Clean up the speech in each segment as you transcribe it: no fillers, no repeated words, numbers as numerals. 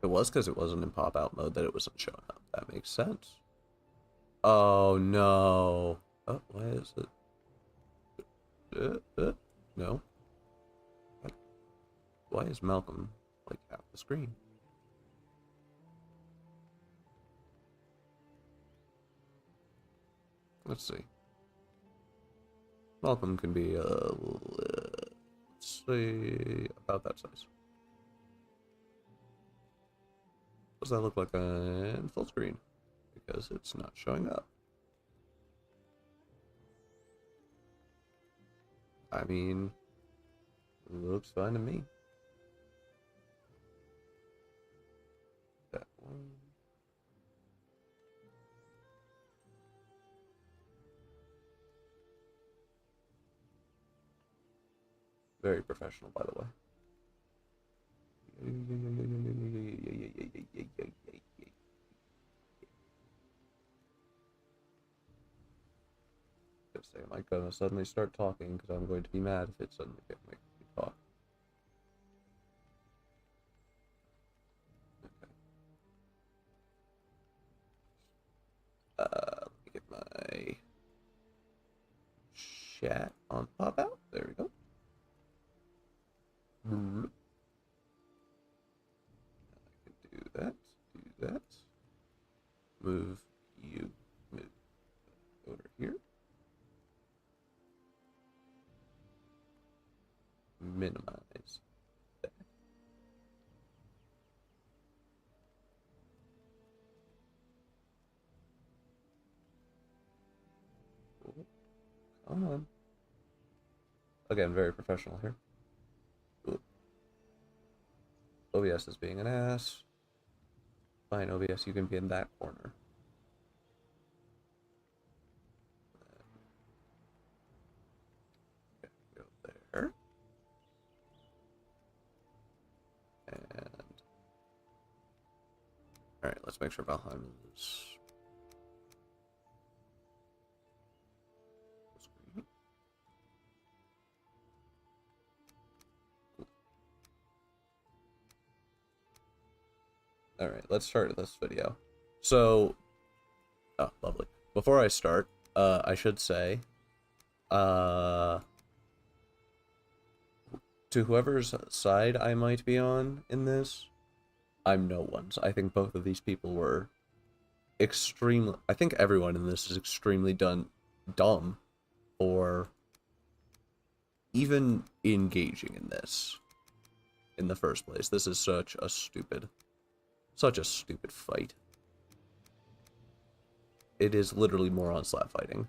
It was because it wasn't in pop-out mode that it wasn't showing up. That makes sense. Oh, no. Oh, why is it? No. Why is Malcolm, like, half the screen? Let's see. Malcolm can be, let's see, about that size. What does that look like on full screen? Because it's not showing up. I mean, looks fine to me. That one. Very professional, by the way. Just say, am I gonna suddenly start talking? Because I'm going to be mad if it suddenly can't make me talk. Okay. Let me get my chat on pop out. There we go. I can do that. Do that. Move you. Move over here. Minimize that. Cool. Come on. Again, very professional here. Ooh. OBS is being an ass. Fine, OBS, you can be in that corner. Okay, go there. And alright, let's make sure Valheim is alright, let's start this video. So, oh, lovely. Before I start, I should say, to whoever's side I might be on in this, I'm no one's. I think both of these people were extremely... I think everyone in this is extremely dumb for even engaging in this in the first place. This is such a stupid fight. It is literally moron slap fighting.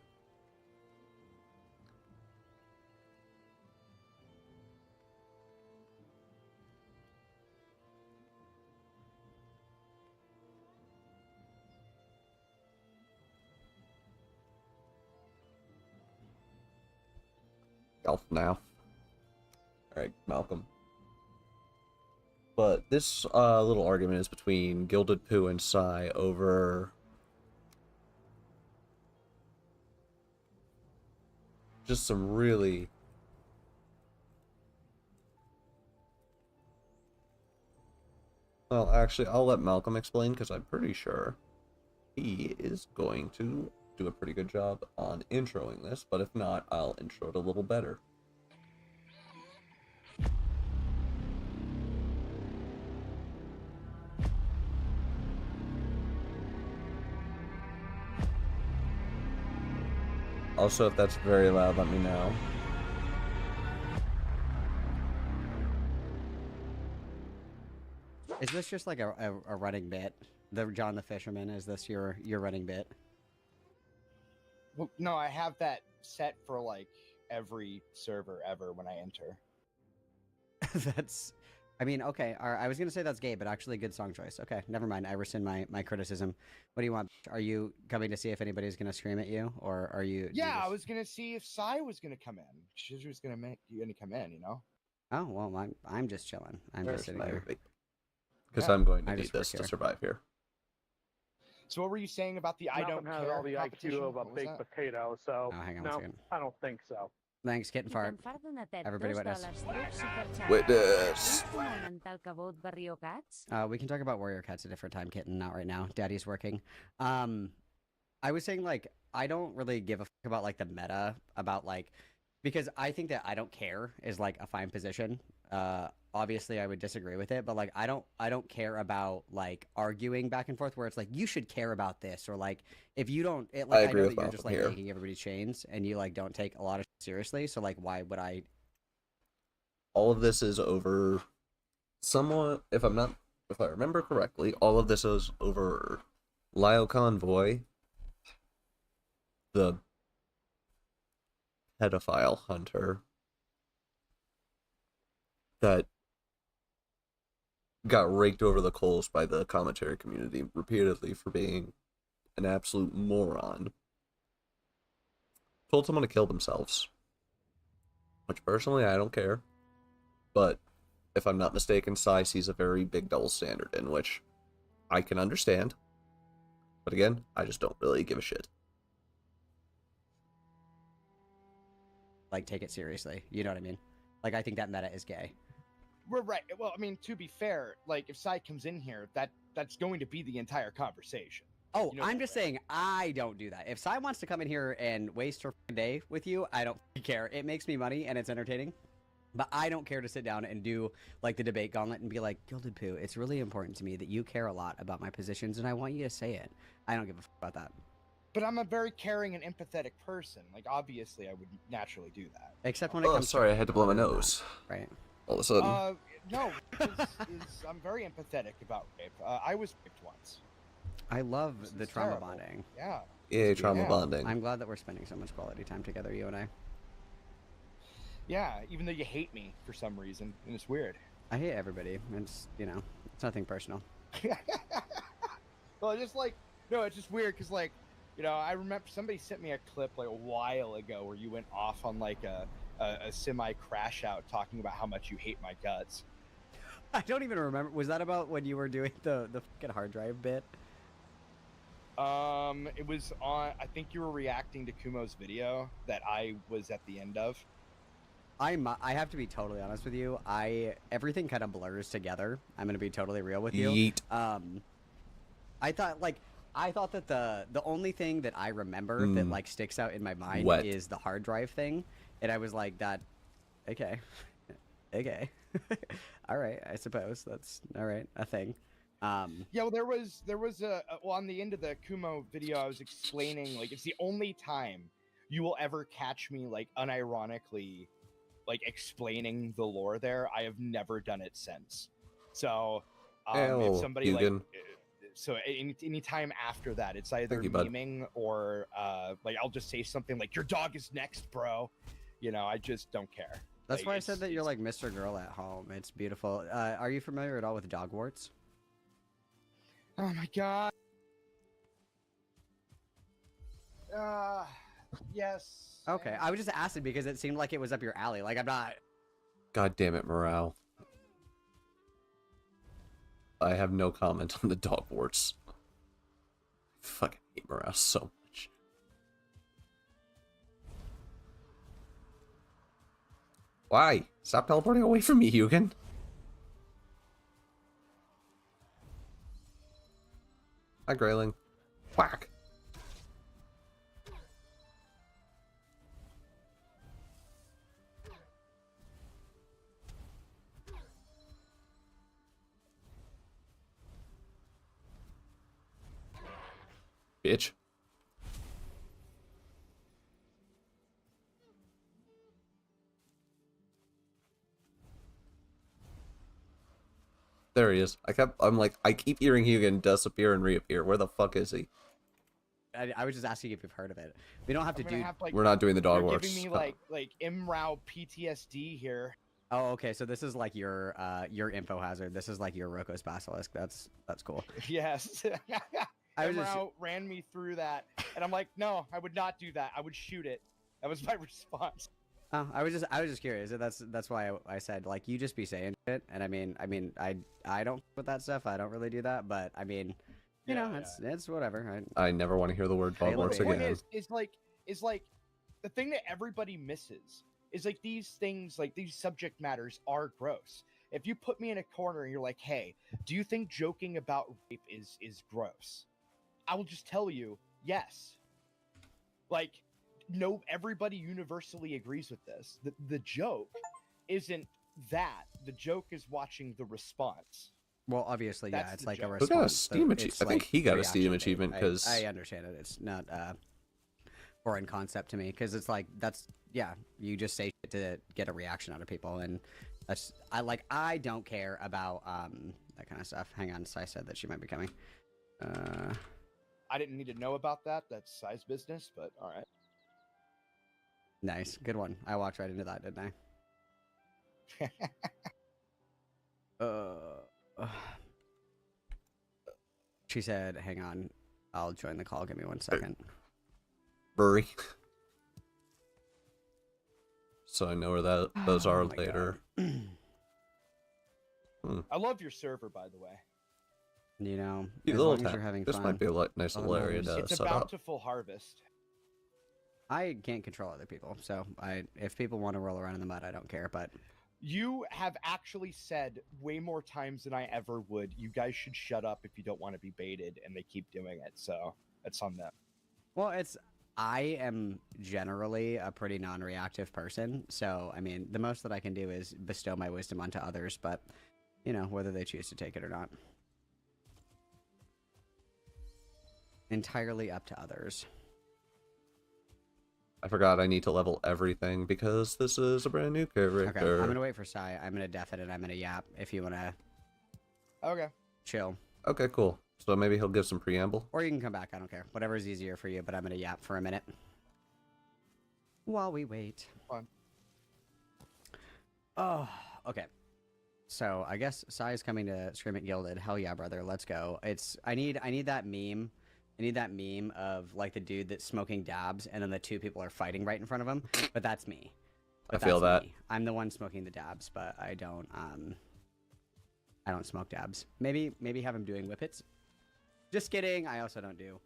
Golf now. Alright, Malcolm. But this little argument is between Gilded Poo and Sai over just some really well, actually, I'll let Malcolm explain because I'm pretty sure he is going to do a pretty good job on introing this, but if not, I'll intro it a little better. Also, if that's very loud, let me know. Is this just like a running bit? The John the Fisherman, is this your running bit? Well, no, I have that set for like every server ever when I enter. That's, I mean, okay. I was gonna say that's gay, but actually good song choice. Okay, never mind. I rescind my criticism. What do you want? Are you coming to see if anybody's gonna scream at you, or are you? Yeah, I was gonna see if Sai was gonna come in. She was gonna come in, you know. Oh well, I'm just chilling. I'm just sitting here. Because Yeah, I'm going to I need just work this to here. survive here. So what were you saying about the I don't Malcolm has care all the IQ competition? of a What was baked that? potato, so Oh, hang on one no, second. I don't think so. Thanks, Kitten Fart. Everybody witness. Witness. We can talk about Warrior Cats a different time, Kitten. Not right now. Daddy's working. I was saying, like, I don't really give a fuck about, like, the meta about, like, because I think that I don't care is, like, a fine position. Obviously I would disagree with it, but, like, I don't care about, like, arguing back and forth where it's like, you should care about this, or, like, if you don't, like, I agree know with that you're just, like, Malcolm here. making everybody chains, and you, like, don't take a lot of shit seriously, so, like, why would I? All of this is over somewhat, if I remember correctly, all of this is over Lyle Convoy, the pedophile hunter that got raked over the coals by the commentary community repeatedly for being an absolute moron. Told someone to kill themselves. Which personally I don't care. But if I'm not mistaken, Sai sees a very big double standard in which I can understand. But again, I just don't really give a shit. Like, take it seriously. You know what I mean? Like, I think that meta is gay. We're right. Well, I mean, to be fair, like if Sai comes in here, that's going to be the entire conversation. Oh, You know I'm that, just right? saying I don't do that. If Sai wants to come in here and waste her day with you, I don't care. It makes me money and it's entertaining. But I don't care to sit down and do, like, the debate gauntlet and be like, Gilded Poo, it's really important to me that you care a lot about my positions and I want you to say it. I don't give a fuck about that. But I'm a very caring and empathetic person. Like, obviously, I would naturally do that. Except when it Oh, comes sorry, to I had to blow my other than that, nose. right? All of a sudden. No, I'm very empathetic about rape. I was raped once. I love This the is trauma terrible. bonding. Yeah. Yay, trauma Yeah. bonding. I'm glad that we're spending so much quality time together, you and I. Yeah, even though you hate me for some reason, and it's weird. I hate everybody. It's, you know, it's nothing personal. Well, just like, no, it's just weird because, like, you know, I remember somebody sent me a clip like a while ago where you went off on like a semi crash out talking about how much you hate my guts. I don't even remember. Was that about when you were doing the fucking hard drive bit? It was on. I think you were reacting to Kumo's video that I was at the end of. I have to be totally honest with you. Everything kind of blurs together. I'm gonna be totally real with you. Yeet. I thought that the only thing that I remember that like sticks out in my mind Wet. is the hard drive thing, and I was like, that, okay, okay, all right, I suppose that's all right, a thing. Yeah, well, there was well, on the end of the Kumo video, I was explaining like it's the only time you will ever catch me like unironically like explaining the lore there. I have never done it since. So if somebody Hugan. like so any time after that, it's either Thank you, bud. memeing or like I'll just say something like "Your dog is next, bro." You know, I just don't care. That's Like, why I said that you're like Mr. Girl at home. It's beautiful. Are you familiar at all with dog warts? Oh my god. Yes. Okay, I was just asking because it seemed like it was up your alley. Like, I'm not. God damn it, morale. I have no comment on the dog warts. I fucking hate morale so much. Why? Stop teleporting away from me, Hugan. Hi, Grayling. Whack. Bitch. There he is. I keep hearing Hugan disappear and reappear. Where the fuck is he? I was just asking if you've heard of it. We don't have to do. We're not doing the dog You're warts. giving me like Imrao PTSD here. Oh, okay. So this is like your info hazard. This is like your Roko's Basilisk. That's cool. Yes. I was just- Imrao ran me through that, and I'm like, no, I would not do that. I would shoot it. That was my response. Oh, I was just curious. That's why I said, like, you just be saying it. And I mean I don't with that stuff. I don't really do that. But I mean, you know, it's whatever. I never want to hear the word dog Taylor warts The point again. is like the thing that everybody misses is like these things, like these subject matters are gross. If you put me in a corner and you're like, hey, do you think joking about rape is gross? I will just tell you, yes. Like, no, everybody universally agrees with this. The joke isn't that. The joke is watching the response. Well, obviously, yeah, That's it's the like a joke. Who got a response. Steam achievement? It's I think like he got a Steam reaction bait. achievement because I understand it. It's not foreign concept to me because it's like yeah, you just say shit to get a reaction out of people, and that's I don't care about that kind of stuff. Hang on, Sai said that she might be coming. I didn't need to know about that. That's Sai's business, but all right. Nice, good one. I walked right into that, didn't I? She said, "Hang on, I'll join the call. Give me 1 second." Bury. So I know where those are my later. I love your server, by the way. You know, Cute as little long as town. you're having This fun. might be a nice All little that area matters. to It's set about up. to full harvest. I can't control other people, so if people want to roll around in the mud, I don't care. But You have actually said way more times than I ever would, you guys should shut up if you don't want to be baited, and they keep doing it, so it's on them. well, I am generally a pretty non-reactive person, so I mean, the most that I can do is bestow my wisdom onto others, but you know, whether they choose to take it or not, entirely up to others. I forgot I need to level everything because this is a brand new character. Okay, I'm gonna wait for Sai. I'm gonna def it and I'm gonna yap if you wanna Okay. chill. Okay, cool. So maybe he'll give some preamble. Or you can come back, I don't care. Whatever's easier for you, but I'm gonna yap for a minute. While we wait. Fine. Oh, okay. So I guess Sai is coming to Scream at Gilded. Hell yeah, brother, let's go. I need that meme. I need that meme of like the dude that's smoking dabs and then the two people are fighting right in front of him. But that's me. I feel that. Me. I'm the one smoking the dabs, but I don't smoke dabs. Maybe have him doing whippets. Just kidding. I also don't do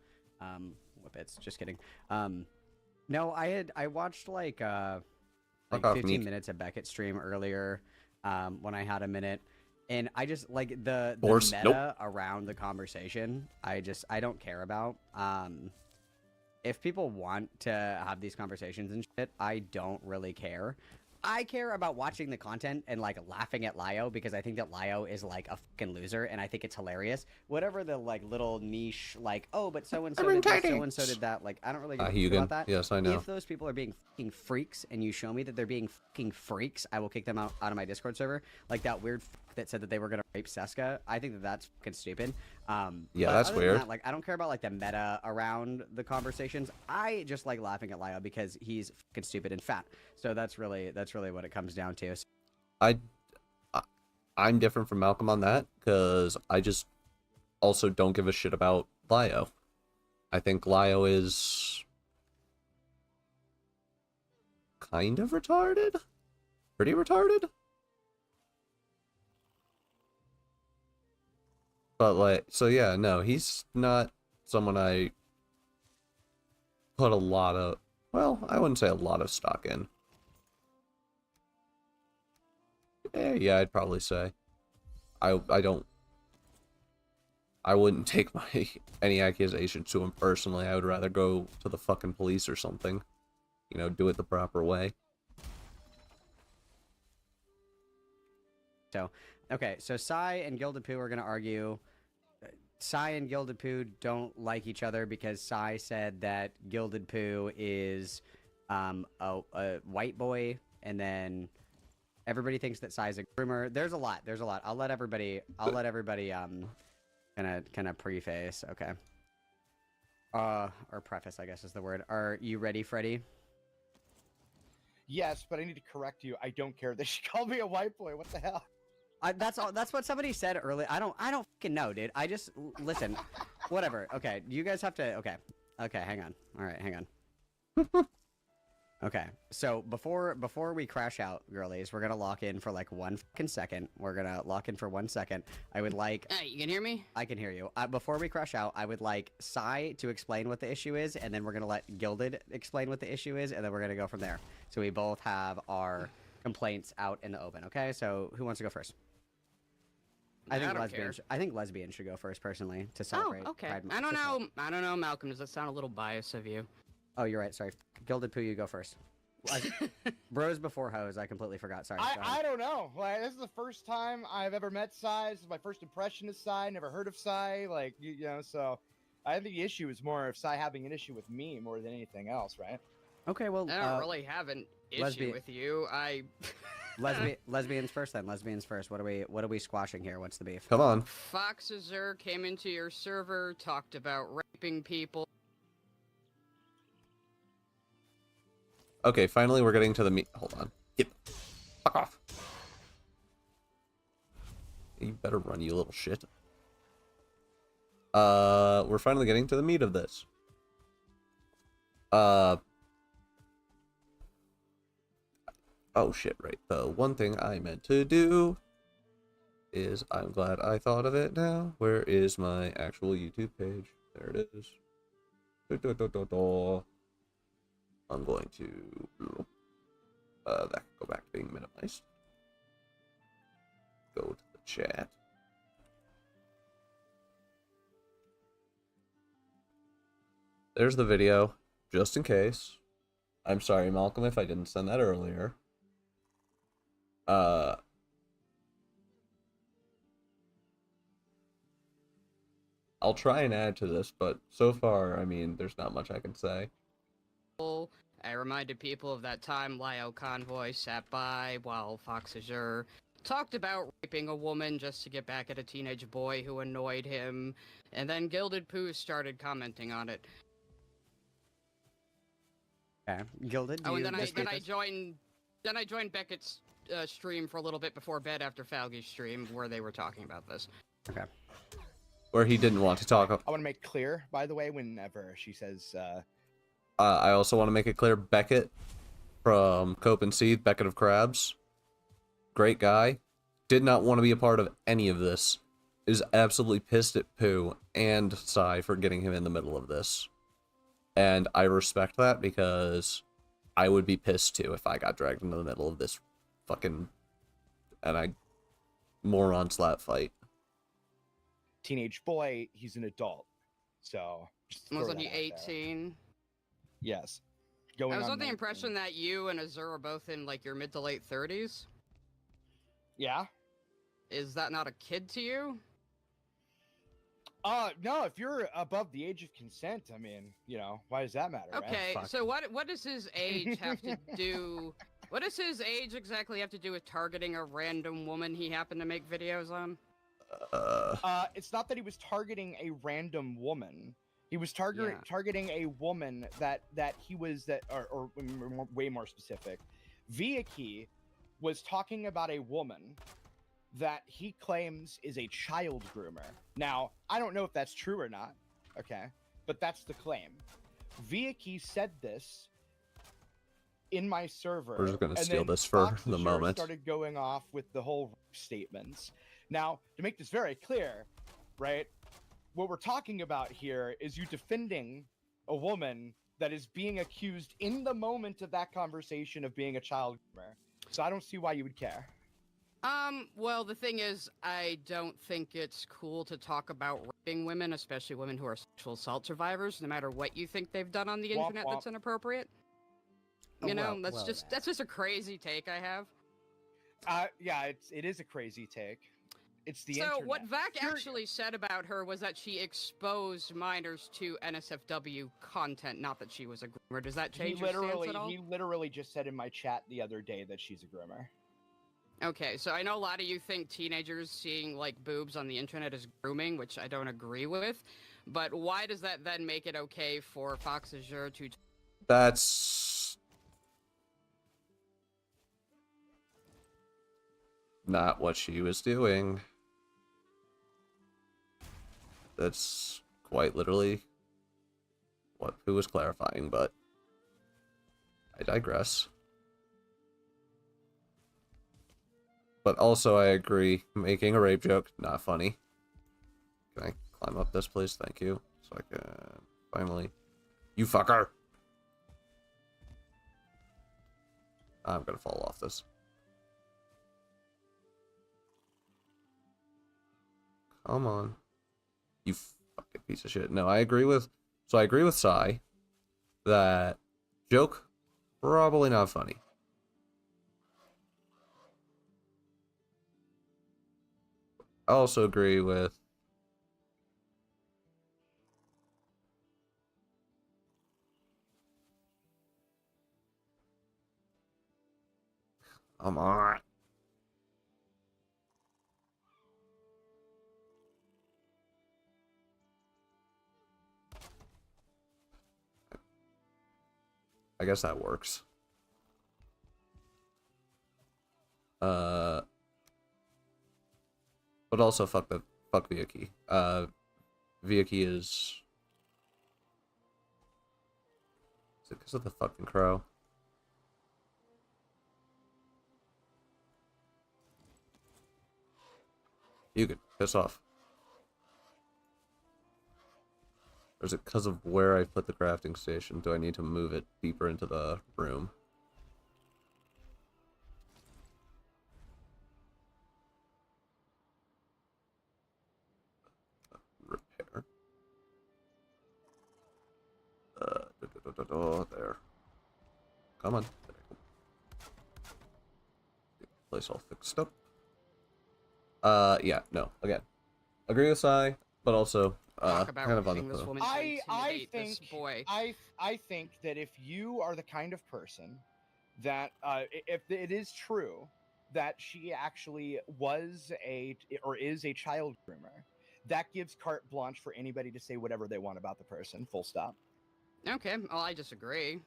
whippets. Just kidding. No, I watched like off, 15 Neek. minutes of Beckett stream earlier when I had a minute. And I just like the Force, meta around the conversation. I don't care about. If people want to have these conversations and shit, I don't really care. I care about watching the content and like laughing at Lio because I think that Lio is like a fucking loser and I think it's hilarious. Whatever the like little niche like, oh, but so and so did this, so and so did that. Like I don't really give a shit about that. Yes, I know. If those people are being fucking freaks and you show me that they're being fucking freaks, I will kick them out of my Discord server. Like that weird that said that they were gonna rape Seska. I think that that's fucking stupid. Yeah, but that's other than weird. that, like I don't care about like the meta around the conversations. I just like laughing at Lio because he's fucking stupid and fat. So that's really what it comes down to. I'm different from Malcolm on that because I just also don't give a shit about Lio. I think Lio is kind of retarded, pretty retarded. But like, so yeah, no, he's not someone I put a lot of, well, I wouldn't say a lot of stock in. Yeah, I'd probably say. I wouldn't take any accusations to him personally. I would rather go to the fucking police or something. You know, do it the proper way. So, okay, so Sai and Gilded Poo are gonna argue. Sai and Gilded Poo don't like each other because Sai said that Gilded Poo is a white boy, and then everybody thinks that Sai's a groomer. There's a lot. I'll let everybody kind of preface. Okay. Or preface, I guess is the word. Are you ready, Freddy? Yes, but I need to correct you. I don't care that she called me a white boy. What the hell? That's all. That's what somebody said earlier. I don't fucking know, dude. I just listen. Whatever. Okay, you guys have to. Okay. Hang on. All right, hang on. Okay, so before we crash out, girlies, we're gonna lock in for like 1 second. We're gonna lock in for 1 second. I would like. Hey, you can hear me? I can hear you. Before we crash out, I would like Sai to explain what the issue is, and then we're gonna let Gilded explain what the issue is, and then we're gonna go from there. So we both have our complaints out in the open. Okay, so who wants to go first? I think lesbian should go first, personally, to celebrate. Oh, okay. Pride I don't Month. know. I don't know, Malcolm. Does that sound a little biased of you? Oh, you're right. Sorry, Gilded Poo, you go first. Bros before hoes. I completely forgot. Sorry. go ahead. I don't know. Like, this is the first time I've ever met Sai. This is my first impression of Sai. Never heard of Sai. Like, you know, so I think the issue is more of Sai having an issue with me more than anything else, right? Okay, well, I don't really have an issue with you. lesbians first then. Lesbians first. What are we squashing here? What's the beef? Come on. Foxazer came into your server, talked about raping people. Okay, finally we're getting to the meat. Hold on. Get fuck off. You better run, you little shit. We're finally getting to the meat of this. Oh shit, right. The one thing I meant to do is, I'm glad I thought of it now. Where is my actual YouTube page? There it is. I'm going to that can go back to being minimized. Go to the chat. There's the video, just in case. I'm sorry, Malcolm, if I didn't send that earlier. I'll try and add to this, but so far, I mean, there's not much I can say. I reminded people of that time Lio Convoy sat by while Foxazer talked about raping a woman just to get back at a teenage boy who annoyed him, and then Gilded Poo started commenting on it. Okay, Gilded. Oh, and then I joined Beckett's stream for a little bit before bed after Falgy's stream, where they were talking about this. Okay. Where he didn't want to talk. I want to make clear, by the way, whenever she says, I also want to make it clear, Beckett from Cope and Seed, Beckett of Crabs, great guy, did not want to be a part of any of this, is absolutely pissed at Pooh and Sai for getting him in the middle of this. And I respect that, because I would be pissed too if I got dragged into the middle of this fucking moron slap fight. teenage boy, he's an adult. So, just throw Wasn't that he out there. 18? Yes. I was on under the 19. impression that you and Azur are both in, like, your mid to late 30s. Yeah? Is that not a kid to you? No, if you're above the age of consent, I mean, you know, why does that matter, right? Okay, Fuck. so what does his age have to do... What does his age exactly have to do with targeting a random woman he happened to make videos on? It's not that he was targeting a random woman. He was targeting a woman or way more specific. Viaki was talking about a woman that he claims is a child groomer. Now, I don't know if that's true or not, okay? But that's the claim. Viaki said this in my server. We're just gonna and steal then this for Fox the Azure moment. started going off with the whole statements. Now, to make this very clear, right? What we're talking about here is you defending a woman that is being accused in the moment of that conversation of being a child groomer. So I don't see why you would care. Well, the thing is, I don't think it's cool to talk about raping women, especially women who are sexual assault survivors, no matter what you think they've done on the Womp internet womp. that's inappropriate. You know, that's just a crazy take I have. Yeah, it is a crazy take. It's the So internet. what Vac actually said about her was that she exposed minors to NSFW content, not that she was a groomer. Does that change your stance at all? He literally just said in my chat the other day that she's a groomer. Okay, so I know a lot of you think teenagers seeing, like, boobs on the internet is grooming, which I don't agree with, but why does that then make it okay for Fox Azure to... That's not what she was doing. That's quite literally what Pooh was clarifying, but I digress. But also, I agree, making a rape joke, not funny. Can I climb up this, please? Thank you. So I can finally... You fucker! I'm gonna fall off this. Come on. You fucking piece of shit. No, I agree with... So I agree with Sai that joke, probably not funny. I also agree with... Come on. I guess that works. But also fuck Vyaki. Vyaki is it because of the fucking crow? You could piss off. Or is it because of where I put the crafting station? Do I need to move it deeper into the room? Repair. There. Come on. There you go. Place all fixed up. Yeah, no. Again, agree with Sai, but also Talk about kind of on raping the this floor. woman to I intimidate think this boy. I think that if you are the kind of person that if it is true that she actually was or is a child groomer, that gives carte blanche for anybody to say whatever they want about the person. Full stop. Okay, well, I disagree.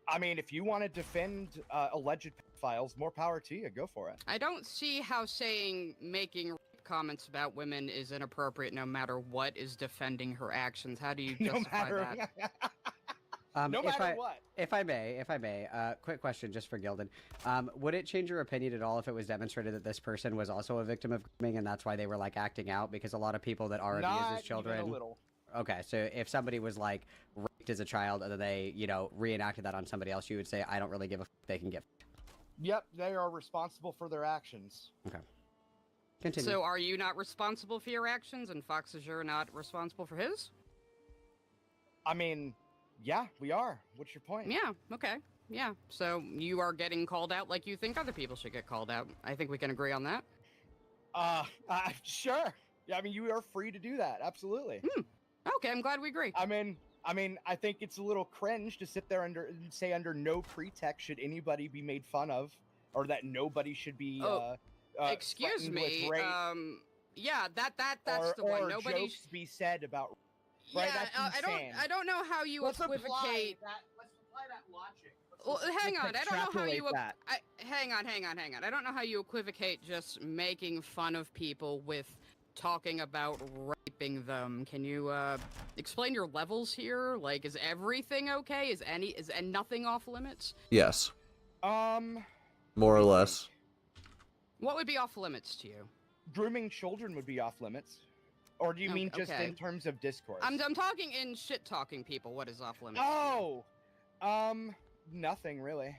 I mean, if you want to defend alleged pedophiles, more power to you. Go for it. I don't see how making rape comments about women is inappropriate no matter what is defending her actions. How do you No justify matter, that? no matter what. If I may, quick question just for Gilded. Would it change your opinion at all if it was demonstrated that this person was also a victim of grooming and that's why they were like acting out? Because a lot of people that are abused as children. Even a little. Okay, so if somebody was like raped as a child and then they, you know, reenacted that on somebody else, you would say, I don't really give a f they can get. Yep, they are responsible for their actions. Okay. Continue. So are you not responsible for your actions and Fox Azure not responsible for his? I mean, yeah, we are. What's your point? Yeah, okay. Yeah, so you are getting called out like you think other people should get called out. I think we can agree on that. Sure. Yeah, I mean, you are free to do that. Absolutely. Okay, I'm glad we agree. I mean, I think it's a little cringe to sit there under no pretext should anybody be made fun of, or that nobody should be. Excuse threatened me. with rape, Yeah, that's or, the one. or Nobody. jokes be said about. Yeah, Right, that's insane. I don't know how you Let's equivocate. apply that logic. Well, hang on. I don't know how you. extrapolate that. Hang on. I don't know how you equivocate just making fun of people with talking about raping them. Can you explain your levels here? Like, is everything okay? Is nothing off limits? Yes, more or I less. think What would be off limits to you? grooming children would be off limits. Or do you mean just Okay. in terms of discourse? I'm talking in shit talking people. What is off limits? Oh, nothing really.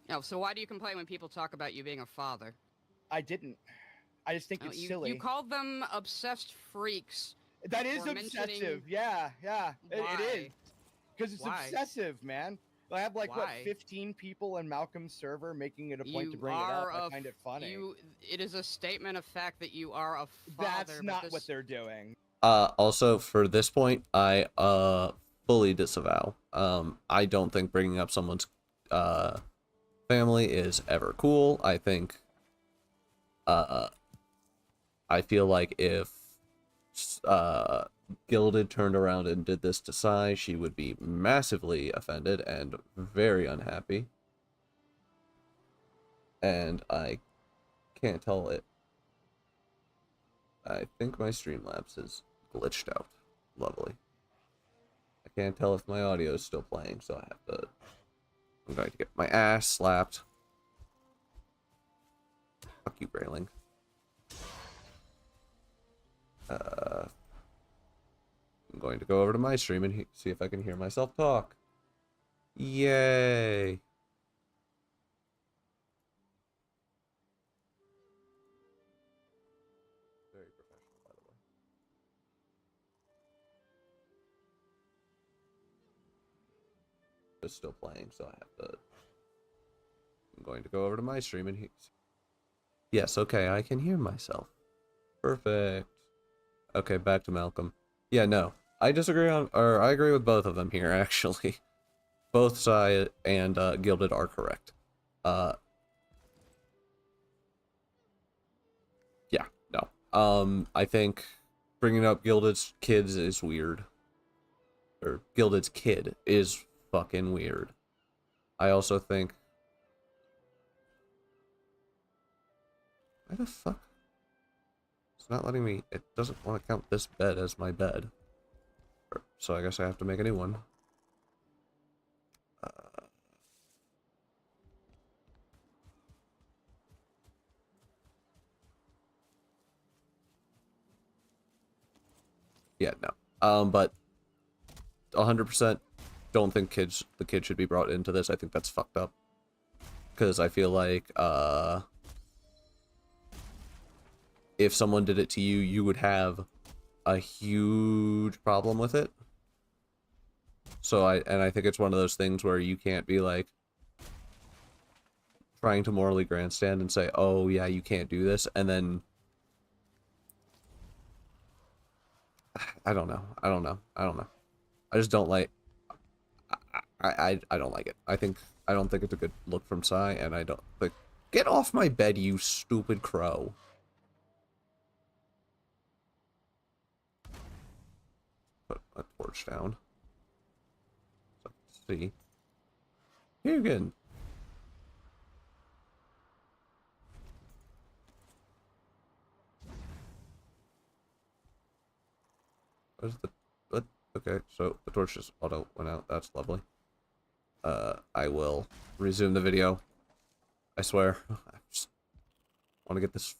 Oh, so why do you complain when people talk about you being a father? I didn't. I just think it's silly. You called them obsessed freaks. That is for obsessive. mentioning- Yeah. It Why? is. Because it's Why? obsessive, man. I have like Why? 15 people in Malcolm's server making it a point You to bring it up. are I a find it funny. It is a statement of fact that you are a father. That's but not this- what they're doing. Also for this point, I fully disavow. I don't think bringing up someone's family is ever cool. I think I feel like if Gilded turned around and did this to Sai, she would be massively offended and very unhappy. And I can't tell it. I think my Streamlabs is glitched out. Lovely. I can't tell if my audio is still playing, so I have to I'm going to get my ass slapped. Fuck you, Railing. I'm going to go over to my stream and see if I can hear myself talk. Yay! Very professional, by the way. It's still playing, so I have to... I'm going to go over to my stream and yes, okay, I can hear myself. Perfect. Okay, back to Malcolm. Yeah, no. I disagree I agree with both of them here, actually. Both Sai and Gilded are correct. Yeah, no. I think bringing up Gilded's kids is weird. Or Gilded's kid is fucking weird. I also think... Why the fuck? It's not letting me... It doesn't want to count this bed as my bed. So I guess I have to make a new one. Yeah, no. But 100% don't think the kid should be brought into this. I think that's fucked up. Because I feel like, if someone did it to you, you would have a huge problem with it. So I think it's one of those things where you can't be like trying to morally grandstand and say, oh yeah, you can't do this, and then I don't know. I just don't like I don't like it. I don't think it's a good look from Sai, and I don't like, get off my bed, you stupid crow. Put a torch down. So let's see. Here again. Where's the... What? Okay, so the torch just auto went out. That's lovely. I will resume the video. I swear. I just want to get this...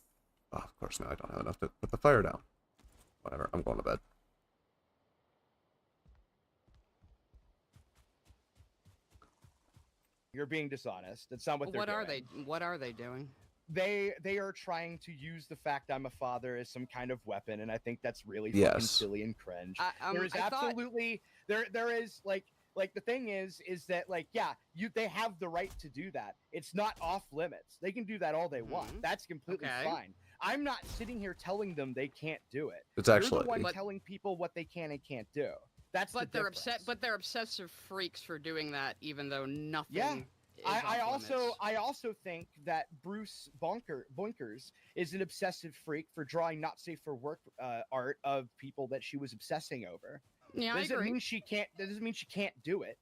Oh, of course, now I don't have enough to put the fire down. Whatever, I'm going to bed. You're being dishonest. That's not what they're doing. What are they doing? They are trying to use the fact I'm a father as some kind of weapon, and I think that's really Yes. fucking silly and cringe. There is I thought- absolutely there is like the thing is that like, yeah, they have the right to do that. It's not off limits. They can do that all they want. Mhm. That's completely Okay. fine. I'm not sitting here telling them they can't do it. It's You're actually... the one telling people what they can and can't do. That's But the they're difference. they're obsessive freaks for doing that, even though nothing. Yeah. Is I off limits. also think that Bruce Bonkers is an obsessive freak for drawing not safe for work art of people that she was obsessing over. Yeah, I Doesn't agree. mean she can't. That doesn't mean she can't do it,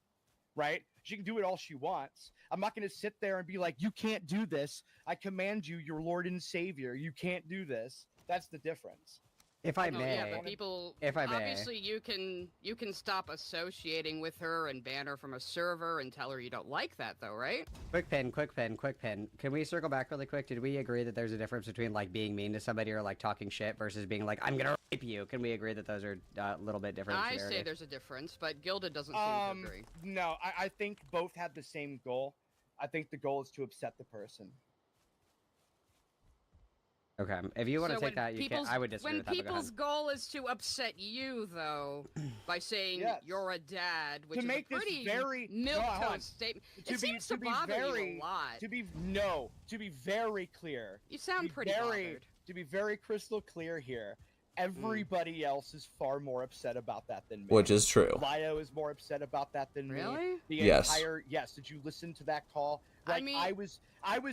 right? She can do it all she wants. I'm not going to sit there and be like, "You can't do this. I command you, your Lord and Savior. You can't do this." That's the difference. If I No, may, yeah, but people. if I may. Obviously, you can stop associating with her and ban her from a server and tell her you don't like that, though, right? quick pin. Can we circle back really quick? Did we agree that there's a difference between like being mean to somebody or like talking shit versus being like, I'm gonna rape you? Can we agree that those are a little bit different? I say severity? there's a difference, but Gilded doesn't seem to agree. No, I think both have the same goal. I think the goal is to upset the person. Okay, if you want to So take when that, you can. people's- I would disagree When with that. But go people's ahead. goal is to upset you, though, by saying Yes. you're a dad, which To is make a this pretty very- milk no, hold on. statement. To It be- seems to to be bother very- you a lot. To be very clear. You sound pretty bothered. To be very crystal clear here, everybody else is far more upset about that than me. Which is true. Lio is more upset about that than me. Really? The Yes. entire yes. Did you listen to that call? I Like, mean- I was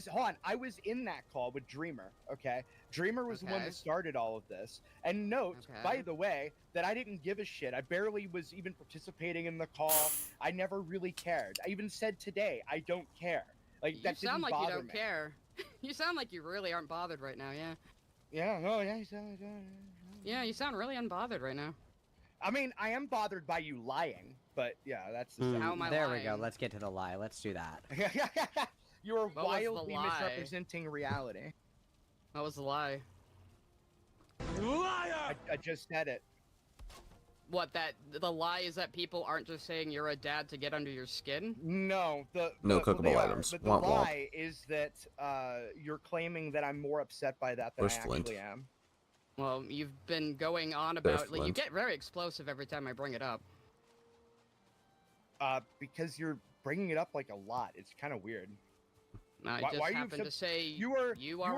hold on. I was in that call with Dreamer. Okay, Dreamer was the one Okay. that started all of this. And note, Okay. by the way, that I didn't give a shit. I barely was even participating in the call. I never really cared. I even said today, I don't care. Like You that sound didn't like you bother don't me. care. You sound like you really aren't bothered right now, yeah. Yeah. Oh yeah. Yeah, you sound really unbothered right now. I mean, I am bothered by you lying, but yeah, that's the How am I There we go. lying? Let's get to the lie. Let's do that. You are What was the wildly lie? misrepresenting reality. That was a lie. I just said it. What, that the lie is that people aren't just saying you're a dad to get under your skin? No, No they cookable are, items. But the Womp womp. lie is that you're claiming that I'm more upset by that than Where's I Flint? actually am. Well, you've been going on There's about, like, you Flint. get very explosive every time I bring it up. Because you're bringing it up like a lot. It's kind of weird. I Why just are you happened to say You are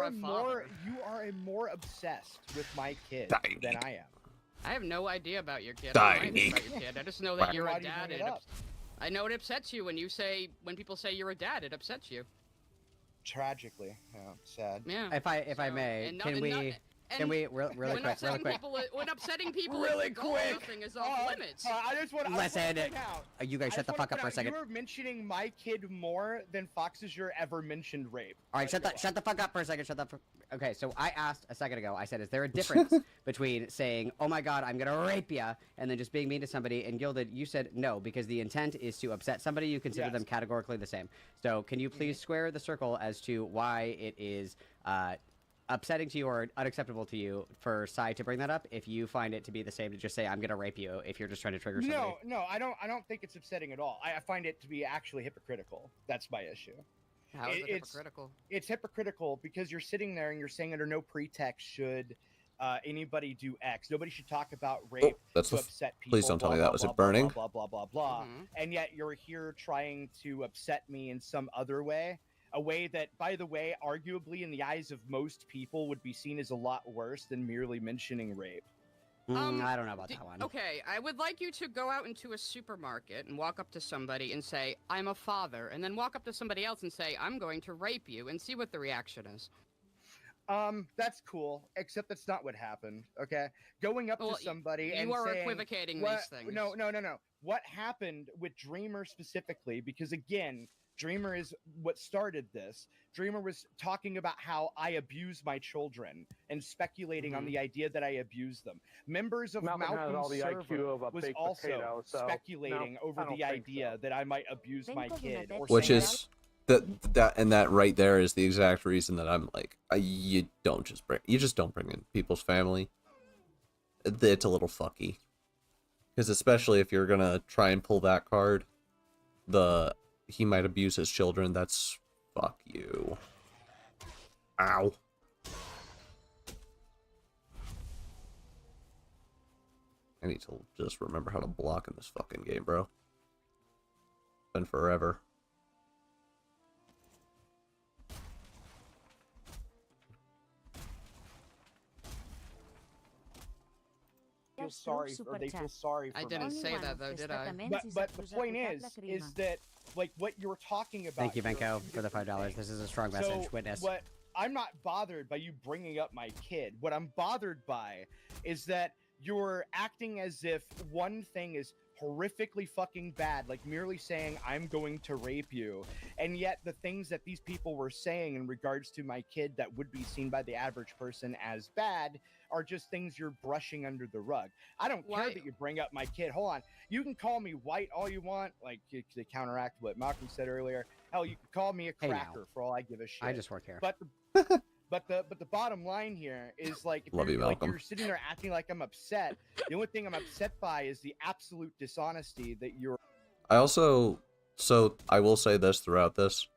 a father. You are more obsessed with my kid Tiny. than I am. I have no idea about your kid. I don't know anything Tiny. about your kid. I just know that you're Why a do you dad. bring And it up? I know it upsets you when people say you're a dad. It upsets you. Tragically, yeah, sad. Yeah. If I So, may, and no- can and we no- can and we really quick? when upsetting people Really is all or quick. nothing is off limits. I just want to Listen, point out. You guys shut the fuck up for a second. You are mentioning my kid more than Foxazure ever mentioned rape. All right, shut the fuck up for a second. Okay, so I asked a second ago. I said, is there a difference between saying, "Oh my God, I'm gonna rape ya," and then just being mean to somebody? And Gilded, you said no because the intent is to upset somebody. You consider Yes. them categorically the same. So can you please square the circle as to why it is upsetting to you or unacceptable to you for Sai to bring that up? If you find it to be the same to just say, "I'm gonna rape you," if you're just trying to trigger somebody. No, I don't think it's upsetting at all. I find it to be actually hypocritical. That's my issue. How is it it's- hypocritical? It's hypocritical because you're sitting there and you're saying under no pretext should anybody do X. Nobody should talk about rape that's to the upset people. please don't tell blah, me that. blah, Was blah, it blah, burning? Blah blah blah blah blah. Mhm. And yet you're here trying to upset me in some other way. A way that, by the way, arguably in the eyes of most people would be seen as a lot worse than merely mentioning rape. I don't know about that one. Okay, I would like you to go out into a supermarket and walk up to somebody and say, "I'm a father," and then walk up to somebody else and say, "I'm going to rape you," and see what the reaction is. That's cool, except that's not what happened, okay? Going up Well, to somebody You and are saying... equivocating what, these things. No. What happened with Dreamer specifically, because again, Dreamer is what started this. Dreamer was talking about how I abuse my children and speculating on the idea that I abuse them. Members of Malcolm has all Malcolm's the IQ server of a was baked also potato, so speculating no, over I don't the think idea so. that I might abuse my kid. Or Which saying is that right there is the exact reason that I'm like, you just don't bring in people's family. It's a little fucky. Because especially if you're gonna try and pull that card, he might abuse his children, that's fuck you. Ow. I need to just remember how to block in this fucking game, bro. It's been forever. feel sorry, or they feel sorry for I me. didn't say that though, did I? But the point is that like what you were talking about. Thank you, here Benko, are two for the different $5. things. This is a strong message. So Witness. what I'm not bothered by you bringing up my kid. What I'm bothered by is that you're acting as if one thing is horrifically fucking bad, like merely saying I'm going to rape you, and yet the things that these people were saying in regards to my kid that would be seen by the average person as bad are just things you're brushing under the rug. I don't care Why- that you bring up my kid. Hold on. You can call me white all you want, like to counteract what Malcolm said earlier. Hell, you can call me a Hey, now. cracker for all I give a shit. I just work here. But the bottom line here is like, if Love you're, you, like Malcolm. you're sitting there acting like I'm upset. The only thing I'm upset by is the absolute dishonesty that you're. I will say this throughout this.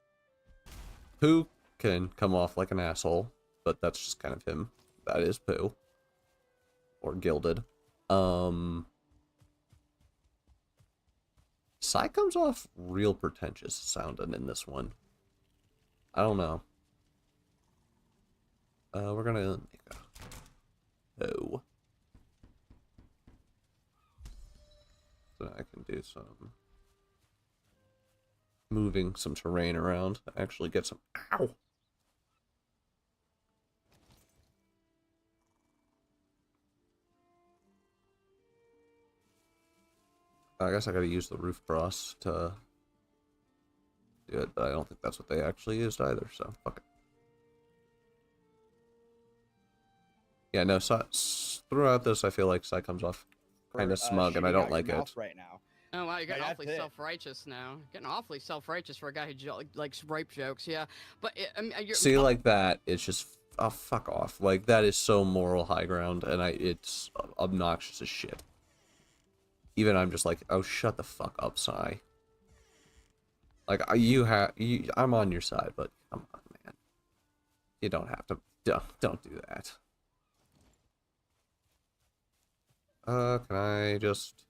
Pooh can come off like an asshole, but that's just kind of him. That is Pooh. Or Gilded. Sai comes off real pretentious sounding in this one. I don't know. We're gonna make a O. So I can do some moving some terrain around. Actually get some. Ow! I guess I gotta use the roof cross to do it, but I don't think that's what they actually used either, so fuck it. Yeah, no, throughout this, I feel like Sai comes off kind of smug, and I shooting don't out your like mouth it. right now. Oh wow, you're getting Like, awfully that's it. self-righteous now. Getting awfully self-righteous for a guy who likes rape jokes, yeah. But I mean, See, like that, it's just, oh, fuck off. Like, that is so moral high ground, and it's obnoxious as shit. Even I'm just like, oh, shut the fuck up, Sai. Like, I'm on your side, but come on, man. You don't have to, don't do that. Can I just...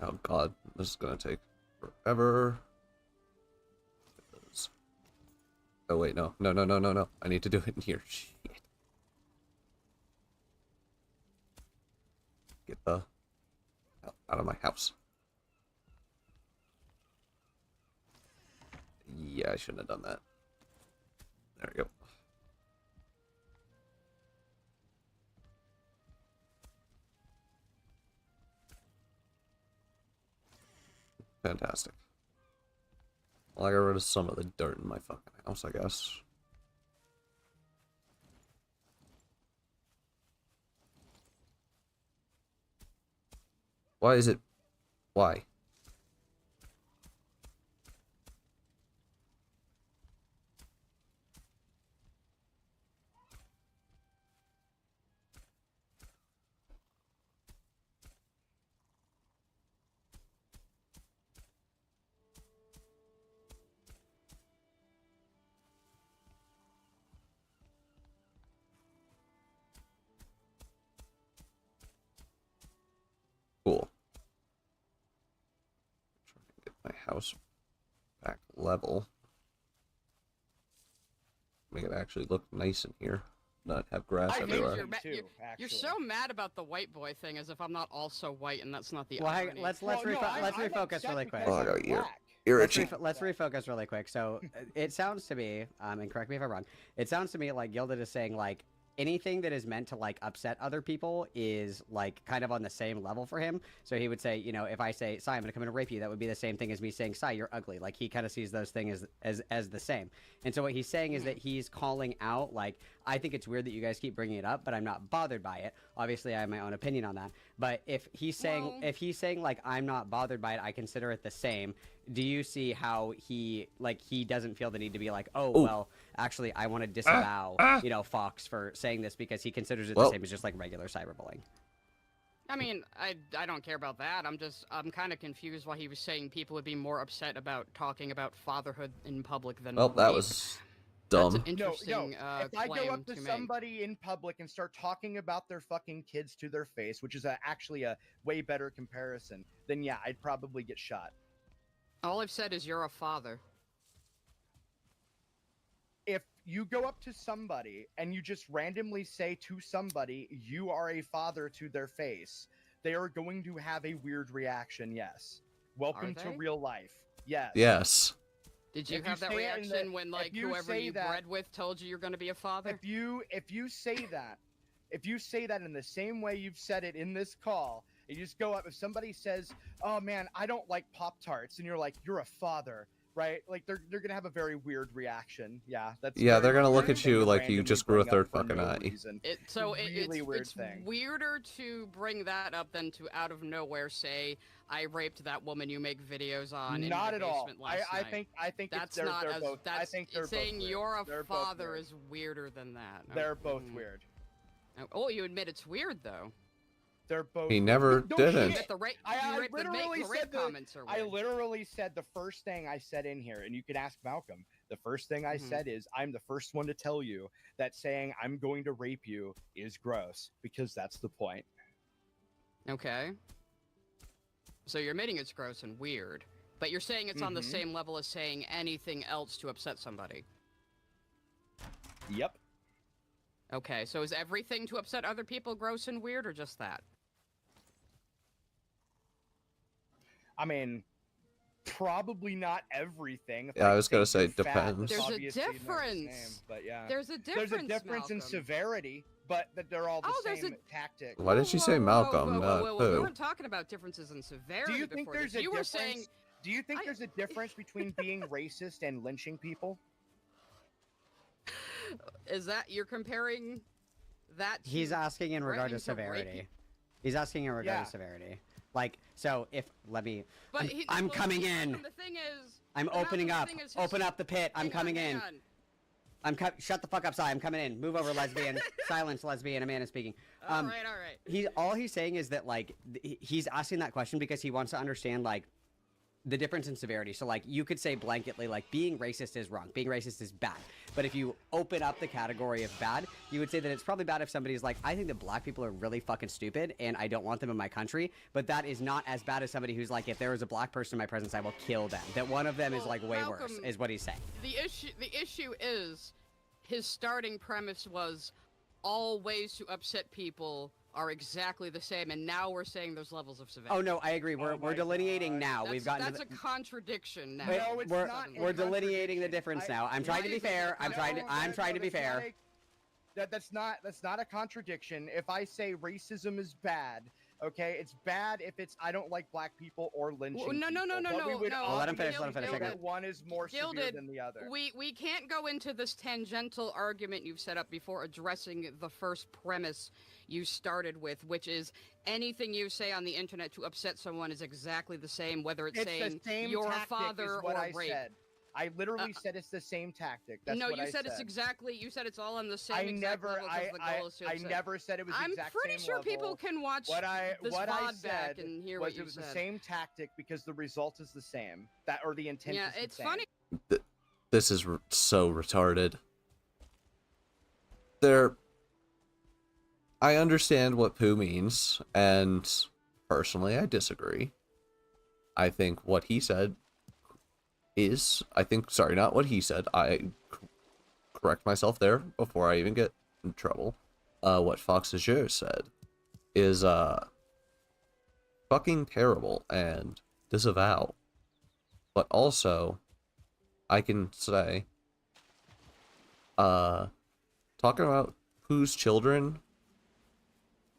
Oh god, this is gonna take forever. Oh wait, no. I need to do it in here. Shit. Get the hell out of my house. Yeah, I shouldn't have done that. There we go. Fantastic. Well, I got rid of some of the dirt in my fucking house, I guess. Why is it... Why? Cool. Trying to get my house back level. Make it actually look nice in here. Not have grass I hate everywhere. them too, You're actually. so mad about the white boy thing, as if I'm not also white, and that's not the Well, irony. let's Well, no, let's I'm refocus upset really quick. because Oh, I got I'm ear. black. You're itchy. Let's refocus really quick. So it sounds to me, and correct me if I'm wrong, it sounds to me like Gilded is saying like anything that is meant to like upset other people is like kind of on the same level for him. So he would say, you know, if I say, Sai, I'm gonna come in and rape you, that would be the same thing as me saying, Sai, you're ugly. Like he kind of sees those things as the same. And so what he's saying is that he's calling out like, I think it's weird that you guys keep bringing it up, but I'm not bothered by it. Obviously, I have my own opinion on that. But if he's saying like I'm not bothered by it, I consider it the same. Do you see how he doesn't feel the need to be like, oh Ooh. well, actually I want to disavow you know Fox for saying this because he considers it Well. the same as just like regular cyberbullying. I mean, I don't care about that. I'm kind of confused why he was saying people would be more upset about talking about fatherhood in public than Well, that rape. was That's dumb. an interesting If I go claim up to make. somebody in public and start talking about their fucking kids to their face, which is actually a way better comparison, then yeah, I'd probably get shot. All I've said is you're a father. If you go up to somebody and you just randomly say to somebody, you are a father to their face, they are going to have a weird reaction, yes. Welcome to they? real life. Yes. Yes. Did you If you have that say it in the- reaction when if like you whoever say you that- bred with told you you're going to be a father? If you say that, if you say that in the same way you've said it in this call, you just go up. If somebody says, "Oh man, I don't like Pop-Tarts," and you're like, "You're a father," right? Like they're gonna have a very weird reaction. Yeah, that's Yeah, very they're gonna weird look at thing you to like you randomly just grew a bring up third for fucking no eye. reason. It's weird it's thing. weirder to bring that up than to out of nowhere say I raped that woman you make videos on. Not in at your all. basement last I night. think That's they're not as both. that's I think they're saying both weird. you're a They're both father weird. is weirder than that. They're both Mm. weird. Oh, you admit it's weird though. They're both. He never No didn't. shit. The rape, I you raped literally the rape said the- comments are I weird. literally said the first thing I said in here, and you can ask Malcolm. The first thing I Mhm. said is, I'm the first one to tell you that saying I'm going to rape you is gross, because that's the point. Okay. So you're admitting it's gross and weird, but you're saying it's on the Mhm. same level as saying anything else to upset somebody. Yep. Okay, so is everything to upset other people gross and weird, or just that? I mean, Probably not everything. If Yeah, I was gonna say say you're fat, depends. that's There's a obviously not the same, difference. but yeah. There's a difference. There's a difference in Malcolm. severity, but that they're all the Oh, there's same a- tactic. Why did she say Malcolm, not We Pooh? weren't talking about differences in severity Do you think before there's this. a You were difference? saying, Do you think I- there's a difference between being racist and lynching people? is that you're comparing that? To He's asking in regard to threatening to rape severity. He's asking in regard Yeah. to severity. Like, so if let me. But I'm well, coming in. Malcolm, the thing is, I'm Malcolm, opening the up. thing is Open up the pit. I'm hang on, coming hang in. on. Shut the fuck up, Sai. I'm coming in. Move over, lesbian. Silence, lesbian. Amanda speaking. All right. He's saying is that like he's asking that question because he wants to understand like the difference in severity. So like you could say blanketly like being racist is wrong, being racist is bad. But if you open up the category of bad, you would say that it's probably bad if somebody's like, I think that black people are really fucking stupid and I don't want them in my country. But that is not as bad as somebody who's like, if there is a black person in my presence, I will kill them. That one of them is Well, like way worse, Malcolm, is what he's saying. The issue is his starting premise was all ways to upset people are exactly the same, and now we're saying there's levels of severity. Oh no, I agree. We're my delineating God. now. That's, We've gotten that's to a contradiction now. Wait, No, it's we're, not a we're delineating the contradiction. difference now. I'm trying to be fair. I'm trying to be fair. That's not a contradiction. If I say racism is bad, okay, it's bad if it's I don't like black people or lynching. Well, no, people, but we would no. Well, let him obviously finish, let him finish, know okay. that one is more severe Gilded, than the other. We can't go into this tangential argument you've set up before addressing the first premise you started with, which is anything you say on the internet to upset someone is exactly the same, whether it's saying the same you're a tactic father is what or I rape. said. I literally said it's the same tactic. That's no, what you I said it's exactly. You said it's all on the same I exact never, level because the goal is to I upset. never said it was the I'm exact pretty same sure level. people can watch What I this what I VOD back said and hear was what you it was said. the same tactic because the result is the same. That or the intent Yeah, is the it's same. funny. This is so retarded. I understand what poo means, and personally, I disagree. I think what he said sorry, not what he said. I correct myself there before I even get in trouble. What Fox Azure said is, fucking terrible and disavow. But also, I can say, talking about Pooh's children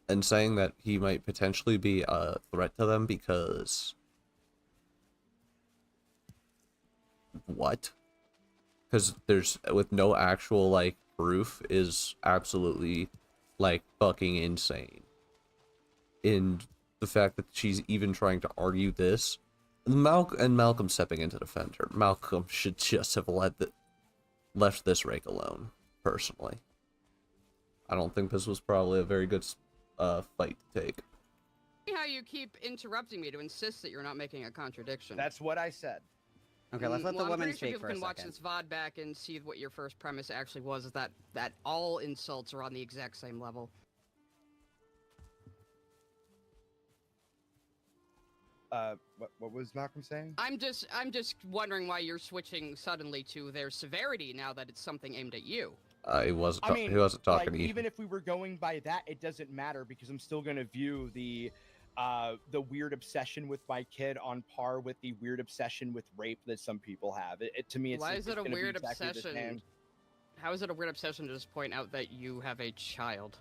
and saying that he might potentially be a threat to them because what? Because there's with no actual like proof is absolutely like fucking insane. In the fact that she's even trying to argue this, Malcolm stepping in to defend her. Malcolm should just have left this rake alone. Personally, I don't think this was probably a very good fight to take. How you keep interrupting me to insist that you're not making a contradiction. That's what I said. Okay, let's let the I'm woman pretty sure speak people for a can watch second. this VOD back and see what your first premise actually was, is that all insults are on the exact same level. What was Malcolm saying? I'm just wondering why you're switching suddenly to their severity now that it's something aimed at you. He wasn't talking to you. Even if we were going by that, it doesn't matter because I'm still gonna view the weird obsession with my kid on par with the weird obsession with rape that some people have. To me, Why is it a gonna be weird exactly the obsession? same. How is it a weird obsession to just point out that you have a child?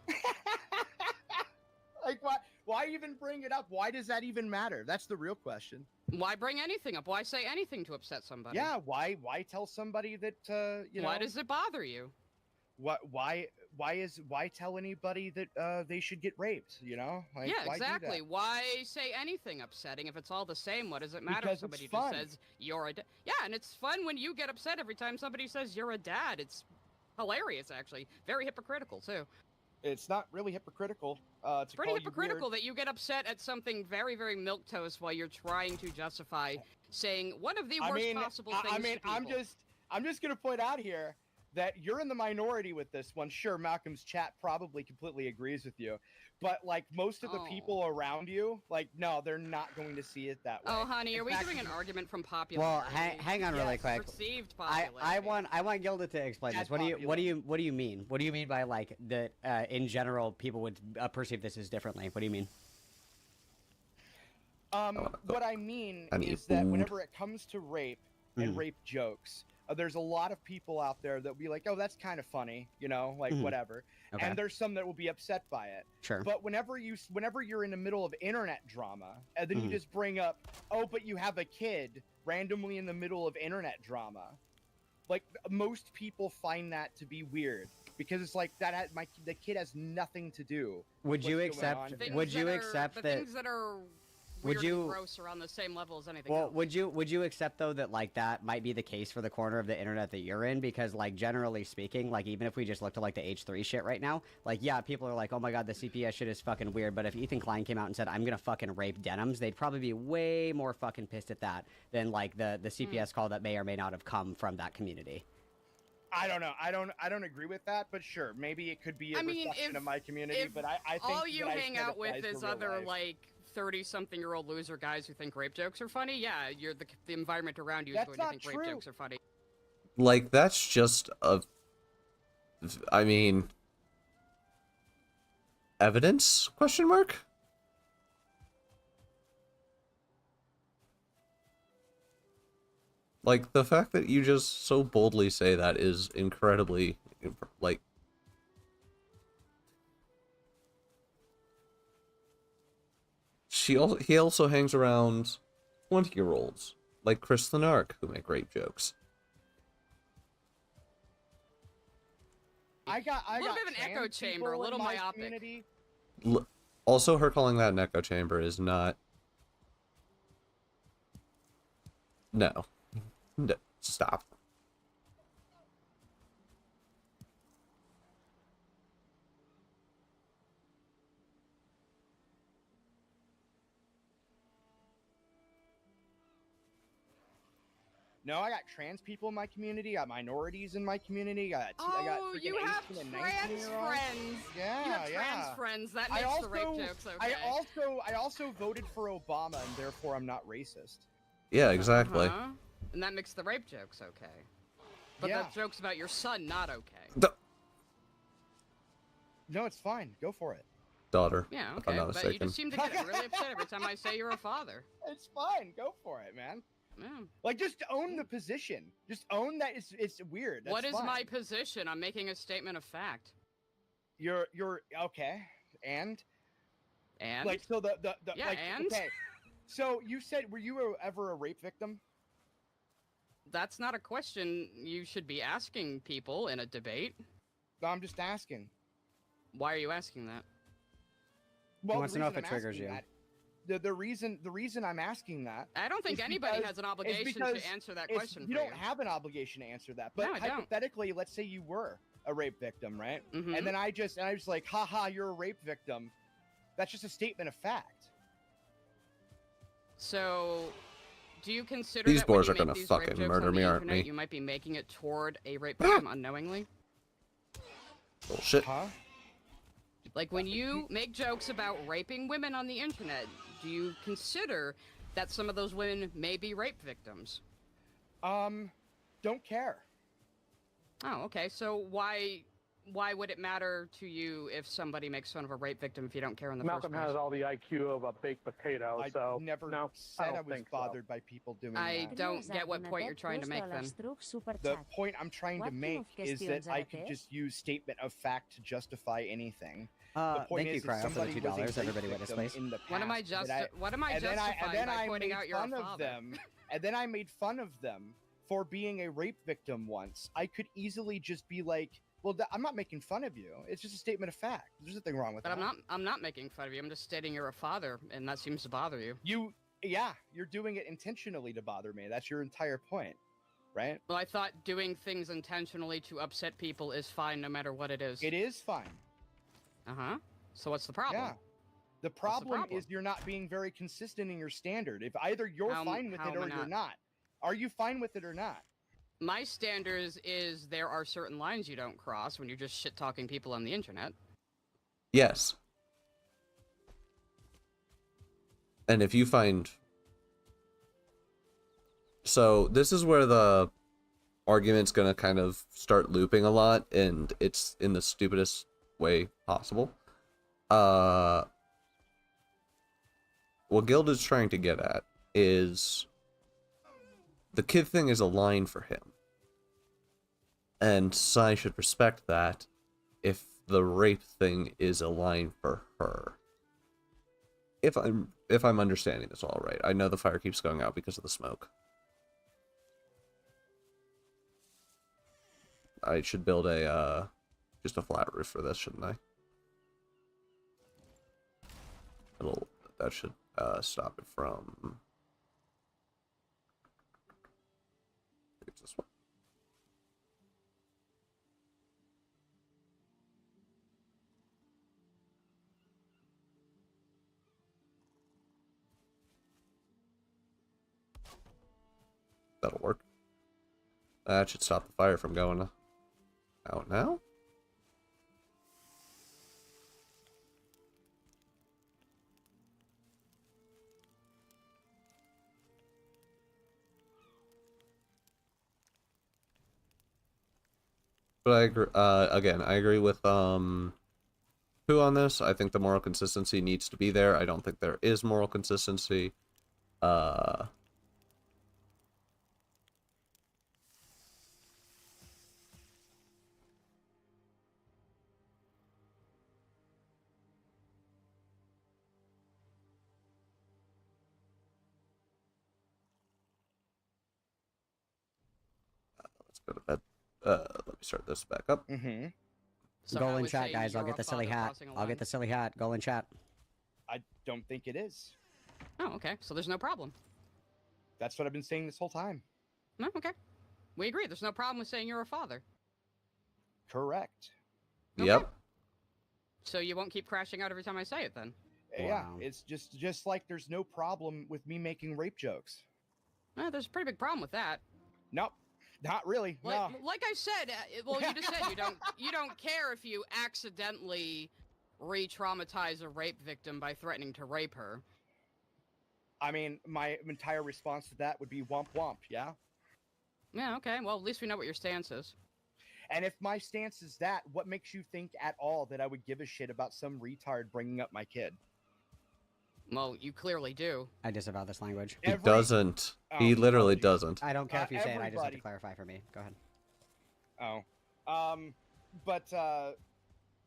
Like, why even bring it up? Why does that even matter? That's the real question. Why bring anything up? Why say anything to upset somebody? Yeah, why tell somebody that you know? Why does it bother you? Why tell anybody that they should get raped? You know? Like, Yeah, why do that? exactly. Why say anything upsetting if it's all the same? What does it matter Because if somebody it's just fun. says you're a yeah, and it's fun when you get upset every time somebody says you're a dad. It's hilarious, actually. Very hypocritical too. It's not really hypocritical. It's pretty hypocritical that you get upset at something very, very milquetoast while you're trying to justify saying one of the worst possible things. I'm just gonna point out here that you're in the minority with this one. Sure, Malcolm's chat probably completely agrees with you, but like most of the people around you, like no, they're not going to see it that way. Oh, honey, are we fact, doing an argument from popularity? Well, hang on really quick. Perceived I popularity. want Gilded to explain this. What do you mean? What do you mean by like that? In general, people would perceive this as differently. What do you mean? What I mean I need is that food. whenever it comes to rape and Mhm. rape jokes, there's a lot of people out there that will be like, "Oh, that's kind of funny," you know, like Mhm. whatever. Okay. And there's some that will be upset by it. Sure. But whenever you're in the middle of internet drama, and then you Mhm. just bring up, "Oh, but you have a kid," randomly in the middle of internet drama, like most people find that to be weird because it's like the kid has nothing to do. Would with you what's going on accept? here. Would you the accept that? things that are Would weird you- and gross are on the same level as anything Well, else? would you accept though that like that might be the case for the corner of the internet that you're in? Because like generally speaking, like even if we just looked at like the H3 shit right now, like yeah, people are like, oh my god, the CPS shit is fucking weird. But if Ethan Klein came out and said, I'm gonna fucking rape denims, they'd probably be way more fucking pissed at that than like the CPS call that may or may not have come from that community. I don't know. I don't agree with that, but sure, maybe it could be a I mean, reflection if- of my community. if But I think all you what I hang said out with applies to is real other life. like 30-something-year-old loser guys who think rape jokes are funny, yeah, you're the environment around you is That's going to not think true. rape jokes are funny. Like, that's just a... I mean... Evidence? Question mark? Like, the fact that you just so boldly say that is incredibly, like... He also hangs around 20-year-olds, like Chris the Narc, who make rape jokes. I got Little bit of an trans echo chamber, people a in little my myopic. community. Also, her calling that an echo chamber is not... No. No. Stop. No, I got trans people in my community. I got minorities in my community. I got Oh, freaking you have 18 and trans 19-year-olds. friends. Yeah, You have trans yeah. friends. That I makes also, the rape jokes okay. I also voted for Obama, and therefore I'm not racist. Yeah, exactly. Uh-huh. And that makes the rape jokes okay. But Yeah. the jokes about your son not okay. No, it's fine. Go for it. Daughter. Yeah, if okay. I'm not But you mistaken. just seem to get really upset every time I say you're a father. It's fine. Go for it, man. Yeah. Like, just own the position. Just own that it's weird. That's What is fine. my position? I'm making a statement of fact. You're okay. And And like so the Yeah, like and? okay. So you said were you ever a rape victim? that's not a question you should be asking people in a debate. No, I'm just asking. Why are you asking that? Well, wants the to know if reason it I'm triggers asking you. that- the reason I'm asking that I don't think It's anybody because- has an is obligation because to answer that is question you for don't have an obligation to answer that. But No, I don't. hypothetically, let's say you were a rape victim, right? Mhm. And then I was like, haha, you're a rape victim. That's just a statement of fact. So, do you consider These that when boys you are gonna make these rape fucking jokes murder on the me, aren't internet, me? you might be making it toward a rape victim unknowingly? Bullshit. Huh? Like when you make jokes about raping women on the internet, do you consider that some of those women may be rape victims? Don't care. Oh, okay. So why would it matter to you if somebody makes fun of a rape victim if you don't care in the Malcolm first place? has all the IQ of a baked potato, I so never no, said I don't was think so. bothered by people doing I that. don't get what point you're trying to make then. The point I'm trying to What make kind of is that questions I are could there? just use statement of fact to justify anything. The point Thank you, is, if Cryo, for the somebody was a $2. rape Everybody witness, victim please. in the What am I past, that justifying then by I pointing made out you're fun a of father? them, and then I made fun of them for being a rape victim once. I could easily just be like, well, I'm not making fun of you. It's just a statement of fact. There's nothing wrong with But that. I'm not making fun of you. I'm just stating you're a father, and that seems to bother you. You're doing it intentionally to bother me. That's your entire point, right? Well, I thought doing things intentionally to upset people is fine no matter what it is. It is fine. Uh-huh. So what's the problem? Yeah. The problem problem? is you're not being very consistent in your standard. If either you're How- fine with how it am or I you're not? not. Are you fine with it or not? My standards is there are certain lines you don't cross when you're just shit-talking people on the internet. Yes. And if you find... So, this is where the argument's gonna kind of start looping a lot, and it's in the stupidest way possible. what Gilded's trying to get at is the kid thing is a line for him. And Sai should respect that if the rape thing is a line for her. If I'm understanding this all right. I know the fire keeps going out because of the smoke. I should build a just a flat roof for this, shouldn't I? That should stop it from it's this one. That'll work. That should stop the fire from going out now. But I agree, again, I agree with Pooh on this. I think the moral consistency needs to be there. I don't think there is moral consistency. Let's go to bed. Let me start this back up. Mm-hmm. So Goal I in would chat, say guys. I'll you're get the a silly father hat. crossing a I'll get line. the silly hat. Goal in chat. I don't think it is. Oh, okay. So there's no problem. That's what I've been saying this whole time. No, okay. We agree. There's no problem with saying you're a father. Correct. Okay. Yep. So you won't keep crashing out every time I say it then? Yeah, Wow. it's just like there's no problem with me making rape jokes. There's a pretty big problem with that. Nope, not really. Like, No. like I said, well, you just said you don't care if you accidentally re-traumatize a rape victim by threatening to rape her. I mean, my entire response to that would be womp womp, yeah? Yeah, okay. Well, at least we know what your stance is. And if my stance is that, what makes you think at all that I would give a shit about some retard bringing up my kid? Well, you clearly do. I disavow this language. He Every- doesn't. Oh, He literally apologies. doesn't. I don't care if you say it. I just have to everybody- clarify for me. Go ahead.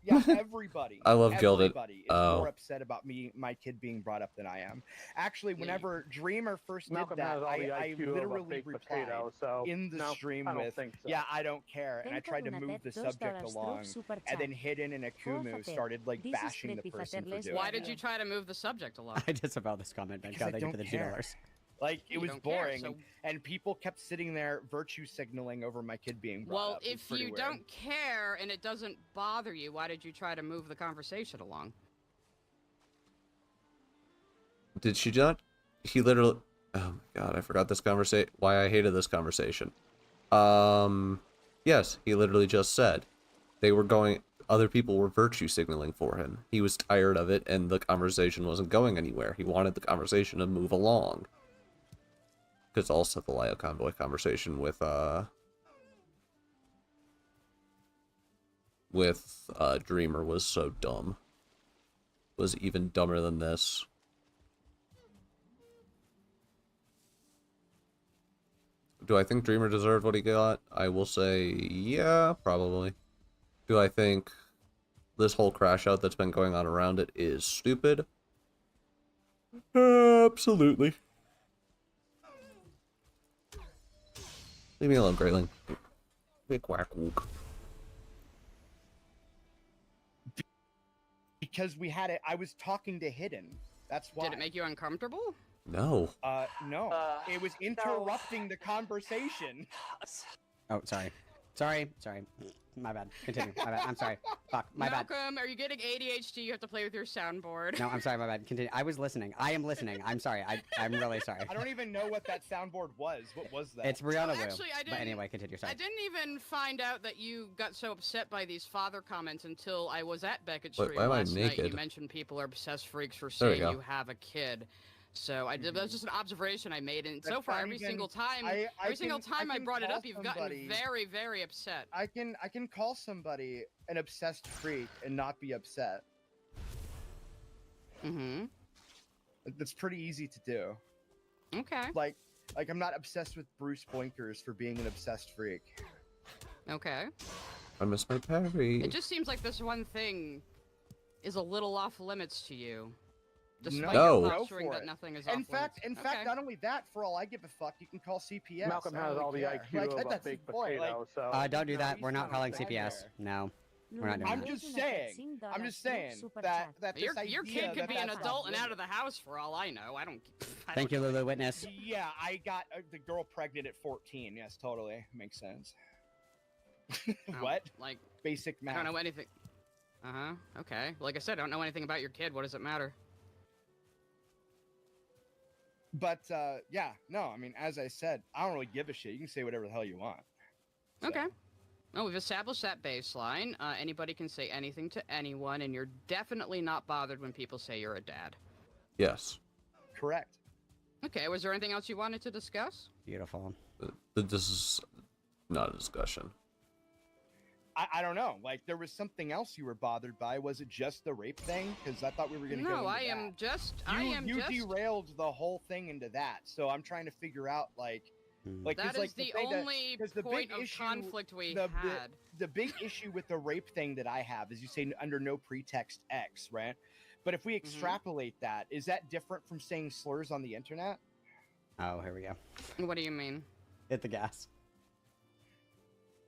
Yeah, everybody. I love Gilded. Everybody is Oh. more upset about my kid being brought up than I am. Actually, Yeah, whenever Dreamer first did Malcolm that, has all the I IQ of a literally baked replied potato, so in the no, stream I don't with, think so. "Yeah, I don't care," and I Tenta tried to una move net the $2 subject stroke along, super and chat. then Hidden and Akumu Forfeit. started like This is bashing the Flippy person for Fatherless doing Why it. did you try to move the subject along? I disavow this comment. Thank Because God I thank you for don't the care. $2. Like it You was don't care, boring, so- and people kept sitting there virtue signaling over my kid being brought Well, up. It was if pretty you weird. don't care and it doesn't bother you, why did you try to move the conversation along? Did she not? He literally. Oh my god, I forgot this conversation. Why I hated this conversation. Yes, he literally just said they were going. Other people were virtue signaling for him. He was tired of it, and the conversation wasn't going anywhere. He wanted the conversation to move along. Because also the Lio Convoy conversation with Dreamer was so dumb. Was even dumber than this. Do I think Dreamer deserved what he got? I will say, yeah, probably. Do I think this whole crash out that's been going on around it is stupid? Absolutely. Leave me alone, Grayling. Big quack wook. Because we had it, I was talking to Hidden. That's why. Did it make you uncomfortable? No. No. It was interrupting the conversation. Oh, sorry. Sorry. My bad. Continue. My bad. I'm sorry. Fuck. My bad. Malcolm, are you getting ADHD? You have to play with your soundboard. No, I'm sorry. My bad. Continue. I was listening. I am listening. I'm sorry. I'm really sorry. I don't even know what that soundboard was. What was that? It's Brianna Wu. actually, I But didn't- anyway, continue. Sorry. I didn't even find out that you got so upset by these father comments until I was at Beckett's Wait, stream why am I last night. naked? You mentioned people are obsessed freaks for There we saying go. you have a kid. So I did. That was just an observation I made, and so That's far not every even- single time, I every single can- time I can brought it call up, you've somebody- gotten very, very upset. I can call somebody an obsessed freak and not be upset. Mm-hmm. That's pretty easy to do. Okay. Like I'm not obsessed with Bruce Boinkers for being an obsessed freak. Okay. I miss my parry. It just seems like this one thing is a little off limits to you. Despite No. your Go posturing for that it. nothing is In off fact, limits. not only that, for all I give a fuck, you can call CPS. Malcolm I don't has all the really care. IQ of a that's the baked point. potato, so... Don't do no, that. he's We're not not calling like CPS. there. No. We're not doing I'm that. just saying. I'm just saying that Your this kid idea could that be an that's adult off and out of limits. the house for all I know. I don't Thank you, know. Lulu Witness. Yeah, I got the girl pregnant at 14. Yes, totally makes sense. What? Like, Basic I math. don't know anything. Uh-huh. Okay. Like I said, I don't know anything about your kid. What does it matter? But yeah, no. I mean, as I said, I don't really give a shit. You can say whatever the hell you want. So. Okay. Well, we've established that baseline. Anybody can say anything to anyone, and you're definitely not bothered when people say you're a dad. Yes. Correct. Okay, was there anything else you wanted to discuss? Beautiful. This is not a discussion. I don't know. Like, there was something else you were bothered by. Was it just the rape thing? Because I thought we were going to go No, into I that. am just. You derailed the whole thing into that. So I'm trying to figure out, like, Hmm. That 'cause, like, is the thing that- only 'cause the point big of issue- conflict we the- had. the big issue with the rape thing that I have is you say under no pretext X, right? But if we extrapolate that, is that different from saying slurs on the internet? Oh, here we go. What do you mean? Hit the gas.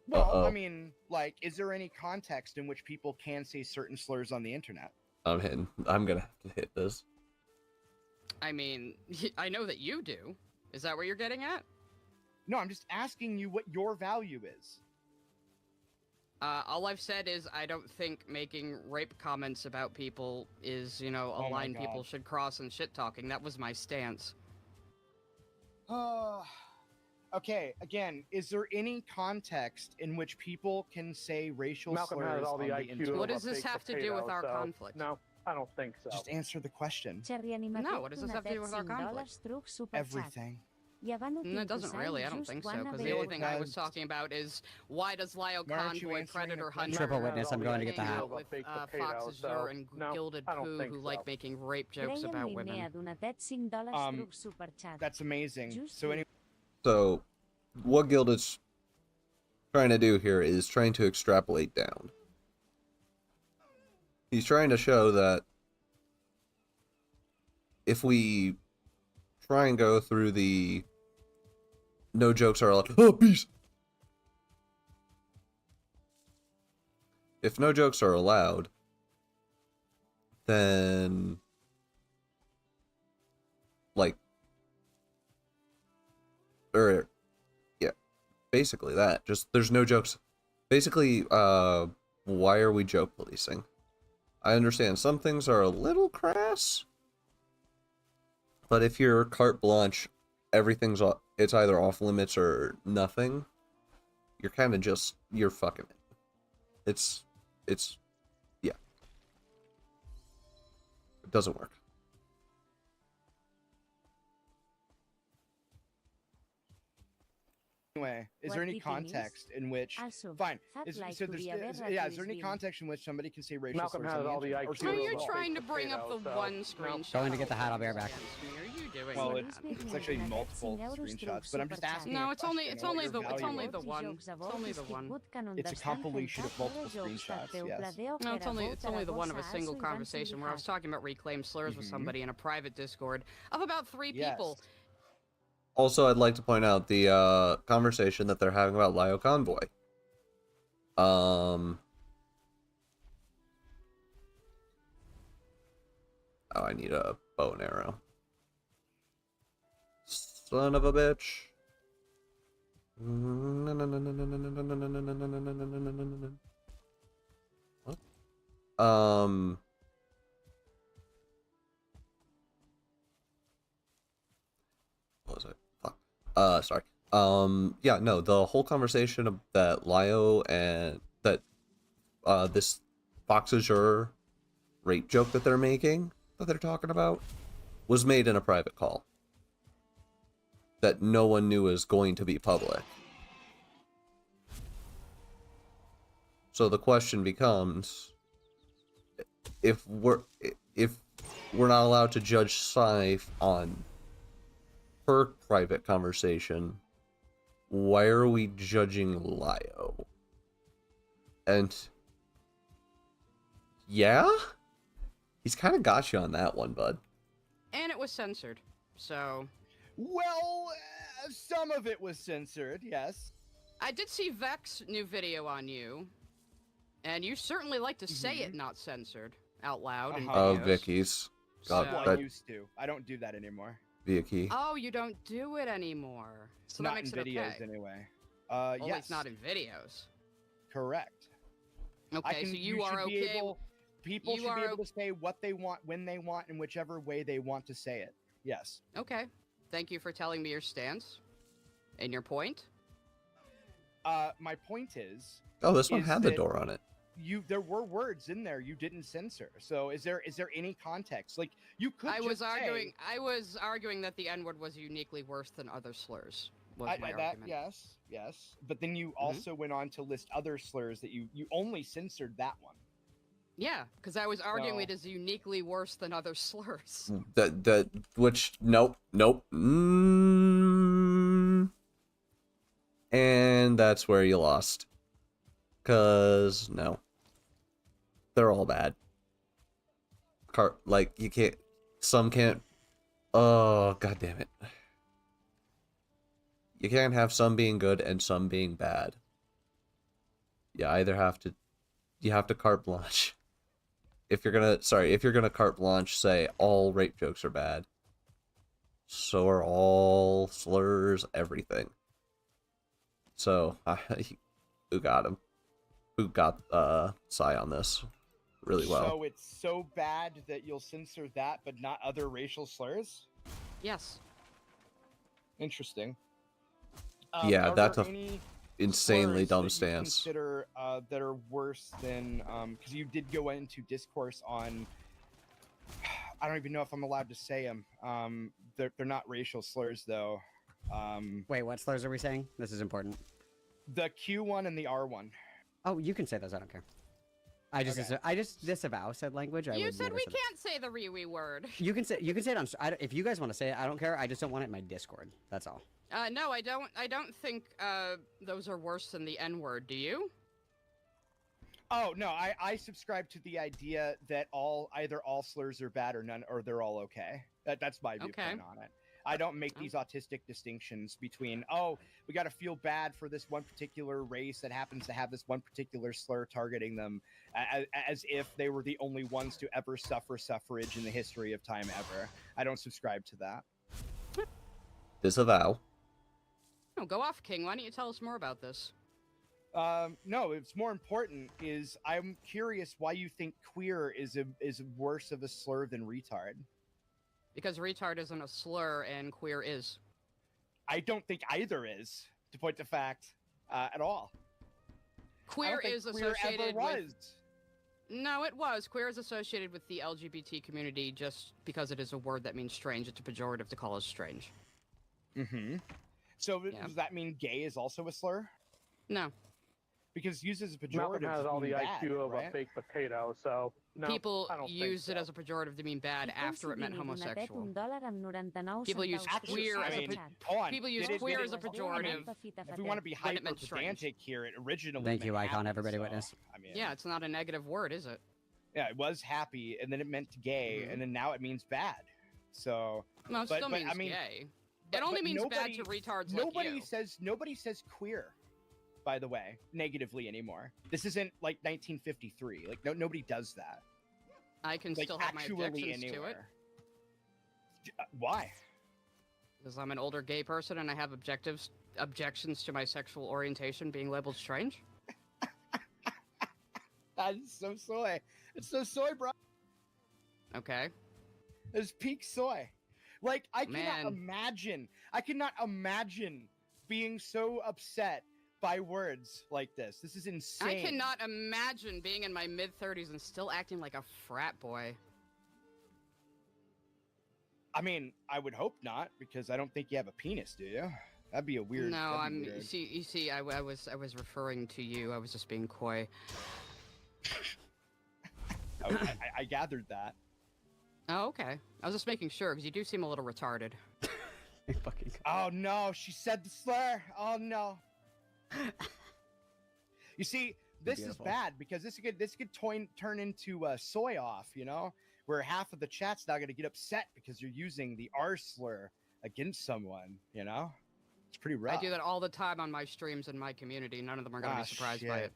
Well, Uh-oh. I mean, like, is there any context in which people can say certain slurs on the internet? I'm hitting. I'm gonna have to hit this. I mean, I know that you do. Is that what you're getting at? No, I'm just asking you what your value is. All I've said is I don't think making rape comments about people is, a Oh my line people God. should cross in shit talking. That was my stance. Okay, again, is there any context in which people can say racial Malcolm slurs has all on the the IQ internet? of What a does this baked have to do with potato, our so- conflict? No, I don't think so. Just answer the question. No, what does this have to do with our conflict? Everything. No, it doesn't really. I don't think so. Because the only thing I was talking about is why does Lio Why aren't you Convoy, answering Predator the Hunter, Triple witness, I'm going to get the hang hat. out with Baked Fox potato, Azure so, and no, Gilded I don't Poo think who so. like making rape jokes about women. That's amazing. So anyway, So, what Gilded's trying to do here is trying to extrapolate down. He's trying to show that if we try and go through the no jokes are allowed. Oh, peace. If no jokes are allowed, then like, or yeah, basically that. Just there's no jokes. Basically, why are we joke policing? I understand some things are a little crass, but if you're carte blanche, everything's it's either off limits or nothing. You're kind of just you're fucking it. It's yeah. It doesn't work. is there any context in which fine? Is there any context in which somebody can say racial Malcolm slurs has on the all the internet? Or IQ say Oh, of racial you're a slurs? trying to baked bring up the potato, so, one no, screenshot. Going to get the hat, I'll be right back. What are you doing? Well, man? it's actually multiple screenshots, but I'm just asking. No, a it's only question it's on what only your the it's value only is. the one. It's only the one. It's a compilation of multiple screenshots. Yes. No, it's only the one of a single conversation where I was talking about reclaimed slurs with somebody in a private Discord of about 3 people. Also, I'd like to point out the conversation that they're having about Lio Convoy. Oh, I need a bow and arrow. Son of a bitch. What? What was it? Fuck. Sorry. Yeah, no, the whole conversation of that Lio and that this Fox Azure rape joke that they're making, that they're talking about, was made in a private call that no one knew was going to be public. So the question becomes, if we're not allowed to judge Sai on her private conversation, why are we judging Lio? And yeah, he's kind of got you on that one, bud. And it was censored, so... Well, some of it was censored, yes. I did see Vec's new video on you, and you certainly like to say it not censored out loud in Oh, videos. Vicky's. God, Well, that I used to. I don't do that anymore. Vicky. Oh, you don't do it anymore. So Not that makes in it videos okay. anyway. Only Yes. it's not in videos. Correct. Okay, so you are should be okay. people you should be are able to say what they want, when they want, in whichever way they want to say it. Yes. Okay. Thank you for telling me your stance and your point. My point is, Oh, this one is had the that- door on it. there were words in there you didn't censor. So is there any context? Like you could I just was arguing that the N-word was uniquely worse than other slurs. Was my that argument. yes. But then you also went on to list other slurs that you only censored that one. Yeah, because I was arguing So- it is uniquely worse than other slurs. Which nope. And that's where you lost. 'Cause no. They're all bad. Like you can't, some can't. Oh, god damn it. You can't have some being good and some being bad. You have to carte blanche. If you're gonna carte blanche, say all rape jokes are bad. So are all slurs, everything. So, who got him? Who got Sai on this really well? So it's so bad that you'll censor that, but not other racial slurs. Yes. Interesting. Yeah, are that's there a any insanely slurs dumb that you stance. Consider that are worse than because you did go into discourse on. I don't even know if I'm allowed to say them. They're not racial slurs though. Wait, what slurs are we saying? This is important. The Q one and the R one. Oh, you can say those. I don't care. I just disavow said language. You would said never we say that. can't say the Riwi word. You can say it on. If you guys want to say it, I don't care. I just don't want it in my Discord. That's all. No, I don't. I don't think those are worse than the N-word. Do you? Oh no, I subscribe to the idea that either all slurs are bad or none, or they're all okay. That's my viewpoint on it. I don't make these autistic distinctions between, we got to feel bad for this one particular race that happens to have this one particular slur targeting them, as if they were the only ones to ever suffer suffrage in the history of time ever. I don't subscribe to that. Disavow. No, go off, King. Why don't you tell us more about this? No, it's more important is I'm curious why you think queer is worse of a slur than retard. Because retard isn't a slur and queer is. I don't think either is, to point to fact, at all. Queer is associated was. with... No, it was. Queer is associated with the LGBT community just because it is a word that means strange. It's a pejorative to call us strange. Mm-hmm. So does that mean gay is also a slur? No. Because used as a pejorative Malcolm has all the bad, IQ of right? a baked potato, so no, People I don't think used it so. as a pejorative to mean bad after it meant homosexual. People People use queer as a Hold on. people use Did it- queer did as a it- pejorative. If we want to be When it meant hyper-pedantic here, it originally Thank you, meant Icon, happy, everybody so, witness. I mean, Yeah, it's not a negative word, is it? yeah, it was happy, and then it meant gay, and then now it means bad. So No, it But- still but, means I mean, gay. but- It only but means bad nobody- to retards nobody like you. says queer, by the way, negatively anymore. This isn't like 1953. Like nobody does that. I can Like still have my actually objections to it anywhere. Why? because I'm an older gay person and I have objections to my sexual orientation being labeled strange. That's so soy. It's so soy, bro. Okay. It's peak soy. Like I cannot Man. imagine being so upset by words like this. This is insane. I cannot imagine being in my mid-30s and still acting like a frat boy. I mean, I would hope not, because I don't think you have a penis, do you? That'd be a weird. No, that'd be I'm. weird. You see, I was referring to you. I was just being coy. I gathered that. Oh, okay. I was just making sure because you do seem a little retarded. Fucking. Oh no, she said the slur. Oh no. You see, this Beautiful. is bad because this could turn into soy off, you know, where half of the chat's now going to get upset because you're using the R slur against someone, you know. It's pretty rough. I do that all the time on my streams in my community. None of them are going to be surprised by shit. it.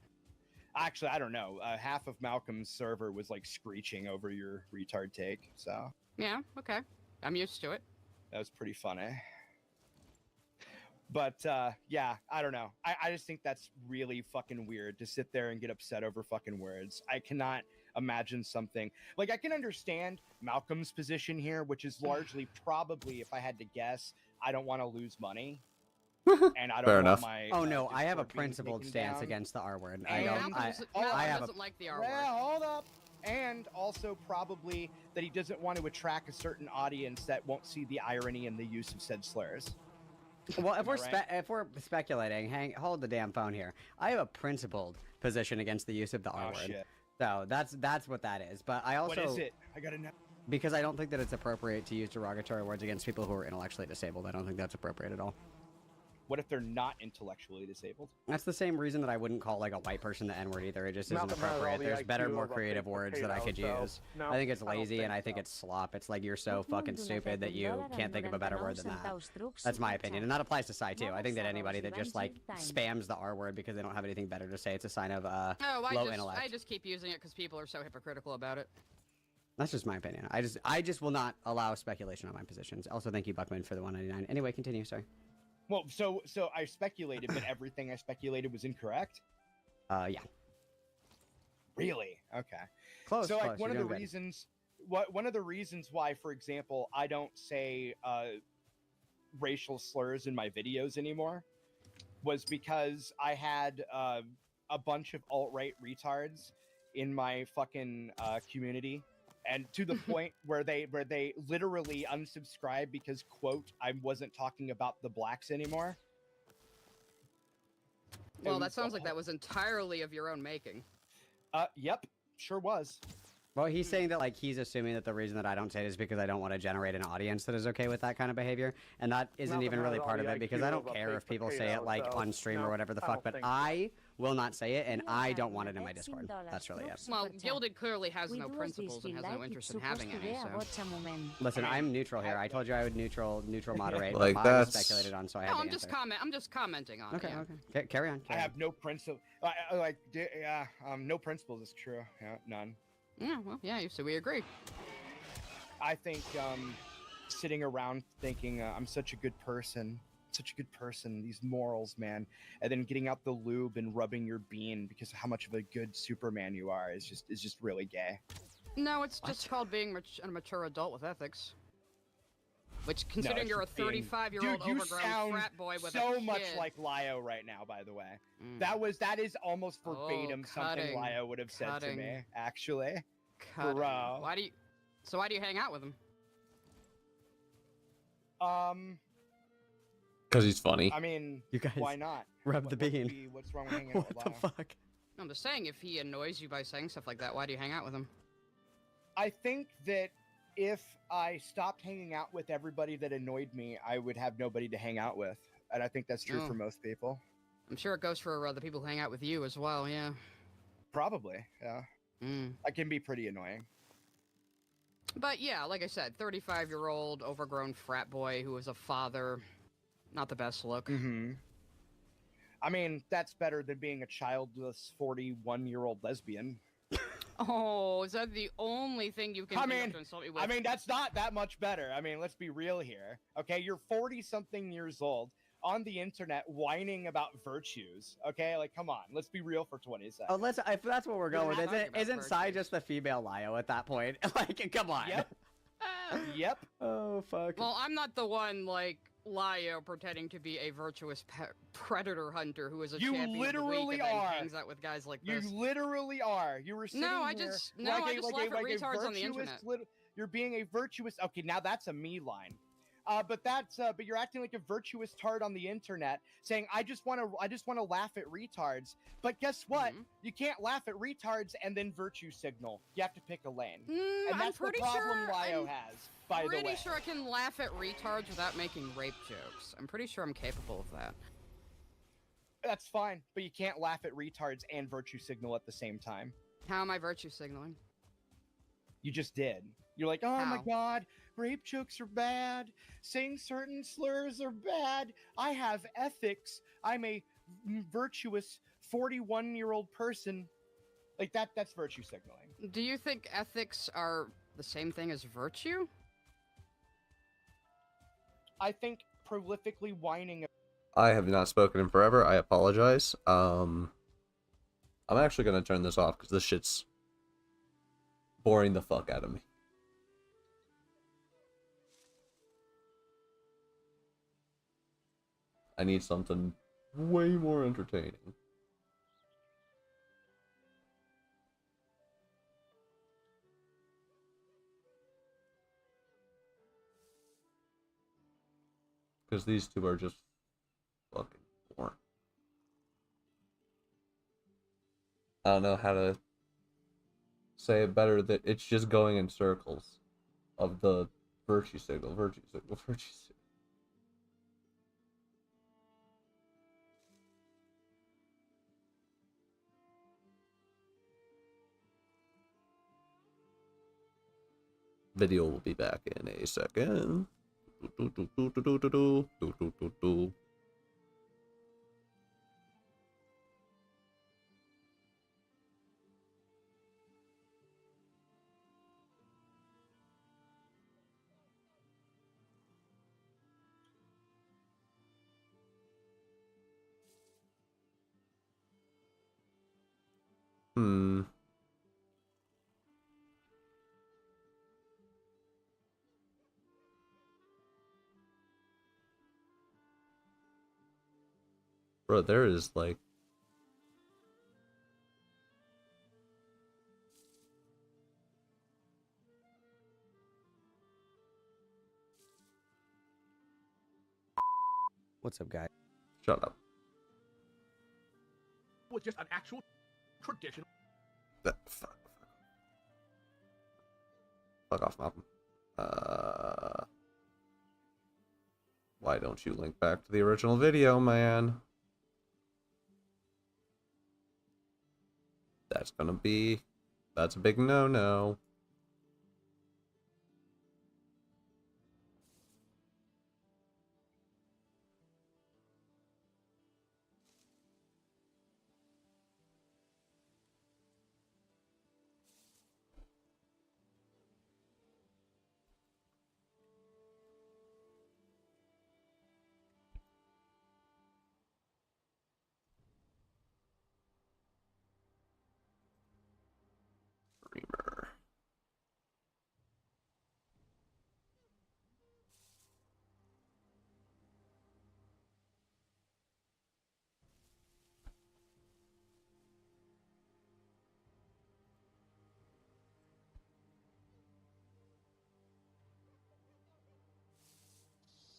Actually, I don't know. Half of Malcolm's server was like screeching over your retard take, so Yeah, okay. I'm used to it. that was pretty funny. But yeah, I don't know. I just think that's really fucking weird to sit there and get upset over fucking words. I cannot imagine something like I can understand Malcolm's position here, which is largely probably, if I had to guess, I don't want to lose money. And I don't Fair want enough. my Oh no, I have a Discord being principled taken stance down. against the R word. And- Malcolm I have doesn't like the R Well, word. hold up. And also probably that he doesn't want to attract a certain audience that won't see the irony in the use of said slurs. Well, if Am I we're right? if we're speculating, hold the damn phone here. I have a principled position against the use of the R Oh word. shit. So that's what that is. But I also What is it? I gotta know. because I don't think that it's appropriate to use derogatory words against people who are intellectually disabled. I don't think that's appropriate at all. What if they're not intellectually disabled? That's the same reason that I wouldn't call like a white person the N word either. It just isn't Malcolm has all appropriate. the There's better, IQ more of a creative baked words that I could potato, so use. no, I think it's I don't lazy and I think so. it's slop. It's like you're so fucking stupid that you can't think of a better word than that. That's my opinion, and that applies to Sai too. I think that anybody that just like spams the R word because they don't have anything better to say, it's a sign of Oh, low intellect. I just keep using it because people are so hypocritical about it. That's just my opinion. I just will not allow speculation on my positions. Also, thank you, Buckman, for the 199. Anyway, continue. Sorry. Well, so I speculated, but everything I speculated was incorrect. Yeah. Really? Okay. Close. So like close. one You're of the doing good. reasons why, for example, I don't say racial slurs in my videos anymore was because I had a bunch of alt-right retards in my fucking community, and to the point where they literally unsubscribed because, quote, I wasn't talking about the blacks anymore. Well, It that was sounds a like that was entirely of your own making. Yep, sure was. Well, he's saying that like he's assuming that the reason that I don't say it is because I don't want to generate an audience that is okay with that kind of behavior, and that isn't Malcolm even really has all part of the it because IQ I don't of a care if baked people say it potato, like so on stream no, or whatever the I fuck, don't but think so. I will not say it, and I don't want it in my Discord. That's really it. Well, Gilded clearly has no principles and has no interest in having any, so... Listen, I mean, I'm neutral here. I told you I would neutral moderate. Like, but mine was that's- speculated on, so I had No, to I'm just answer. I'm just commenting on Okay, it. Yeah. okay. Carry on. I have no principle. No principles is true. Yeah, none. Yeah, well, yeah, so we agree. I think sitting around thinking I'm such a good person, these morals, man, and then getting out the lube and rubbing your bean because of how much of a good Superman you are is just really gay. No, it's just called being a mature adult with ethics. Which, considering it's you're a just being- 35-year-old Dude, you overgrown sound frat boy with so a much kid. like Lio right now, by the way. Mm. That is almost verbatim something cutting, Lio would have said to me, cutting. actually. Cutting. Bro. Why do you hang out with him? Because he's funny. I mean, You guys why not? rub the What would bean. what's wrong with hanging out What with the Lio? fuck? I'm just saying, if he annoys you by saying stuff like that, why do you hang out with him? I think that if I stopped hanging out with everybody that annoyed me, I would have nobody to hang out with. And I think that's true Oh. for most people. I'm sure it goes for the people who hang out with you as well, yeah. Probably, yeah. Mm. I can be pretty annoying. But yeah, like I said, 35-year-old overgrown frat boy who is a father. Not the best look. Mm-hmm. I mean, that's better than being a childless 41-year-old lesbian. Oh, is that the only thing you can I think of mean- to insult me with? I mean, that's not that much better. I mean, let's be real here. Okay, you're 40-something years old on the internet whining about virtues. Okay, like, come on, let's be real for 20 seconds. Oh, if that's what we're going with, not talking about isn't Sai virtues. just the female Lio at that point? Like, come on. Yep. Yep. Oh fuck. Well, I'm not the one, like, Lio pretending to be a virtuous predator hunter who is a You champion of the literally week and then are. hangs out with guys like You this. literally are. You were sitting No, I here just laugh at retards on the virtuous internet. you're being a virtuous. Okay, now that's a me line. But you're acting like a virtuous tard on the internet, saying I just want to laugh at retards. But guess what? Mhm. You can't laugh at retards and then virtue signal. You have to pick a lane, I'm and that's the pretty problem sure Lyo I'm has. By the way, pretty sure I can laugh at retards without making rape jokes. I'm pretty sure I'm capable of that. that's fine, but you can't laugh at retards and virtue signal at the same time. How am I virtue signaling? You just did. You're like, oh my How? god, rape jokes are bad. Saying certain slurs are bad. I have ethics. I'm a virtuous 41-year-old person. Like that's virtue signaling. Do you think ethics are the same thing as virtue? I think prolifically whining. I have not spoken in forever. I apologize. I'm actually gonna turn this off because this shit's boring the fuck out of me. I need something way more entertaining. Because these two are just fucking boring. I don't know how to say it better, that it's just going in circles of the virtue signal, virtue signal, virtue signal. Video will be back in a second. Hmm. Bro, there is like What's up, guys? shut up. Was just an actual tradition. Fuck off, Malcolm. Why don't you link back to the original video, man? That's a big no-no. Dreamer.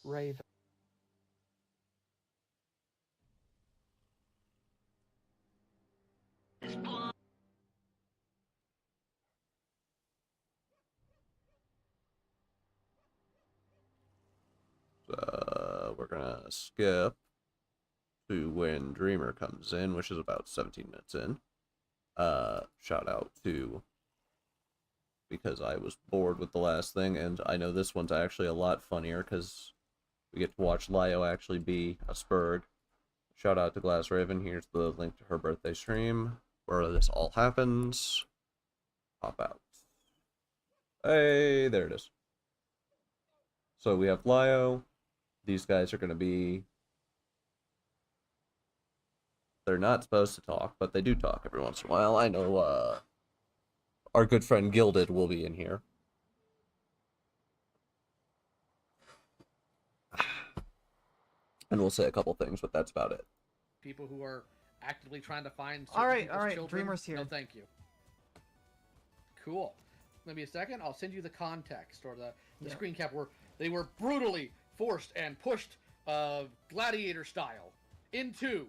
Raven. We're gonna skip to when Dreamer comes in, which is about 17 minutes in. Shout out to, because I was bored with the last thing, and I know this one's actually a lot funnier because we get to watch Lyo actually be a Spurg. Shout out to Glass Raven. Here's the link to her birthday stream where this all happens. Pop out. Hey, there it is. So we have Lyo. These guys are going to be... They're not supposed to talk, but they do talk every once in a while. I know our good friend Gilded will be in here. And we'll say a couple things, but that's about it. People who are actively trying to find. All right, people's all right, children. Dreamer's here. No, thank you. Cool. Maybe a second. I'll send you the context or the Yeah. screen cap where they were brutally forced and pushed gladiator style into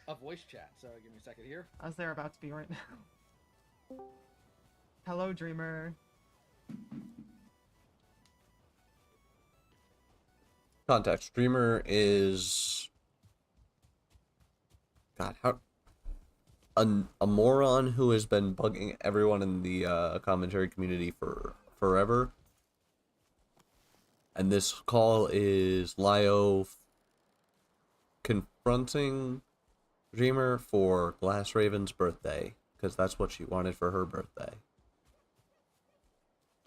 a voice chat. So give me a second here. As they're about to be right now. Hello, Dreamer. Context. Streamer is... God, how... A moron who has been bugging everyone in the commentary community for forever. And this call is Lio confronting Dreamer for Glass Raven's birthday, because that's what she wanted for her birthday.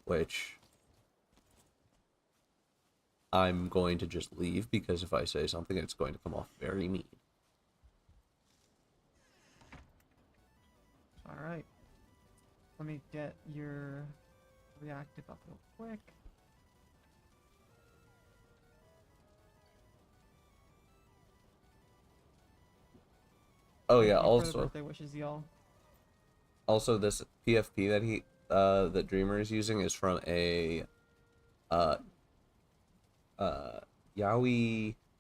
Which I'm going to just leave, because if I say something, it's going to come off very mean. Alright. Let me get your reactive up real quick. Oh yeah, Thank you for the also birthday wishes, y'all. also this PFP that that Dreamer is using is from a yaoi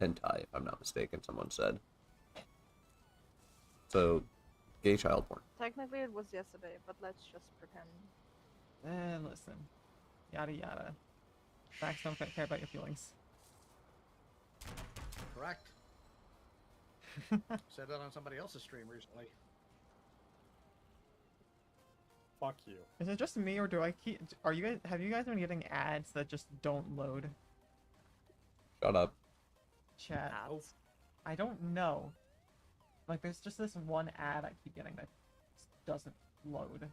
hentai, if I'm not mistaken, someone said. So gay child porn. Technically it was yesterday, but let's just pretend. Listen. Yada yada. Facts don't care about your feelings. Correct. Said that on somebody else's stream recently. Fuck you. Is it just me, or do I keep? Have you guys been getting ads that just don't load? Shut up. Chat. Ow. I don't know. Like, there's just this one ad I keep getting that just doesn't load.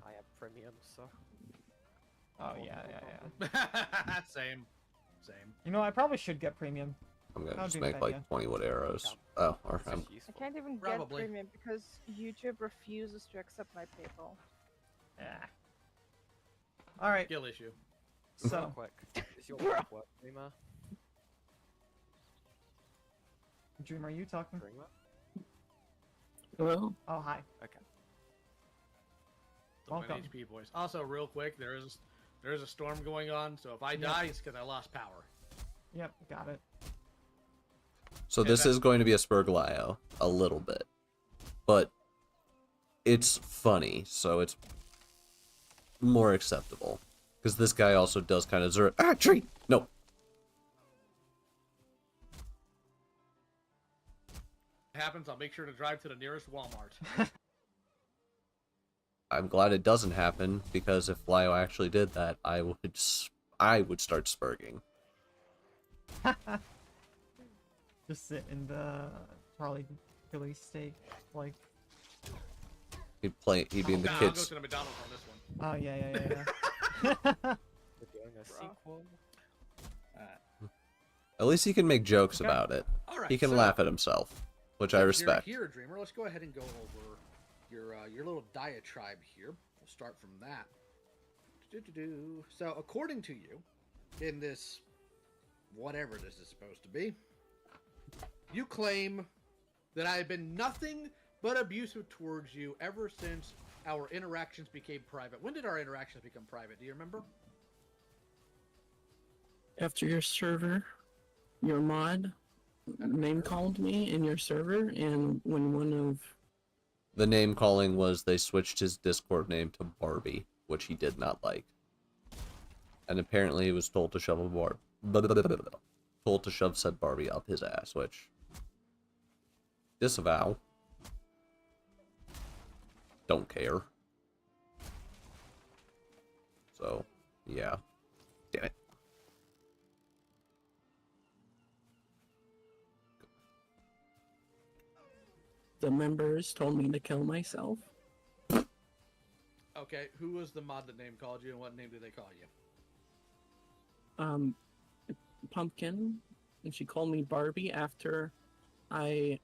I have premium, so. Oh yeah. Same. You know, I probably should get premium. I'm gonna That'd just be a make good like idea. 20 wood arrows. Oh, or It's I'm just useful. I can't even Probably. get premium because YouTube refuses to accept my PayPal. Yeah. All right. Skill issue. Real So, quick. Is your mic work, Dreamer? Dream, are you talking? Dreamer? Hello? Oh, hi. Okay. The one Welcome. HP voice. Also, real quick, there is a storm going on, so if I die, it's because I lost power. Yep, got it. So Okay, this that- is going to be a Spurglio, a little bit. But it's funny, so it's more acceptable. Because this guy also does kind of zero. Ah, tree! No. If it happens, I'll make sure to drive to the nearest Walmart. I'm glad it doesn't happen, because if Lio actually did that, I would start spurging. Just sit in the Charlie Philly steak, like. He'd be in the Nah, I'll go kids. to the McDonald's on this one. Oh yeah. We're doing a sequel. At least he can make jokes Okay. about it. All right. He can so, laugh at himself, which I since respect. You're here, Dreamer. Let's go ahead and go over your little diatribe here. We'll start from that. So, according to you, in this whatever this is supposed to be, you claim that I have been nothing but abusive towards you ever since our interactions became private. When did our interactions become private? Do you remember? After your server, your mod name called me in your server, and when one of The name calling was they switched his Discord name to Barbie, which he did not like. And apparently he was told to shove told to shove said Barbie up his ass, which disavow. Don't care. So, yeah. Damn it. the members told me to kill myself, Okay, who was the mod that name called you, and what name did they call you? Pumpkin, and she called me Barbie after I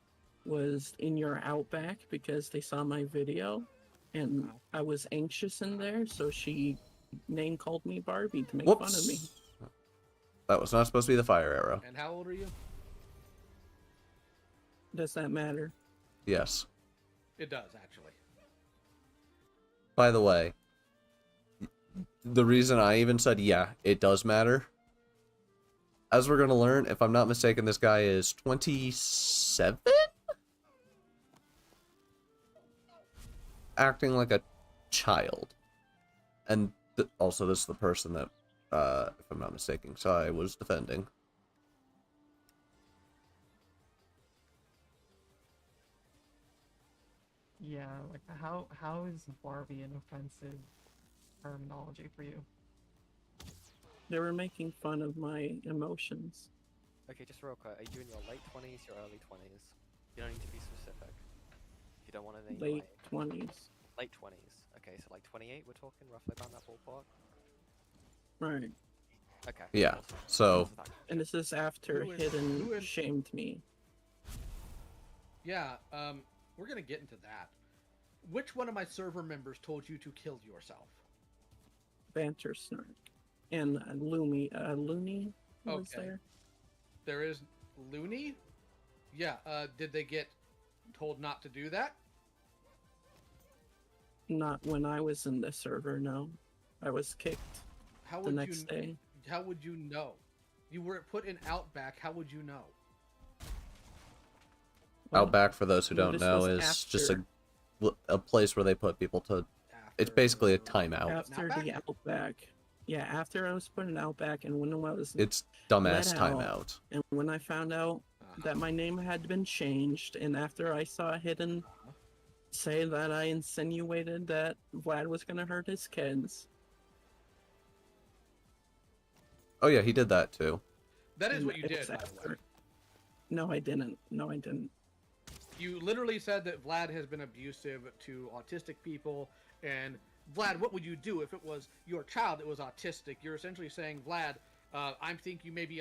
was in your Outback because they saw my video, and I was anxious in there, so she name called me Barbie to make fun of me. Whoops. That was not supposed to be the fire arrow. And how old are you? Does that matter? Yes. It does, actually. By the way, the reason I even said, yeah, it does matter, as we're gonna learn, if I'm not mistaken, this guy is 27? Acting like a child. And also, this is the person that, if I'm not mistaken, Sai was defending. Yeah, like how is Barbie an offensive terminology for you? They were making fun of my emotions. Okay, just real quick. Are you in your late 20s, your early 20s? You don't need to be specific. If you don't want to name Late your 20s. late 20s. Okay, so like 28, we're talking roughly around that ballpark. Right. Okay. Yeah, awesome. so... And this is after Who is- Hidden who is- shamed me. Yeah, we're gonna get into that. Which one of my server members told you to kill yourself? Banter Snark. And Looney was Okay. there. There is Looney? Yeah, did they get told not to do that? Not when I was in the server, no. I was kicked How the would next you day. How would you know? You were put in Outback, how would you know? Well, Outback, for those who no, don't this know, was is just after. a place where they put people to... It's basically a After- timeout. After the Outback. Yeah, after I was put in Outback and when I was It's dumbass let out. timeout. and when I found out that my name had been changed, and after I saw Hidden say that I insinuated that Vlad was gonna hurt his kids. Oh yeah, he did that too. That is and what you it did, was by the way. after. No, I didn't. No, I didn't. You literally said that Vlad has been abusive to autistic people, and Vlad, what would you do if it was your child that was autistic? You're essentially saying, Vlad, I think you may be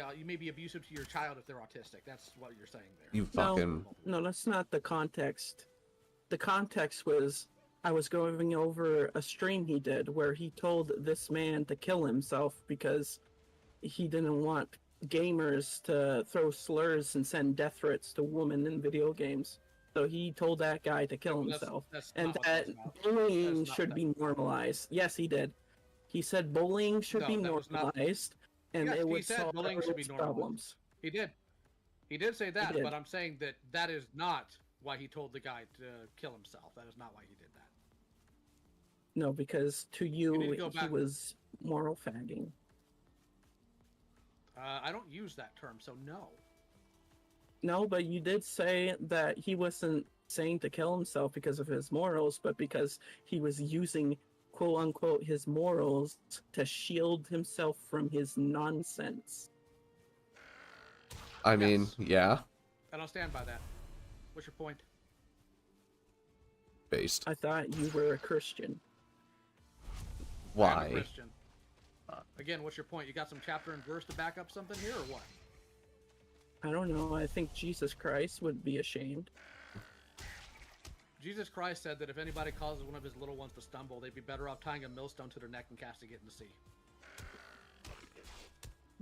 abusive to your child if they're autistic. That's what you're saying there. You fucking... No, that's not the context. The context was I was going over a stream he did where he told this man to kill himself because he didn't want gamers to throw slurs and send death threats to women in video games. So he told that guy to kill himself. That's And not what that that's about. bullying That's not should that. be normalized. Yes, he did. He said bullying should No, be that was not- normalized, and Yes, it he would said solve bullying should be everyone's normalized. problems. He did. He did say that, did. but I'm saying that that is not why he told the guy to kill himself. That is not why he did that. No, because to need you, to go he back. was moral fagging. I don't use that term, so no. No, but you did say that he wasn't saying to kill himself because of his morals, but because he was using quote unquote his morals to shield himself from his nonsense. I mean, yeah, I don't stand by that. What's your point? based. I thought you were a Christian. I'm a Why? Christian. Again, what's your point? You got some chapter and verse to back up something here, or what? I don't know. I think Jesus Christ would be ashamed. Jesus Christ said that if anybody causes one of his little ones to stumble, they'd be better off tying a millstone to their neck and casting it in the sea.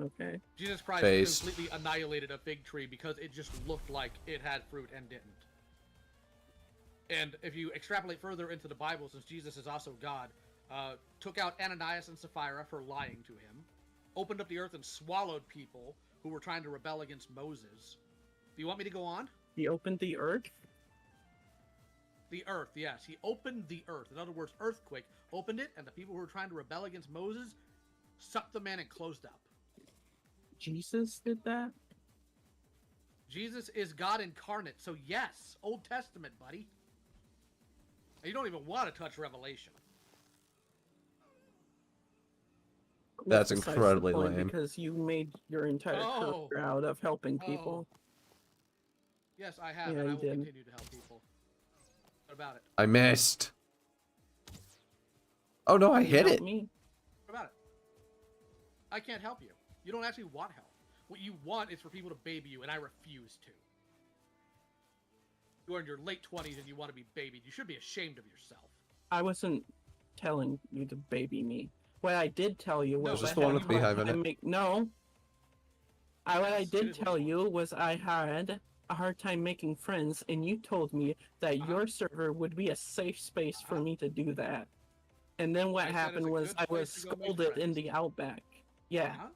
Okay. Jesus Christ Based. completely annihilated a fig tree because it just looked like it had fruit and didn't. And if you extrapolate further into the Bible, since Jesus is also God, took out Ananias and Sapphira for lying to him, opened up the earth and swallowed people who were trying to rebel against Moses. Do you want me to go on? He opened the earth. The earth, yes. He opened the earth. In other words, earthquake. Opened it, and the people who were trying to rebel against Moses sucked them in and closed up. Jesus did that? Jesus is God incarnate, so yes, Old Testament, buddy. And you don't even want to touch Revelation. That's besides the incredibly point, lame. Because you made your entire Oh. career out of helping Oh. people. Yes, I have, Yeah, and I you will did. continue to help people. What about it? I missed. Oh no, I You hit helped it. Me. What about it? I can't help you. You don't actually want help. What you want is for people to baby you, and I refuse to. You are in your late 20s and you want to be babied. You should be ashamed of yourself. I wasn't telling you to baby me. What I did tell you No, was Is this I the one had with the beehive a in hard it? time no. What I Yes, it did is tell what you you was I had a hard time making friends, and you told me that Uh-huh. your server would be a safe space for me to do that. And then what I said it's happened a was good I place was to go make scolded in friends. the Outback. Yeah. Uh-huh.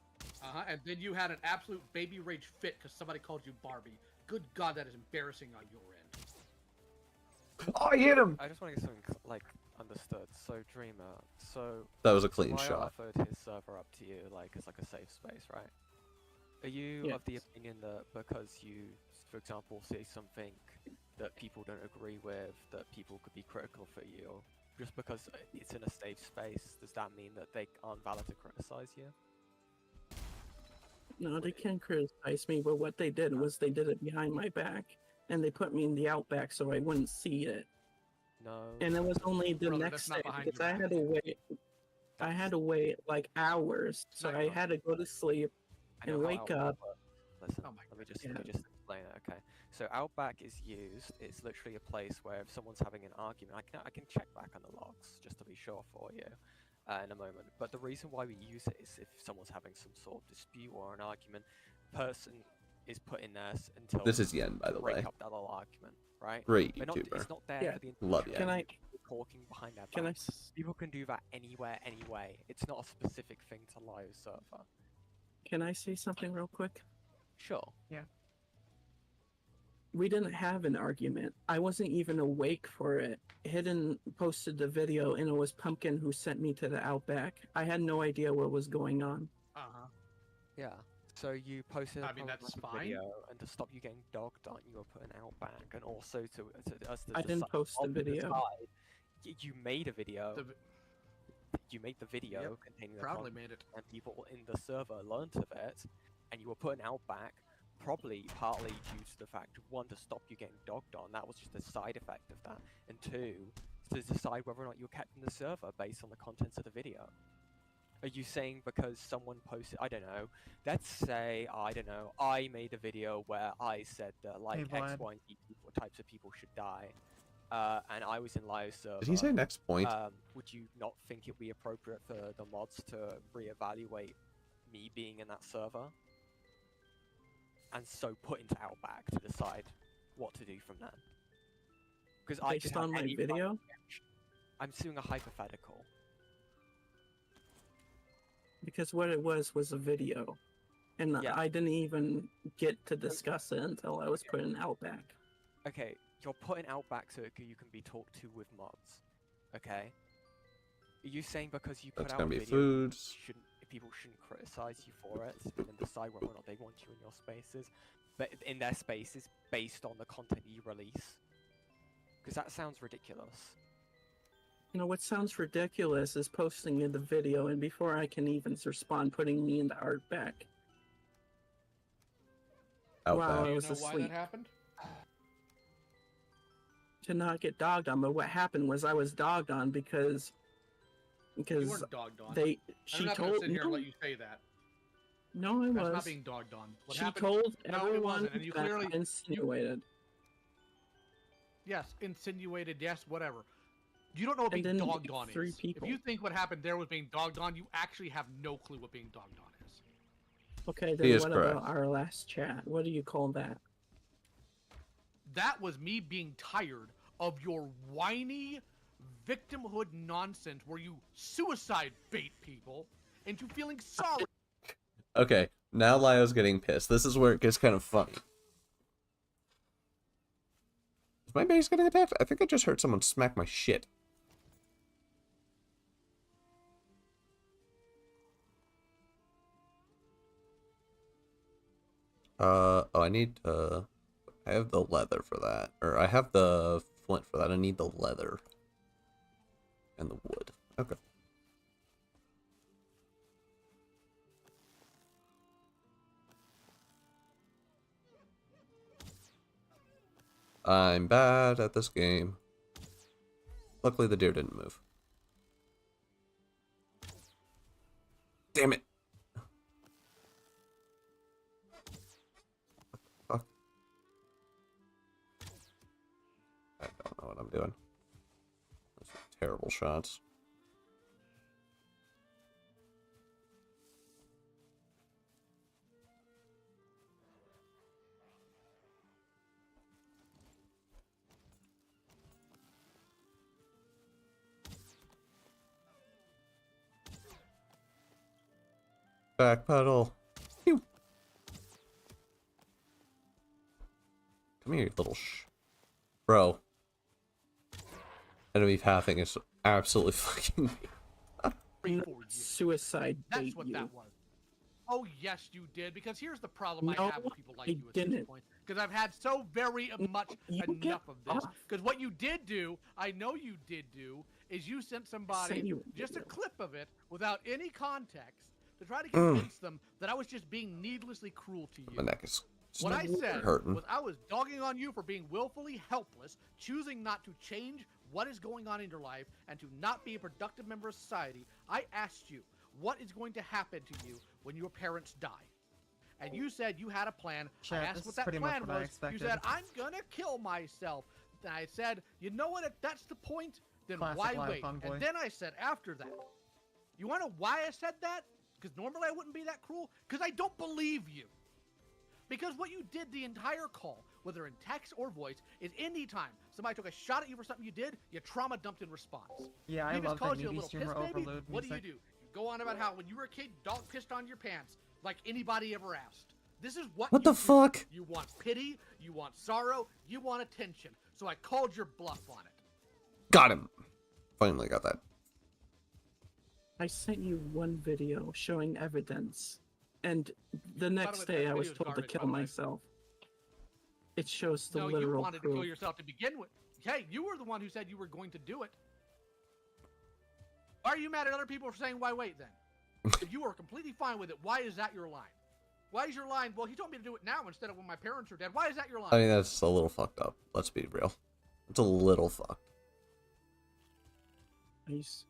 And then you had an absolute baby rage fit because somebody called you Barbie. Good God, that is embarrassing on your end. Oh, I hit him! I just want to get something like understood. So Dreamer, so That was a clean Ryo shot. offered his server up to you, like as like a safe space, right? Are you of the Yes. opinion that because you, for example, say something that people don't agree with, that people could be critical for you, or just because it's in a safe space, does that mean that they aren't valid to criticize you? No, they can criticize me, but what they did was they did it behind my back, and they put me in the outback so I wouldn't see it. No. And it was only the Brother, next that's day not behind because your I back. had to wait. I had to wait like hours, so Not I your had to go to sleep I know and how wake Outback up. works. Listen, Oh my let me just Yeah. explain it. Okay, so Outback is used. It's literally a place where if someone's having an argument, I can check back on the logs just to be sure for you in a moment. But the reason why we use it is if someone's having some sort of dispute or an argument, person is put in there until This is Yen, by the break way. up that little argument, right? Great But YouTuber. it's not there Yeah. for the Love intention Yen. Can I? of people talking behind their Can I? backs. People can do that anywhere, anyway. It's not a specific thing to live server. Can I say something real quick? Sure. We didn't have an argument. I wasn't even awake for it. Hidden posted the video, and it was Pumpkin who sent me to the outback. I had no idea what was going on. Yeah. So you posted a I mean, that's problematic fine. video, and to stop you getting dogged on, you were putting Outback, and also to us to I didn't decide- post the on the video. side, you made a video. The vi- You made the video Yep, containing the proudly content, made it. and people in the server learned of it, and you were putting Outback, probably partly due to the fact, one, to stop you getting dogged on, that was just a side effect of that, and two, to decide whether or not you're kept in the server based on the contents of the video. Are you saying because someone posted, I don't know, let's say, I don't know, I made a video where I said that like Hey, X, Vlad. Y, and Z types of people should die, and I was in live server. Did he say next point? Would you not think it would be appropriate for the mods to reevaluate me being in that server? And so put into Outback to decide what to do from then? Because I Based on my any video? I'm doing a hypothetical. Because what it was a video. And Yeah. I didn't even get to discuss it until I was put in outback. Okay, you're putting Outback so you can be talked to with mods. Okay? Are you saying because you put That's out gonna a be video, foods. people shouldn't criticize you for it and then decide whether or not they want you in your spaces, but in their spaces based on the content you release? Because that sounds ridiculous. You know, what sounds ridiculous is posting in the video, and before I can even respond, putting me in the outback. While I Outback. Do you was know why asleep. that happened? To not get dogged on, but what happened was I was dogged on because You weren't dogged on. they I'm she not gonna told sit here and no, let you say that. no I That's was not being dogged on. What she happened? told No, it everyone wasn't, and you that clearly- I insinuated. Yes, insinuated. Yes, whatever. You don't know what And being then dogged on three is. people. If you think what happened there was being dogged on, you actually have no clue what being dogged on is. Okay, He then is what correct. about our last chat? What do you call that? That was me being tired of your whiny victimhood nonsense where you suicide bait people into feeling sorry. Okay, now Lyo's getting pissed. This is where it gets kind of funny. Is my base getting attacked? I think I just heard someone smack my shit. Oh, I need, I have the leather for that. Or I have the flint for that. I need the leather. And the wood. Okay. I'm bad at this game. Luckily the deer didn't move. Damn it! Fuck. I don't know what I'm doing. Those are terrible shots. Backpedal. Come here, you little Bro. Enemy pathing is absolutely fucking me. Suicide That's bait what you. that was. Oh yes, you did. Because here's the problem I No, have with people like I you at this didn't. point. Because I've had so very much You get enough of this. off. Because what you did do, I know you did do, is you sent somebody you just a did. clip of it without any context to try to convince them that I was just being needlessly cruel to you. My neck is What I said hurting. was I was dogging on you for being willfully helpless, choosing not to change what is going on in your life, and to not be a productive member of society. I asked you, what is going to happen to you when your parents die? And you said you had a plan. Chat, I this asked is what that pretty much plan what I was. You expected. said, I'm gonna kill myself. And I said, you know what, if that's the point, then Classic why live wait? fun boy. And then I said after that, you wanna know why I said that? Because normally I wouldn't be that cruel? Because I don't believe you. Because what you did the entire call, whether in text or voice, is anytime somebody took a shot at you for something you did, you trauma dumped in response. Yeah, I You just love called that you a needy little streamer piss baby. overload What do? music. You go on about how when you were a kid, dog pissed on your pants like anybody ever asked. This is what What you the do. fuck? You want pity, you want sorrow, you want attention. So I called your bluff on it. Got him. Finally got that. I sent you one video showing evidence, and the next way, day that I was video's told garbage, to by kill the way. myself. It shows the No, you literal wanted to proof. kill yourself to begin with. Hey, you were the one who said you were going to do it. Are you mad at other people for saying why wait then? If you were completely fine with it, why is that your line? Why is your line, well, he told me to do it now instead of when my parents are dead. Why is that your line? I mean, that's a little fucked up. Let's be real. It's a little fucked. Nice.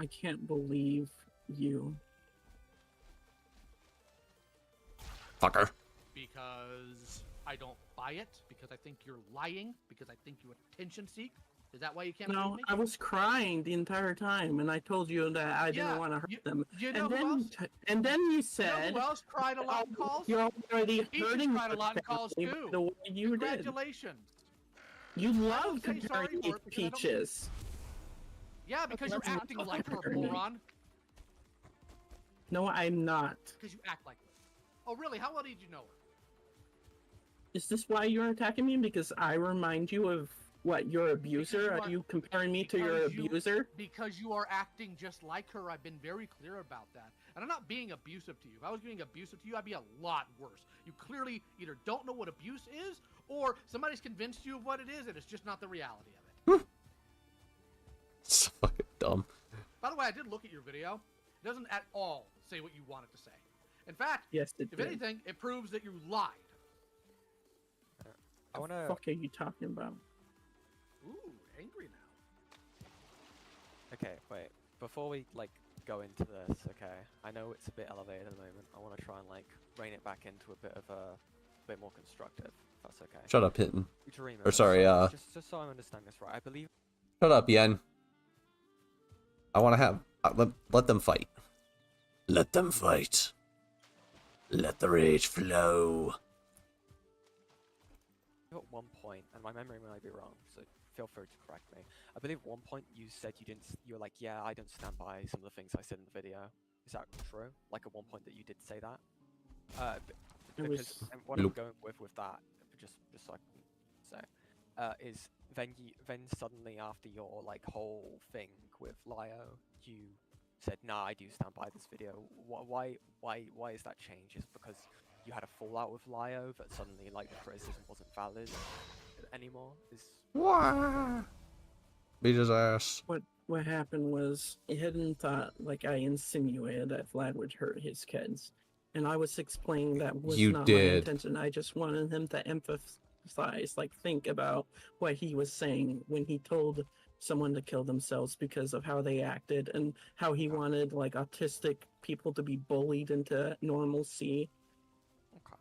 I can't believe you. Fucker. Because I don't buy it, because I think you're lying, because I think you attention seek. Is that why you can't No, believe me? I was crying the entire time, and I told you that I Yeah, didn't want to hurt them. You know and who then, else? and then you You know said, who else cried a lot in calls? "You're already Ethan hurting cried a your lot in calls family too. by the way you did. Congratulations. You love don't say sorry comparing for me it to because I don't- Peaches. Yeah, because you're That's not acting like her, comparing. moron. No, I'm not. Because you act like her. Oh, really? How well did you know her? Is this why you're attacking me? Because I remind you of what, your abuser? Are you comparing me to your abuser? Because you are acting just like her. I've been very clear about that. And I'm not being abusive to you. If I was being abusive to you, I'd be a lot worse. You clearly either don't know what abuse is, or somebody's convinced you of what it is, and it's just not the reality of it. It's fucking dumb. By the way, I did look at your video. It doesn't at all say what you wanted to say. In fact, Yes, it if did. anything, it proves that you lied. I wanna. What the fuck are you talking about? Ooh, angry now. Okay, wait. Before we like go into this, okay, I know it's a bit elevated at the moment. I want to try and like rein it back into a bit more constructive. If that's okay. Shut up, Hinton. Dreamer, Or sorry, just so I understand this right, I believe. Shut up, Yen. I want to have... let them fight. Let them fight. Let the rage flow. At one point, and my memory might be wrong, so feel free to correct me. I believe at one point you said you didn't. You were like, "Yeah, I don't stand by some of the things I said in the video." Is that true? Like at one point that you did say that? Because and what I'm going with that, just so I can say, is then suddenly after your like whole thing with Lio, you said, "Nah, I do stand by this video." Why is that change? Is it because you had a fallout with Lio that suddenly like the criticism wasn't valid anymore? Beat his ass. What happened was Hidden thought like I insinuated that Vlad would hurt his kids, and I was explaining that was You not my did. intention. I just wanted him to emphasize, like think about what he was saying when he told someone to kill themselves because of how they acted and how he wanted like autistic people to be bullied into normalcy. Okay.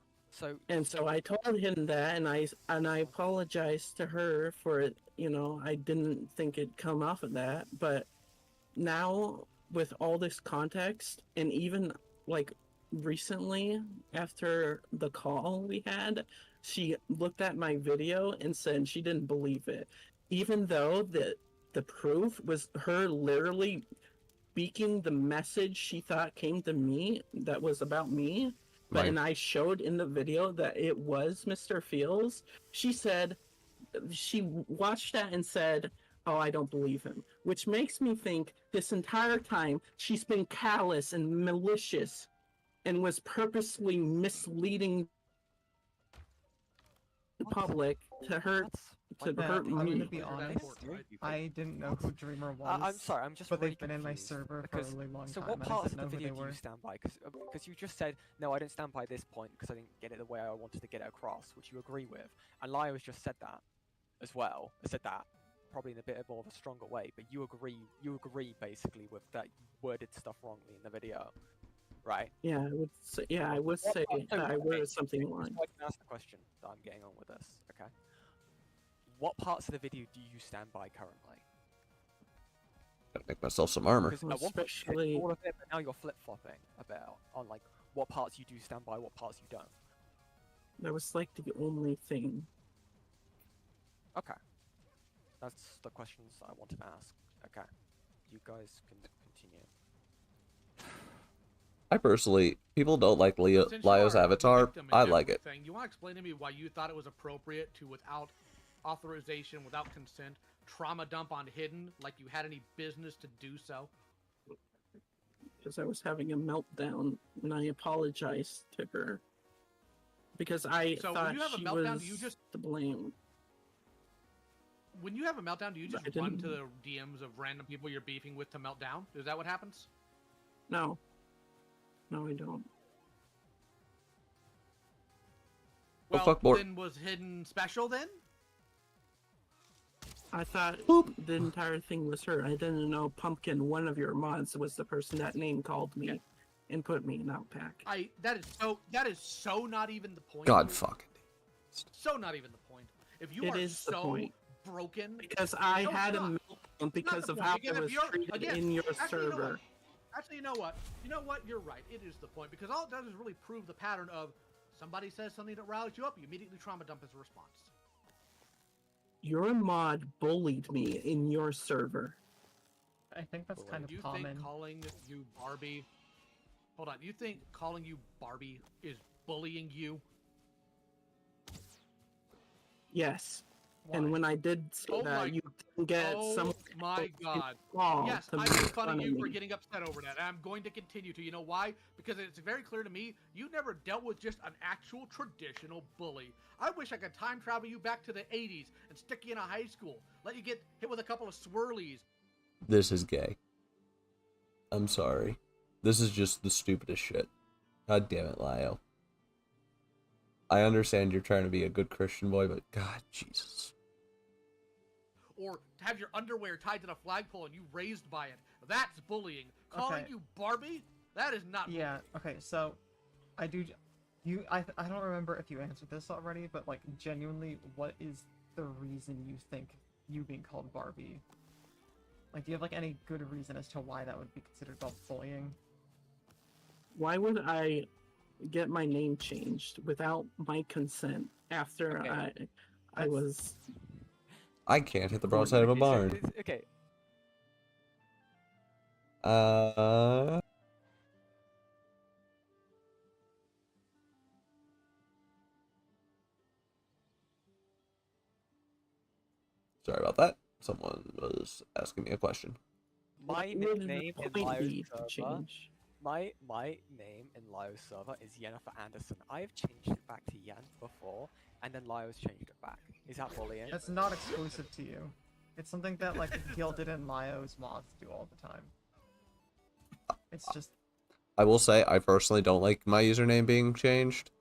So I told him that, and I apologized to her for it. You know, I didn't think it'd come off of that, but now with all this context, and even like recently after the call we had, she looked at my video and said she didn't believe it, even though the proof was her literally speaking the message she thought came to me that was about me, but Right. and I showed in the video that it was Mr. Fields, she said she watched that and said, "Oh, I don't believe him," which makes me think this entire time she's been callous and malicious and was purposely misleading the public to hurt That's to Yeah, hurt I'm gonna me. be That's honest. important, right? I didn't know who Dreamer was. I'm sorry, I'm just but really they've been in my confused, server for a because really long so time, what and I parts didn't of the know who video they do were. you stand by? Because you just said no, I didn't stand by this point because I didn't get it the way I wanted to get it across, which you agree with, and Lio's just said that as well. I said that probably in a bit more of a stronger way, but you agree basically with that you worded stuff wrongly in the video, right? Yeah, I would say, I would What say part- so, that I okay, worded something so wrong. I can ask the question that I'm getting on with this, okay? What parts of the video do you stand by currently? Gotta make myself some armor. Because at one point you said Especially- all of it, but now you're flip-flopping about on like what parts you do stand by, what parts you don't. That was like the only thing. Okay. That's the questions I wanted to ask. Okay. You guys can continue. I personally, people don't like Lio's Since you are the avatar. victim in I like it. everything, you want to explain to me why you thought it was appropriate to, without authorization, without consent, trauma dump on Hidden like you had any business to do so? Because I was having a meltdown and I apologized to her. Because I So when thought you have a she meltdown, was do you just- to blame. When you have a meltdown, do you just I run to didn't- the DMs of random people you're beefing with to melt down? Is that what happens? No. No, I don't. Oh, Well, fuck, more. then was Hidden special then? I thought Boop. the entire thing was her. I didn't know Pumpkin, one of your mods, was the person that name called me Okay. and put me in Outback. That is so not even the point. God here. fucking. So not even the point. If you It are is the so point. broken, Because I No, had it's a not. meltdown because the of point, how because I if was you're- treated again, in your actually, you know server. what? Actually, you know what? You know what? You're right. It is the point because all it does is really prove the pattern of somebody says something that riles you up, you immediately trauma dump as a response. Your mod bullied me in your server. I think that's kind of Do you common. think calling you Barbie? Hold on. Do you think calling you Barbie is bullying you? Yes. Why? And when I did say Oh that, my- you didn't get Oh someone my God. involved Yes, to I make made fun of of you for me. getting upset over that, and I'm going to continue to. You know why? Because it's very clear to me you never dealt with just an actual traditional bully. I wish I could time travel you back to the 80s and stick you in a high school, let you get hit with a couple of swirlies. This is gay. I'm sorry. This is just the stupidest shit. God damn it, Lio. I understand you're trying to be a good Christian boy, but God, Jesus. Or to have your underwear tied to the flagpole and you raised by it. That's bullying. Calling Okay. you Barbie? That is not Yeah, okay, so I do I don't remember if you answered this already, but like genuinely what is the reason you think you being called Barbie? Like do you have like any good reason as to why that would be considered bullying? Why would I get my name changed without my consent after Okay. I was I can't hit the broadside of a barn. Okay. Sorry about that. Someone was asking me a question. My what would the nickname in point Lio's be to server. change? My name in Lio's server is Yennefer Anderson. I've changed it back to Yen before, and then Lio's changed it back. Is that bullying? That's not exclusive to you. It's something that like Gilded and Lio's mods do all the time. It's just I will say, I personally don't like my username being changed.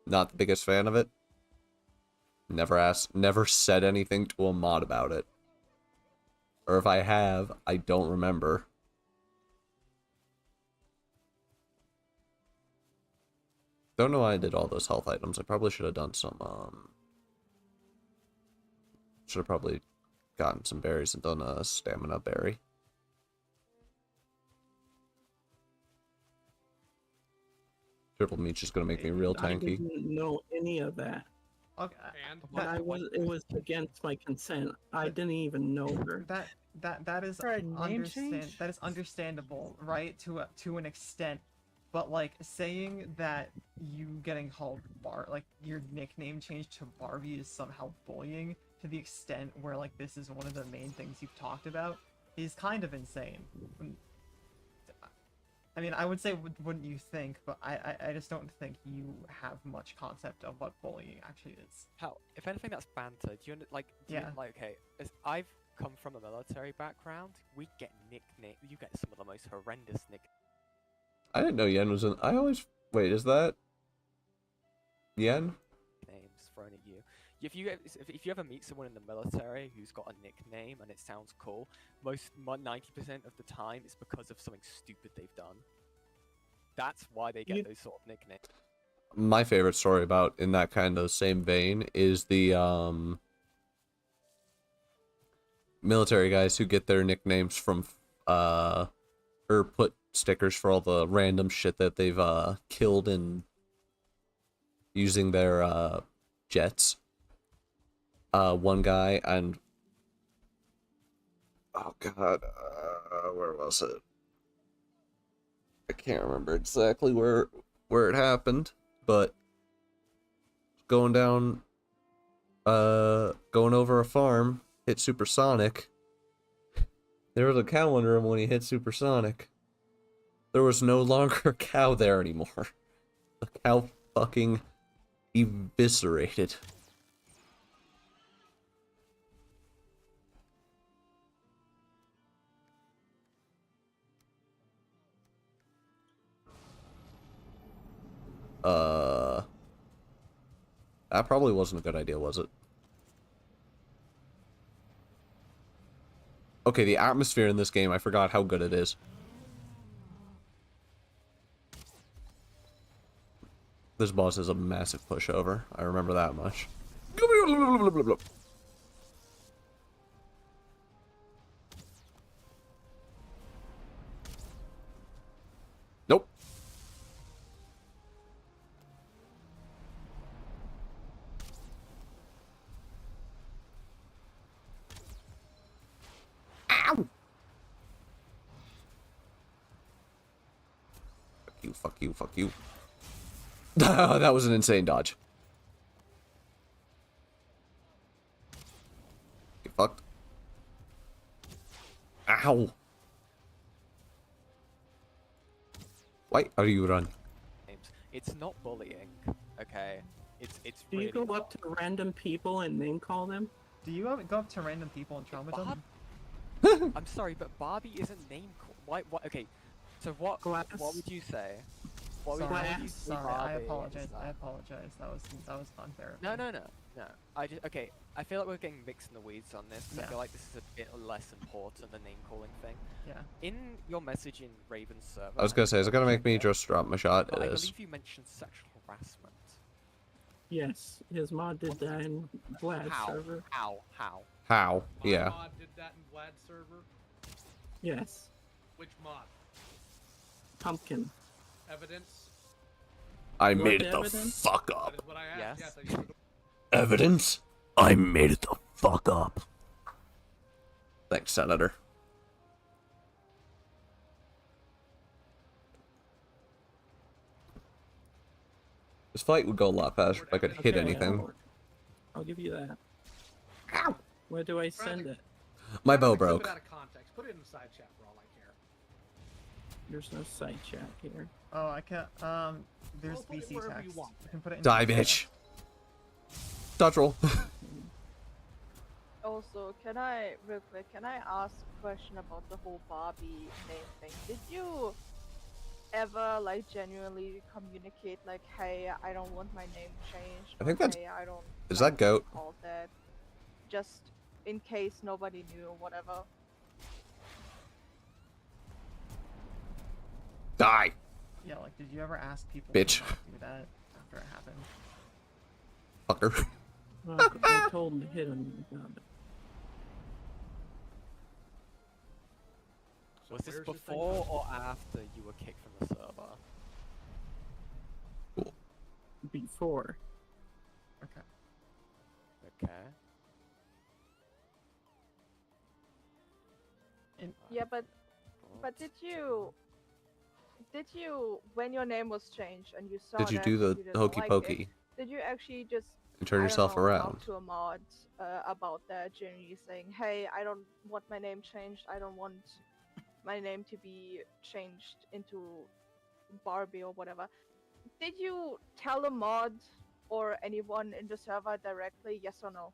Not the biggest fan of it. Never said anything to a mod about it. Or if I have, I don't remember. Don't know why I did all those health items. I probably should have done some, should have probably gotten some berries and done a stamina berry. Triple meat's just gonna make me real I tanky. didn't know any of that. Okay, And But it was against my consent. I didn't even know her. that is For a name change? that is understandable, right? To an extent, but like saying that you getting called like your nickname changed to Barbie is somehow bullying to the extent where like this is one of the main things you've talked about is kind of insane. I mean, I would say wouldn't you think, but I just don't think you have much concept of what bullying actually is. How, if anything, that's banter. Do you Yeah. okay? As I've come from a military background, we get nicknames. You get some of the most horrendous nicknames. I didn't know Yen was in. I always wait. Is that Yen? For any of you. If you ever meet someone in the military who's got a nickname and it sounds cool, 90% of the time it's because of something stupid they've done. That's why they get those sort of nicknames. My favorite story about in that kind of same vein is the military guys who get their nicknames from or put stickers for all the random shit that they've killed in using their jets. One guy, and oh god, where was it? I can't remember exactly where it happened, but going over a farm, hit supersonic. There was a cow under him when he hit supersonic. There was no longer a cow there anymore. The cow fucking eviscerated. That probably wasn't a good idea, was it? Okay, the atmosphere in this game, I forgot how good it is. This boss is a massive pushover. I remember that much. Nope. Ow! Fuck you, fuck you, fuck you. That was an insane dodge. Get fucked. Ow! Why are you run? It's not bullying, okay? It's Do really you go up to random people and name call them? Do you go up to random people and trauma them? I'm sorry, but Barbie isn't name call. Why? Okay, so what would you say? What would you say Sorry, I Barbie apologize. is? I apologize. That was unfair. of No, me. no. Okay. I feel like we're getting mixed in the weeds on this. 'Cause I Yeah. feel like this is a bit less important than the name calling thing. Yeah. In your message in Raven's server, I was gonna say, is it gonna make me just drop my shot? It I is. believe you mentioned sexual harassment. Yes, his mod did that in Vlad's server. How? How? Yeah. My mod did that in Vlad's server. Yes, Which mod? Pumpkin. Evidence? I What made it the evidence? fuck up. That is what I asked. Yes. Yes, I used Evidence? I made it the fuck up. Thanks, Senator. This fight would go a lot faster if I could hit Okay, anything. I'll give you that. Where do I send it? My I'm bow gonna clip broke. it out of context. Put it in the side chat for all I care. There's no side chat here. Oh, I can't. There's Well, put it VC wherever you text. want. You can put it in. Die, VC bitch. Dodge roll. Also, can I, real quick, can I ask a question about the whole Barbie name thing? Did you ever, like, genuinely communicate, like, hey, I don't want my name changed? I think or, that's- Hey, I don't is like that Goat? being called that. Just in case nobody knew or whatever. Die. Yeah, like, did you ever ask people Bitch. to not do that after it happened? Fucker. Well, I told him to hit him. Was this where's the thing? before or after you were kicked from the server? Before. Okay. care. Yeah, but did you when your name was changed and you saw Did you that do the you didn't hokey like pokey it, did you actually just and turn I don't yourself know, around? talk to a mod about that, genuinely saying, hey, I don't want my name changed. I don't want my name to be changed into Barbie or whatever. Did you tell a mod or anyone in the server directly, yes or no?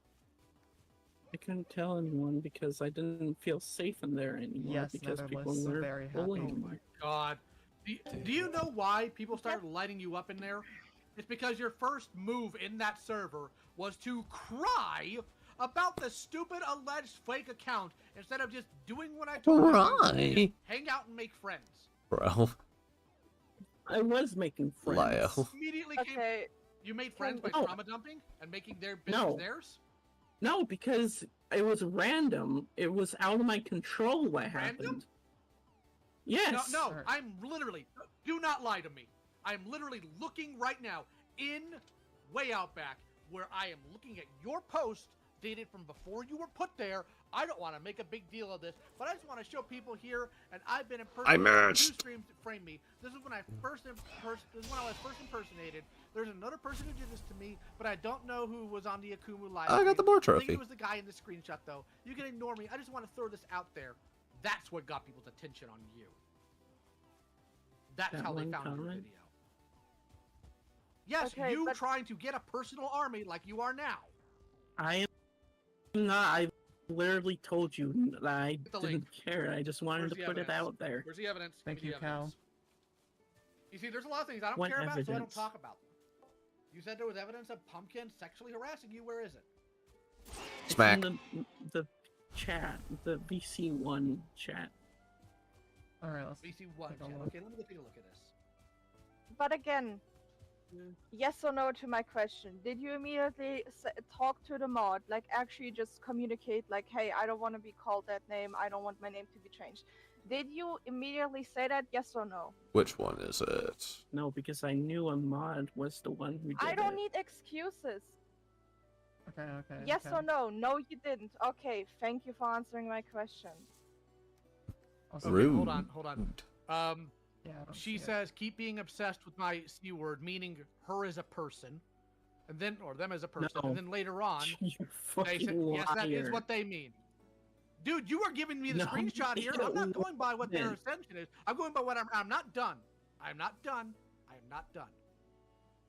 I couldn't tell anyone because I didn't feel safe in there anymore Yes, because people Netherless, were very happy. bullying Oh me. my god. Do you know why people started lighting you up in there? It's because your first move in that server was to cry about the stupid alleged fake account instead of just doing what I told you to do. Cry? Just hang out and make friends. Bro. I was making friends. Lyle. Immediately Okay. you made friends by No. trauma dumping and making their business No. theirs? No, because it was random. It was out of my control what happened. Yes. No, I'm literally, do not lie to me. I'm literally looking right now in Way Out Back where I am looking at your post dated from before you were put there. I don't want to make a big deal of this, but I just want to show people here, and I've been impersonated. Two streams to frame me. This is when I was first impersonated. There's another person who did this to me, but I don't know who was on the Akumu live. I got the Moore I think trophy. it was the guy in the screenshot, though. You can ignore me. I just want to throw this out there. That's what got people's attention on you. That's That how they one found your comment? video. Yes, Okay, you but- trying to get a personal army like you are now. I am not. I literally told you that I The didn't link. care. I just wanted Where's to the put it evidence? out there. Where's the evidence? Thank Give me you, the Cal. evidence. You see, there's a lot of things I don't What care about, so I don't evidence? talk about them. You said there was evidence of Pumpkin sexually harassing you. Where is it? It's Smack. in the chat, the VC1 chat. Alright, let's VC1 take a chat. look. Okay, let me go take a look at this. But again, yes or no to my question. Did you immediately talk to the mod, like actually just communicate, like, hey, I don't want to be called that name. I don't want my name to be changed. Did you immediately say that, yes or no? Which one is it? No, because I knew a mod was the one who did I don't it. need excuses. Okay. Yes okay. or no? No, you didn't. Okay, thank you for answering my question. Also, Okay, Rude. hold on. Yeah, I don't She see it. says, keep being obsessed with my C word, meaning her as a person, and then, or them as a person, No. and then later on, You they fucking say, yes, that is liar. what they mean. Dude, you are giving me the No, screenshot here. I'm not going by what their wasn't. ascension is. I'm going by what I'm not done. I'm not done. I am not done.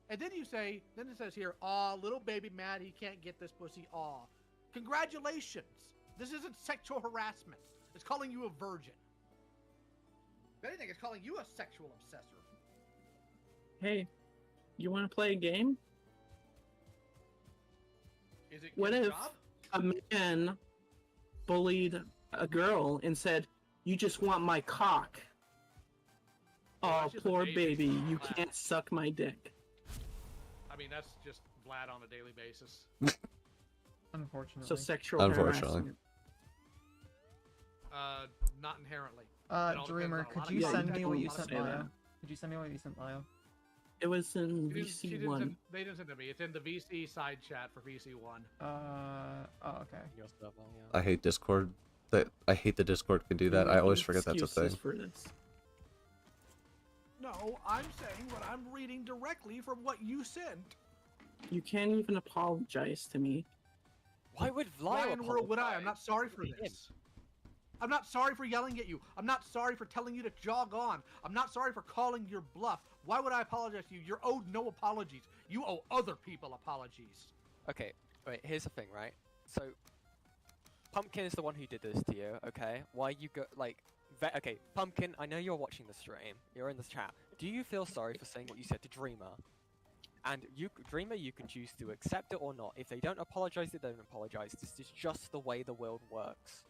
And then you say, then it says here, aw, little baby mad he can't get this pussy, aw. Congratulations. This isn't sexual harassment. It's calling you a virgin. If anything, it's calling you a sexual obsessor. Hey, you want to play a game? Is it What your if job? a man bullied a girl and said, "You just want my cock"? Well, Oh, that's just a poor baby. baby, It's not you Vlad. can't suck my dick. I mean, that's just Vlad on a daily basis. Unfortunately. So sexual Unfortunately. harassment. Not inherently. It all depends Dreamer, on a could lot you of Yeah, send you me what can you say sent that. Lio? Could you send me what you sent Lio? It was in She didn't VC1. send- they didn't send it to me. It's in the VC side chat for VC1. Oh, okay. Your server, yeah. I hate Discord. I hate the Discord can do that. I always forget that's a Excuses thing. for this. No, I'm saying what I'm reading directly from what you sent. You can't even apologize to me. Why would Why Lyle in the world would I? I'm not sorry for apologize? this. I'm not sorry for yelling at you. I'm not sorry for telling you to jog on. I'm not sorry for calling your bluff. Why would I apologize to you? You're owed no apologies. You owe other people apologies. Okay, wait, here's the thing, right? So, Pumpkin is the one who did this to you, okay? Why you go, like, okay, Pumpkin, I know you're watching the stream. You're in the chat. Do you feel sorry for saying what you said to Dreamer? And you, Dreamer, you can choose to accept it or not. If they don't apologize, they don't apologize. This is just the way the world works.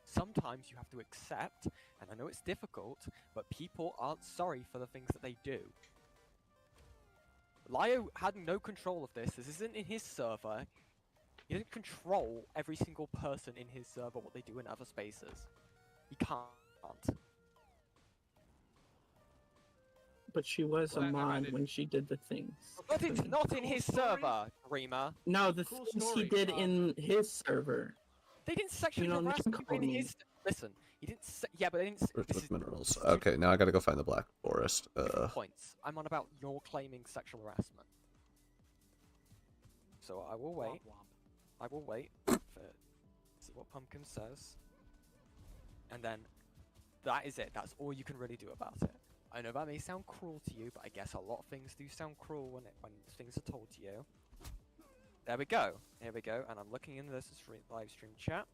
Sometimes you have to accept, and I know it's difficult, but people aren't sorry for the things that they do. Lio had no control of this. This isn't in his server. He doesn't control every single person in his server, what they do in other spaces. He can't. but she was a Well, never mod mind. when she did the things. Not in his Cool story. server, Dreamer. No, the Cool things story. he did in his server. They didn't sexually You know, harass Nick people called in me. his. Listen, he didn't. Yeah, but they didn't. Earth This with is minerals. two Okay, now I gotta go find the Black Forest. different points. I'm on about your claiming sexual harassment. So I will wait. I will wait for see what Pumpkin says, and then that is it. That's all you can really do about it. I know that may sound cruel to you, but I guess a lot of things do sound cruel when things are told to you. There we go. Here we go. And I'm looking in this live stream chat.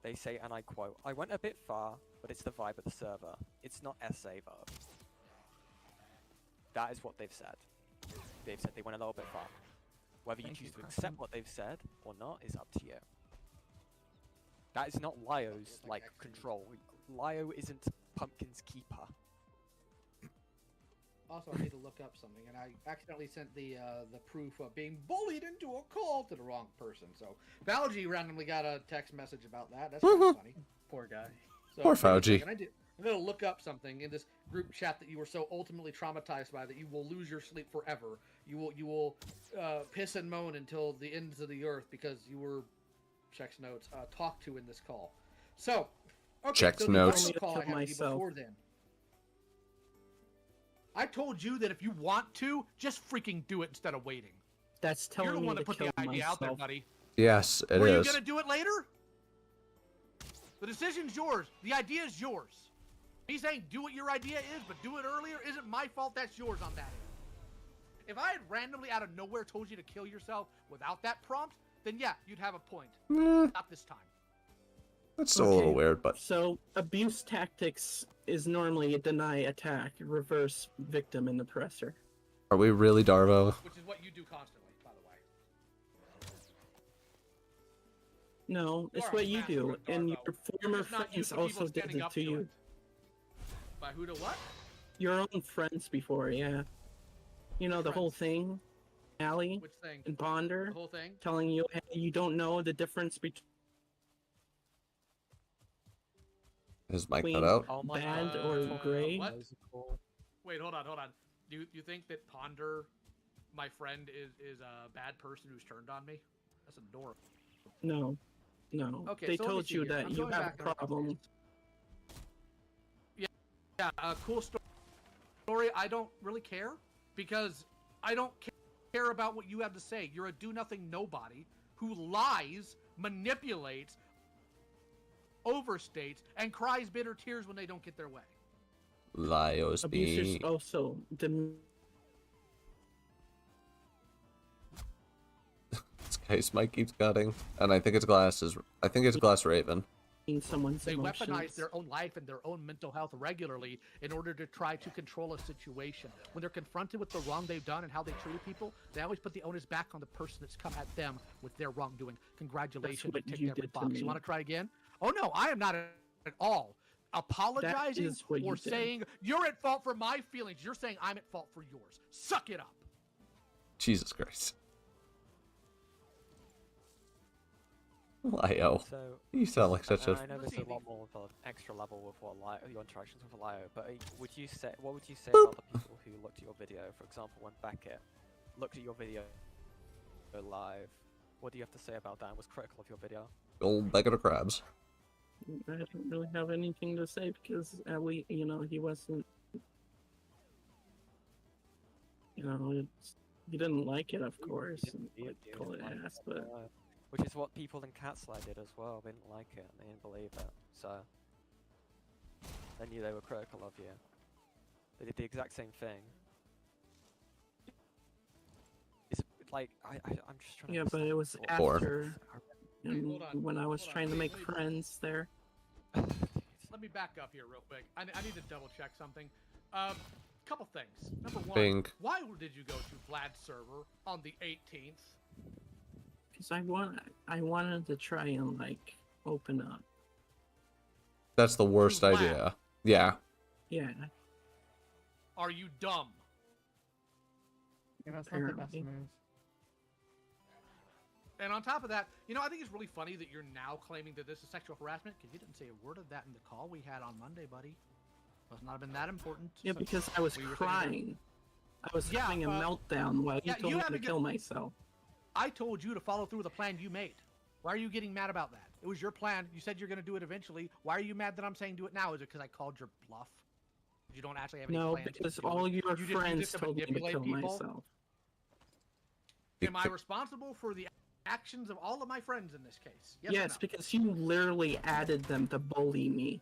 They say, and I quote, "I went a bit far, but it's the vibe of the server. It's not SA though." That is what they've said. They've said they went a little bit far. Whether you Thank choose you, to Kraken. accept what they've said or not is up to you. That is not Lyo's control. Lyo isn't Pumpkin's keeper. Also, I need to look up something, and I accidentally sent the proof of being bullied into a call to the wrong person. So Fauji randomly got a text message about that. That's kind of funny. Poor guy. So, Poor wait a Fauji. second, I'm gonna look up something in this group chat that you were so ultimately traumatized by that you will lose your sleep forever. You will piss and moan until the ends of the earth because you were checks notes talked to in this call. So okay, Checks so the notes. other call I had with you before then. I told you that if you want to, just freaking do it instead of waiting. That's You're telling the me one to that put kill the idea out there, myself. buddy. Yes, it Were is. you gonna do it later? The decision's yours. The idea is yours. Me saying do what your idea is, but do it earlier isn't my fault. That's yours on that end. If I had randomly out of nowhere told you to kill yourself without that prompt, then yeah, you'd have a point. Not this time. That's still a little weird, but So, abuse tactics is normally a deny attack, reverse victim and oppressor. are we really Darvo? Which is what you do constantly, by the way. No, it's are what a you master do, of and Darvo. your You're former just not friends used to people also did standing it up to you. it. By who to what? Your own friends before, yeah. You know, the whole thing, Allie Which thing? and Ponder, The whole thing? telling you, hey, you don't know the difference between His mic cut out. Oh my bad God. or gray. What? Those are cool. Wait, hold on. You think that Ponder, my friend, is a bad person who's turned on me? That's adorable. No. Okay, They so let me told see you here. that I'm you going have back a and I'm- problem. Yeah, cool story. I don't really care because I don't care about what you have to say. You're a do-nothing nobody who lies, manipulates, overstates, and cries bitter tears when they don't get their way. Lyos Abuse be. is also This guy's mic keeps cutting, and I think it's glasses. I think it's Glass Raven. someone's They emotions. weaponize their own life and their own mental health regularly in order to try to control a situation. When they're confronted with the wrong they've done and how they treated people, they always put the onus back on the person that's come at them with their wrongdoing. Congratulations, what you ticked you every did to box. me. You want to try again? Oh no, I am not at all apologizing is what you or did. saying you're at fault for my feelings. You're saying I'm at fault for yours. Suck it up. Jesus Christ. Lyo. So, You sound like such a. I know there's a lot more of an extra level with what your interactions with Lyo, but what would you say about the people who looked at your video? For example, when Beckett looked at your video live, what do you have to say about that and was critical of your video? Old bucket of crabs. I don't really have anything to say because Ellie, he wasn't. He didn't like it, of course, and like pull it ass, but which is what people in Catslide did as well. They didn't like it, they didn't believe it, so they knew they were critical of you. They did the exact same thing. It's like I'm just trying to. yeah, but it was Four. after and Hold on, when I was hold on, trying to wait, make wait. friends there. Let me back up here real quick. I need to double check something. Couple things. Number one, Bing. why did you go to Vlad's server on the 18th? Because I wanted to try and like open up. That's the worst Vlad. idea. Yeah. Yeah, Are you dumb? Yeah, that's not the best Apparently. move. And on top of that, I think it's really funny that you're now claiming that this is sexual harassment because you didn't say a word of that in the call we had on Monday, buddy. Must not have been that important. Yeah, So because I was we were saying crying. I was Yeah, having a meltdown while yeah, you told you me have to a good- kill myself. I told you to follow through with the plan you made. Why are you getting mad about that? It was your plan. You said you're going to do it eventually. Why are you mad that I'm saying do it now? Is it because I called your bluff? You don't actually have any No, plans to because do all it. your You just use friends it to told me to manipulate kill people? myself. Am I responsible for the actions of all of my friends in this case? Yes, or Yes, no? because you literally added them to bully me.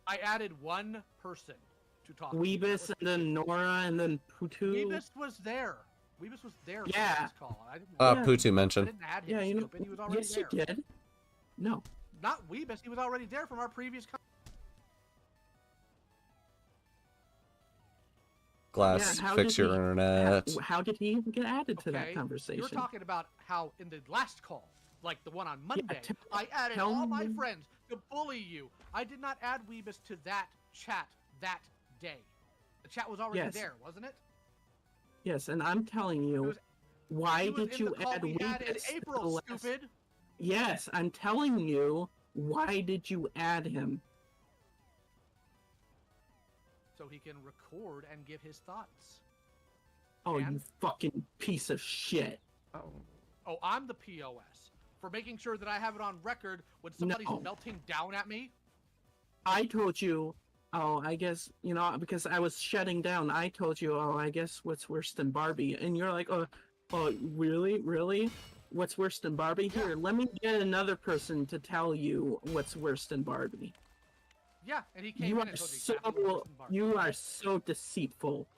I added one person to talk to. Weebus and then Nora and then Putu. Weebus was there. Weebus was there for Yeah. this call. I didn't, Putu I mentioned. didn't add him, Yeah, you know. stupid. He was already Yes, there. you did. No. Not Weebus. He was already there from our previous call. Glass, how fix did your he- internet. How did he even get added to that Okay, conversation? You're talking about how in the last call, like the one on Monday, t- I added tell all my me- friends to bully you. I did not add Weebus to that chat that day. The chat was already Yes. there, wasn't it? Yes, and I'm telling It you, was- why He was did in you the call add we had in Weebus to the April, last- stupid. Yes, I'm telling you, why did you add him? So he can record and give his thoughts. Oh, And? you fucking piece of shit. Oh, I'm the POS for making sure that I have it on record when somebody's No. melting down at me. I told you, oh, I guess, you know, because I was shutting down, I told you, oh, I guess what's worse than Barbie? And you're like, oh, really? Really? What's worse than Barbie? Here, let me get another person to tell you what's worse than Barbie. Yeah, and he came You in are and told me so, exactly what was in Barbie. you are so deceitful.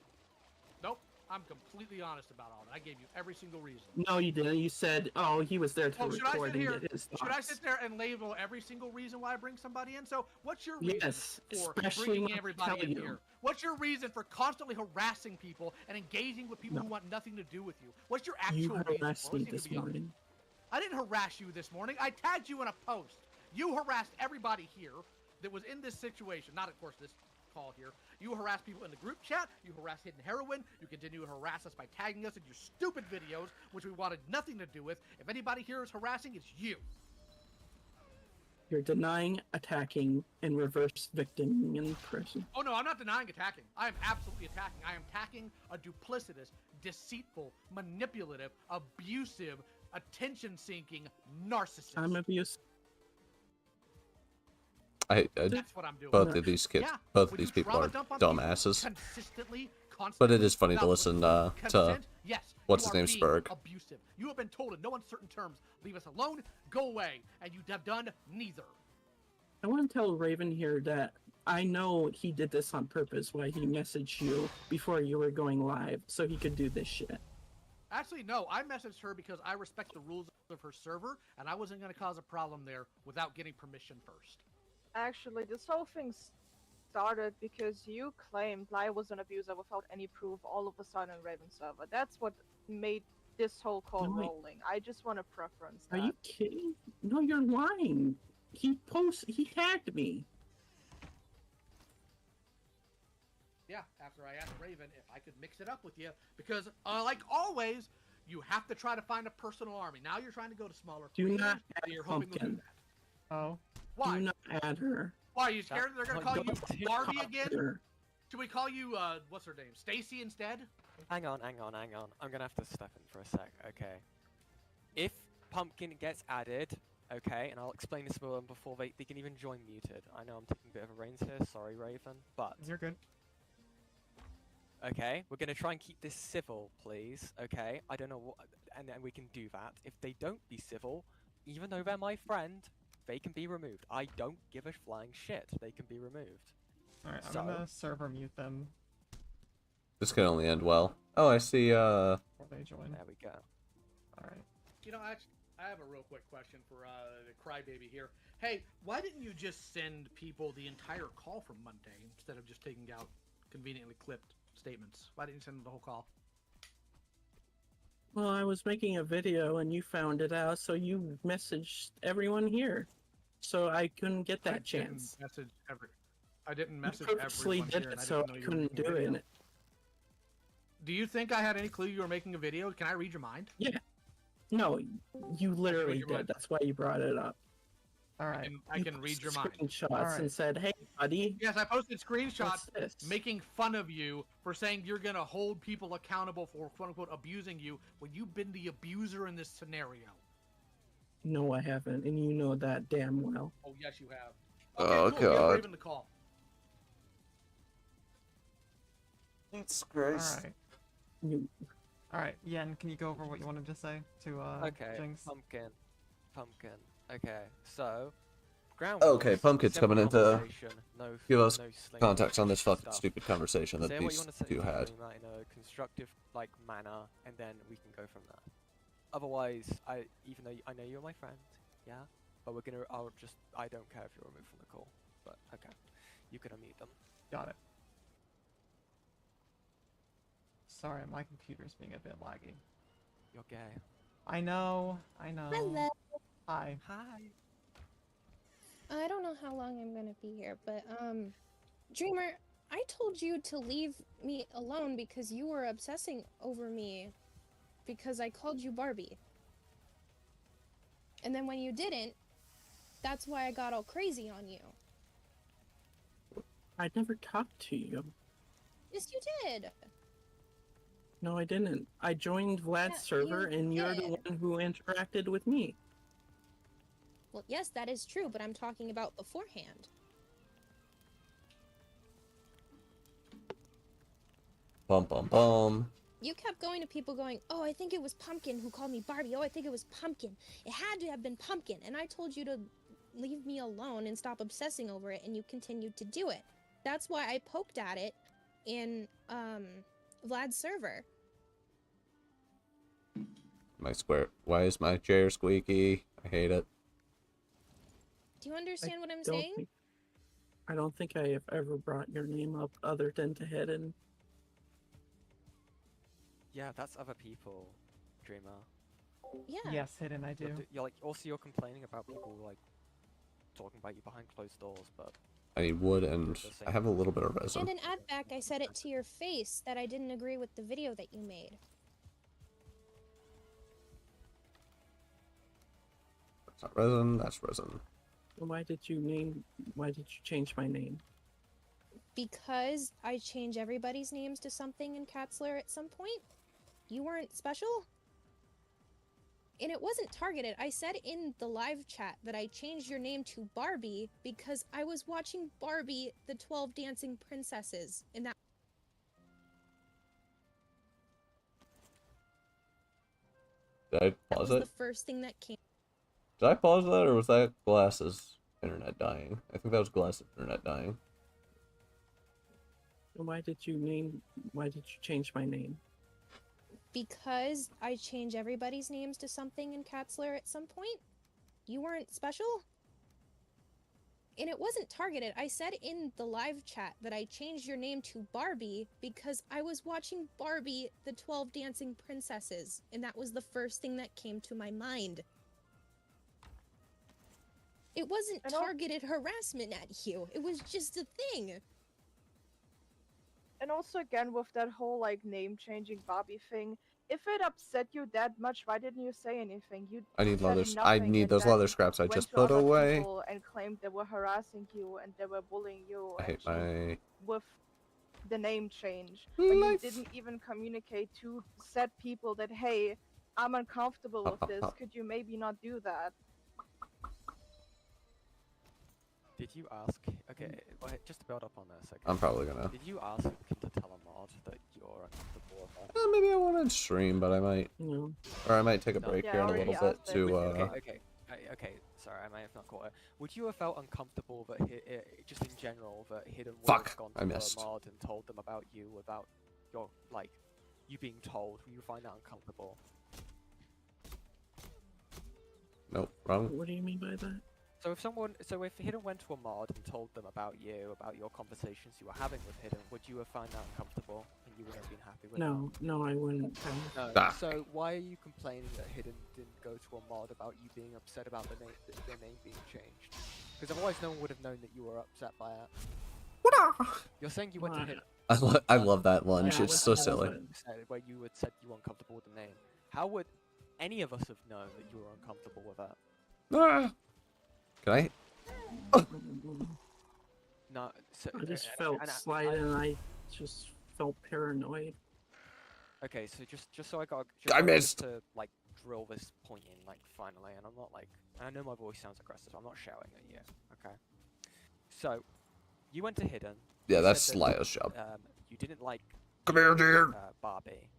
Nope, I'm completely honest about all that. I gave you every single reason. No, you didn't. You said, oh, he was there to Oh, should I record sit and here? get his Should I thoughts. sit there and label every single reason why I bring somebody in? So, what's your reason Yes, for especially bringing when I everybody tell in you. here? What's your reason for constantly harassing people and engaging with people No. who want nothing to do with you? What's your You actual reason? harassed for it? me Let's this be honest. morning. I didn't harass you this morning. I tagged you in a post. You harassed everybody here that was in this situation. Not, of course, this call here. You harass people in the group chat. You harass Hidden Heroine. You continue to harass us by tagging us in your stupid videos, which we wanted nothing to do with. If anybody here is harassing, it's you. You're denying, attacking, and reverse victiming in person. Oh no, I'm not denying attacking. I am absolutely attacking. I am attacking a duplicitous, deceitful, manipulative, abusive, attention-seeking narcissist. I'm abuse. That's what I'm doing. Both of these kids, Yeah, both of would these you people trauma are dump on people dumbasses. consistently, But it constantly, is funny to without listen to consent? Yes, what's you his are name, being Spurg. Abusive. You have been told in no uncertain terms, leave us alone, go away, and you have done neither. I want to tell Raven here that I know he did this on purpose, why he messaged you before you were going live, so he could do this shit. Actually, no, I messaged her because I respect the rules of her server, and I wasn't going to cause a problem there without getting permission first. Actually, this whole thing started because you claimed I was an abuser without any proof all of a sudden on Raven server. That's what made this whole call No, wait. rolling. I just want to preference Are that. you kidding? No, you're lying. He tagged me. Yeah, after I asked Raven if I could mix it up with you, because, like always, you have to try to find a personal army. Now you're trying to go to smaller Do creators, not and add you're hoping they'll do Pumpkin. that. Oh. Why? Do not add her. Why, are you scared that they're going to call you Barbie again? Her. Should we call you, what's her name, Stacy instead? Hang on. I'm gonna have to step in for a sec, okay? If Pumpkin gets added, okay, and I'll explain this to them before they can even join muted. I know I'm taking a bit of a reins here, sorry Raven, but... You're good. Okay, we're gonna try and keep this civil, please, okay? I don't know what... And then we can do that. If they don't be civil, even though they're my friend, they can be removed. I don't give a flying shit. They can be removed. Alright, I'm So- gonna server mute them This can only end well. Oh, I see, before they join. There we go. Alright. You know, I have a real quick question for, the crybaby here. Hey, why didn't you just send people the entire call from Monday instead of just taking out conveniently clipped statements? Why didn't you send them the whole call? Well, I was making a video and you found it out, so you messaged everyone here. So I couldn't get that chance. I didn't message You purposely everyone did here, and it, I so didn't know I you were couldn't making a do video. it. Do you think I had any clue you were making a video? Can I read your mind? Yeah. No, you literally your did. mind. That's why you brought it up. All right. I can read your mind. Screenshots Alright. and said, "Hey, buddy, Yes, I posted screenshots what's this?" making fun of you for saying you're gonna hold people accountable for quote unquote abusing you when you've been the abuser in this scenario. No, I haven't, and you know that damn well. Oh yes, you have. Oh, Okay, cool. Give God. Raven the call. That's All Christ. right. You, All right. Yen, can you go over what you wanted to say to Okay, Jinx? pumpkin. Okay, so ground Okay, rules, Pumpkin's simple coming in to conversation, give us no sling context on this fucking stuff. stupid conversation that Say what you these want to say two to had. Dreamer in a constructive like manner, and then we can go from there. Otherwise, even though I know you're my friend, yeah, but I don't care if you're removed from the call. But okay, you can unmute them. Got it. Sorry, my computer's being a bit laggy. You're gay. I know. Hello. Hi. Hi. I don't know how long I'm gonna be here, but Dreamer, I told you to leave me alone because you were obsessing over me because I called you Barbie. And then when you didn't, that's why I got all crazy on you. I never talked to you. Yes, you did. No, I didn't. I joined Vlad's Yeah, server, you and you're the did. one who interacted with me. Well, yes, that is true, but I'm talking about beforehand. Bum bum bum. You kept going to people going, oh, I think it was Pumpkin who called me Barbie. Oh, I think it was Pumpkin. It had to have been Pumpkin. And I told you to leave me alone and stop obsessing over it, and you continued to do it. That's why I poked at it in Vlad's server. My square. Why is my chair squeaky? I hate it. Do you understand what I'm Don't saying? think- I don't think I have ever brought your name up other than to Hidden. Yeah, that's other people, Dreamer. Yeah. Yes, Hidden, I do. You're complaining about people like talking about you behind closed doors, but I need wood and I have a little bit of resin. And in ad back, I said it to your face that I didn't agree with the video that you made. That's not resin, that's resin. Why did you change my name? Because I change everybody's names to something in Katzler at some point. You weren't special? And it wasn't targeted. I said in the live chat that I changed your name to Barbie because I was watching Barbie, the 12 Dancing Princesses, and that Did I pause was it? the first thing that came. Did I pause that or was that Glass's internet dying? I think that was Glass's internet dying. Why did you change my name? Because I change everybody's names to something in Katzler at some point. You weren't special? And it wasn't targeted. I said in the live chat that I changed your name to Barbie because I was watching Barbie, the 12 Dancing Princesses, and that was the first thing that came to my mind. It wasn't targeted harassment at you. It was just a thing. And also again with that whole like name changing Barbie thing, if it upset you that much, why didn't you say anything? You I need said leather. I nothing need and those then leather scraps I went just to put other away. people and claimed they were harassing you and they were bullying you. I hate and my with the name change when you life. didn't even communicate to said people that hey, I'm uncomfortable with this. Could you maybe not do that? did you ask? Okay, well, just to build up on this. Okay. I'm probably gonna. Did you ask him to tell a mod that you're uncomfortable with that? Maybe I want to stream, but I might, No. or I might take a No. break Yeah, here I in a already little bit asked it. to. Okay. Sorry, I may have not caught it. Would you have felt uncomfortable that just in general that Hidden would Fuck, have gone I to missed. a mod and told them about you without your you being told? Would you find that uncomfortable? Nope, wrong. What do you mean by that? So if Hidden went to a mod and told them about you, about your conversations you were having with Hidden, would you have found that uncomfortable and you wouldn't have been happy with No, I wouldn't. that? No. Ah. So why are you complaining that Hidden didn't go to a mod about you being upset about their name being changed? Because otherwise no one would have known that you were upset by it. You're saying you went to Hidden. I love that lunch. Yeah, It's so I silly. love it. Where you had said you were uncomfortable with the name. How would any of us have known that you were uncomfortable with that? Ah. Can I? No, so, I just and- felt and slighted and I just felt paranoid. Okay, so just so I got I missed. to like drill this point in like finally, and I'm not like I know my voice sounds aggressive. I'm not shouting at you. Okay. So you went to Hidden. Yeah, you that's said that, Lio's job. You didn't like Come here, dear. Barbie.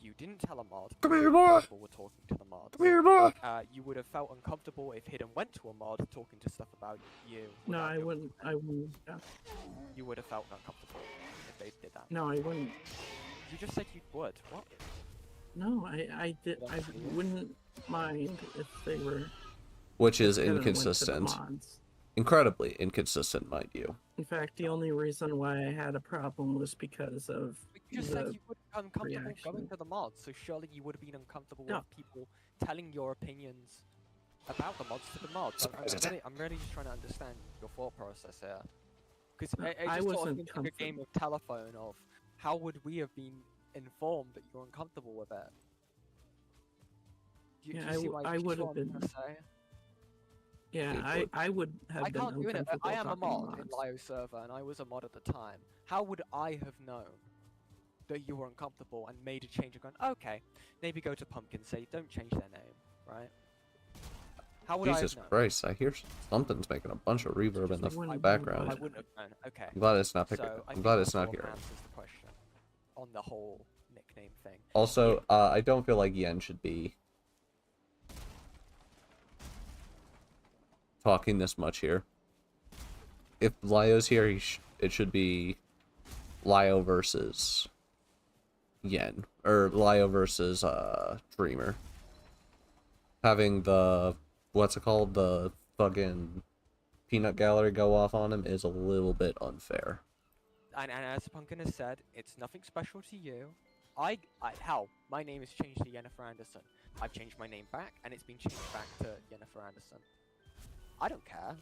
You didn't tell a mod. Come you here, were boy. comfortable with talking to the mods. Come here, boy. You would have felt uncomfortable if Hidden went to a mod talking to stuff about you. No, without I your wouldn't. consent. I wouldn't. You would have felt uncomfortable if they did that. No, I wouldn't. You just said you would. What? No, I did. I wouldn't mind if they were. Which is if Hidden went to the inconsistent. mods. Incredibly inconsistent, mind you. In fact, the only reason why I had a problem was because of You just the said you would be uncomfortable going reaction. to the mods, so surely you would have been uncomfortable No. with people telling your opinions about the mods to the mods. I'm really just trying to understand your thought process here. Because No, it I just sort of wasn't seems like a game comfortable. of telephone of how would we have been informed that you're uncomfortable with it? Do Yeah, you see what I do you see would what have I'm been. trying to say? Yeah, I would have I been can't do it. uncomfortable I am a talking mod in mods. Lio's server, and I was a mod at the time. How would I have known that you were uncomfortable and made a change and gone, okay, maybe go to Pumpkin, say, don't change their name, right? How would Jesus I have known? Christ, I hear something's making a bunch of reverb in I the wouldn't- background. I wouldn't have known. Okay. I'm glad it's not picking. So I I'm think glad that it's not sort of hearing. answers the question on the whole nickname thing. Also, I don't feel like Yen should be talking this much here. If Lio's here, it should be Lio versus Yen, or Lio versus Dreamer. Having the what's it called, the fucking peanut gallery go off on him is a little bit unfair. And as Pumpkin has said, it's nothing special to you. Hell, my name is changed to Yennefer Anderson. I've changed my name back, and it's been changed back to Yennefer Anderson. I don't care.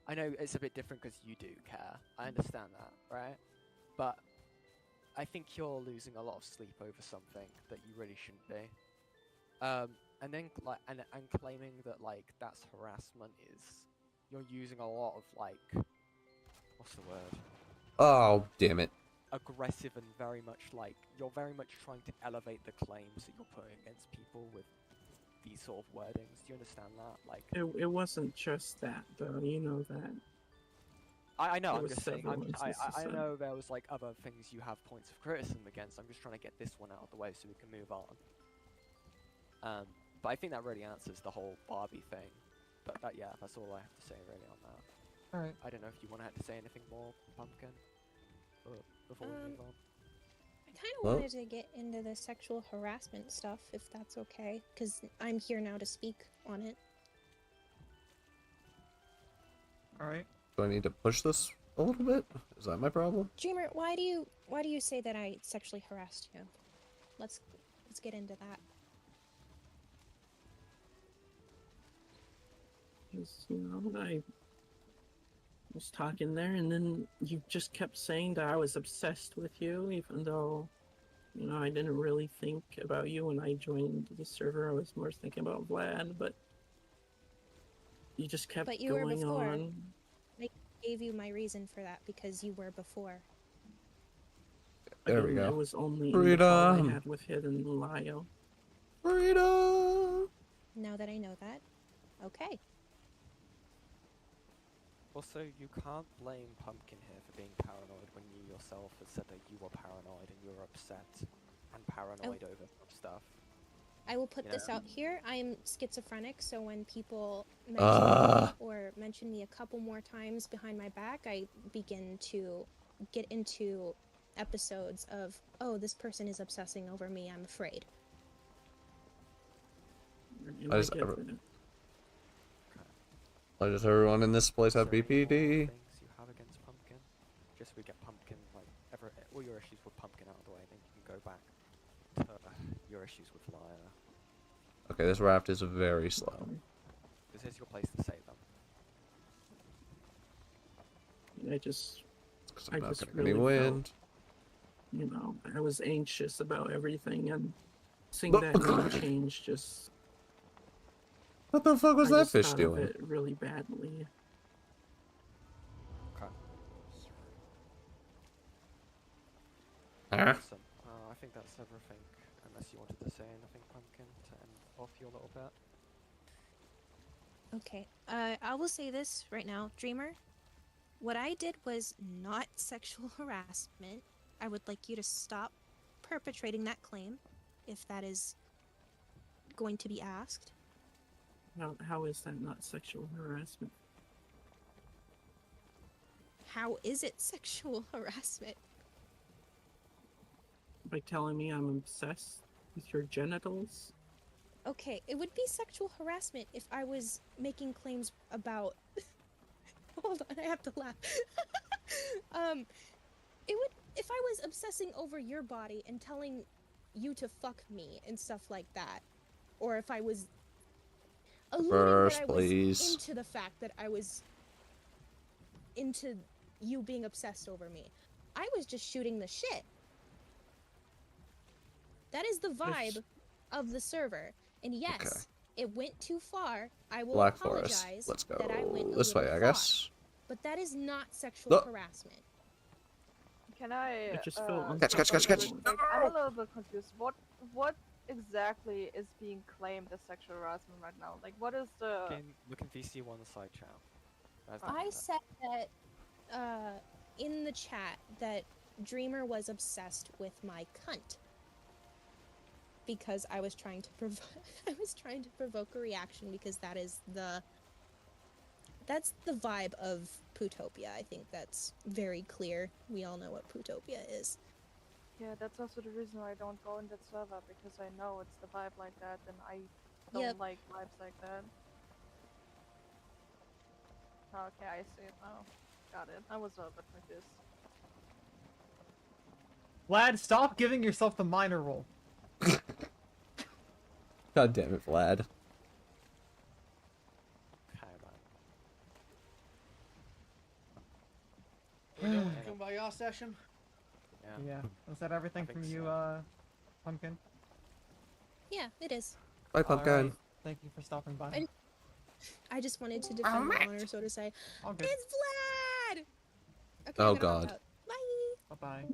I know it's a bit different because you do care. I understand that, right? But I think you're losing a lot of sleep over something that you really shouldn't be. And then and claiming that like that's harassment is you're using a lot of like what's the word? Oh, damn it. Aggressive and very much like you're very much trying to elevate the claims that you're putting against people with these sort of wordings. Do you understand that? Like It wasn't just that though. You know that. I know. There I'm was just saying. several I instances of- know there was like other things you have points of criticism against. I'm just trying to get this one out of the way so we can move on. But I think that really answers the whole Barbie thing. But yeah, that's all I have to say really on that. Alright. I don't know if you want to have to say anything more, Pumpkin, before we move on. I kind of Well- wanted to get into the sexual harassment stuff, if that's okay, because I'm here now to speak on it. Alright. Do I need to push this a little bit? Is that my problem? Dreamer, why do you say that I sexually harassed you? Let's get into that. Because, you know, I was talking there, and then you just kept saying that I was obsessed with you, even though, you know, I didn't really think about you when I joined the server. I was more thinking about Vlad, but you just kept But you were going before. on. I gave you my reason for that because you were before. There we Again, go. It was only in the call I Freedom. had with Hidden Lio. Freedom! Now that I know that, okay. Also, you can't blame Pumpkin here for being paranoid when you yourself have said that you were paranoid and you were upset and paranoid over stuff. I will put You this know? out here. I'm schizophrenic, so when people mention Ah. me or mention me a couple more times behind my back, I begin to get into episodes of, oh, this person is obsessing over me, I'm afraid. And I I just- get that. Why does everyone in this place have Is there any more BPD? things you have against Pumpkin? Just so we get Pumpkin, like, all your issues with Pumpkin out of the way, then you can go back to your issues with Liar. Okay, this raft is very slow. This is your place to say them. I just, 'Cause I I'm not just getting any really felt- wind. you know, I was anxious about everything, and seeing But- that name change just What the fuck was I that just fish thought of doing? it really badly. Huh? Awesome. I think that's everything. Unless you wanted to say anything, Pumpkin, to end off your little bit. Okay. I will say this right now, Dreamer. What I did was not sexual harassment. I would like you to stop perpetrating that claim, if that is going to be asked. How is that not sexual harassment? How is it sexual harassment? By telling me I'm obsessed with your genitals? Okay, it would be sexual harassment if I was making claims about... Hold on, I have to laugh. It would... If I was obsessing over your body and telling you to fuck me and stuff like that, or if I was alluding Verse, that I was please. into the fact that I was into you being obsessed over me, I was just shooting the shit. That is the vibe of the server. And yes, Okay. it went too far. I will Black apologize Forest. Let's go that I went a this way, little I far. guess. But that is not sexual No. harassment. Can I? I just felt Catch, catch, catch, catch. Like, I'm a little bit confused. What exactly is being claimed as sexual harassment right now? Like, what is the? Look in VC1 side chat. There's I that. said that in the chat that Dreamer was obsessed with my cunt. Because I was trying to provoke a reaction, because that's the vibe of Pootopia. I think that's very clear. We all know what Pootopia is. Yeah, that's also the reason why I don't go in that server, because I know it's the vibe like that, and I don't like vibes like that. Okay, I see it now. Got it. I was a little bit confused. Vlad, stop giving yourself the minor role. God damn it, Vlad. Okay, man. We doing the Kumbaya session? Yeah. Was that everything think from you, so. Pumpkin? Yeah, it is. Bye, Pumpkin. Alright, thank you for stopping by. I just wanted to defend my honor, so to say. All good. It's Vlad! Okay, Oh, I'm gonna hop God. out. Bye! Bye-bye.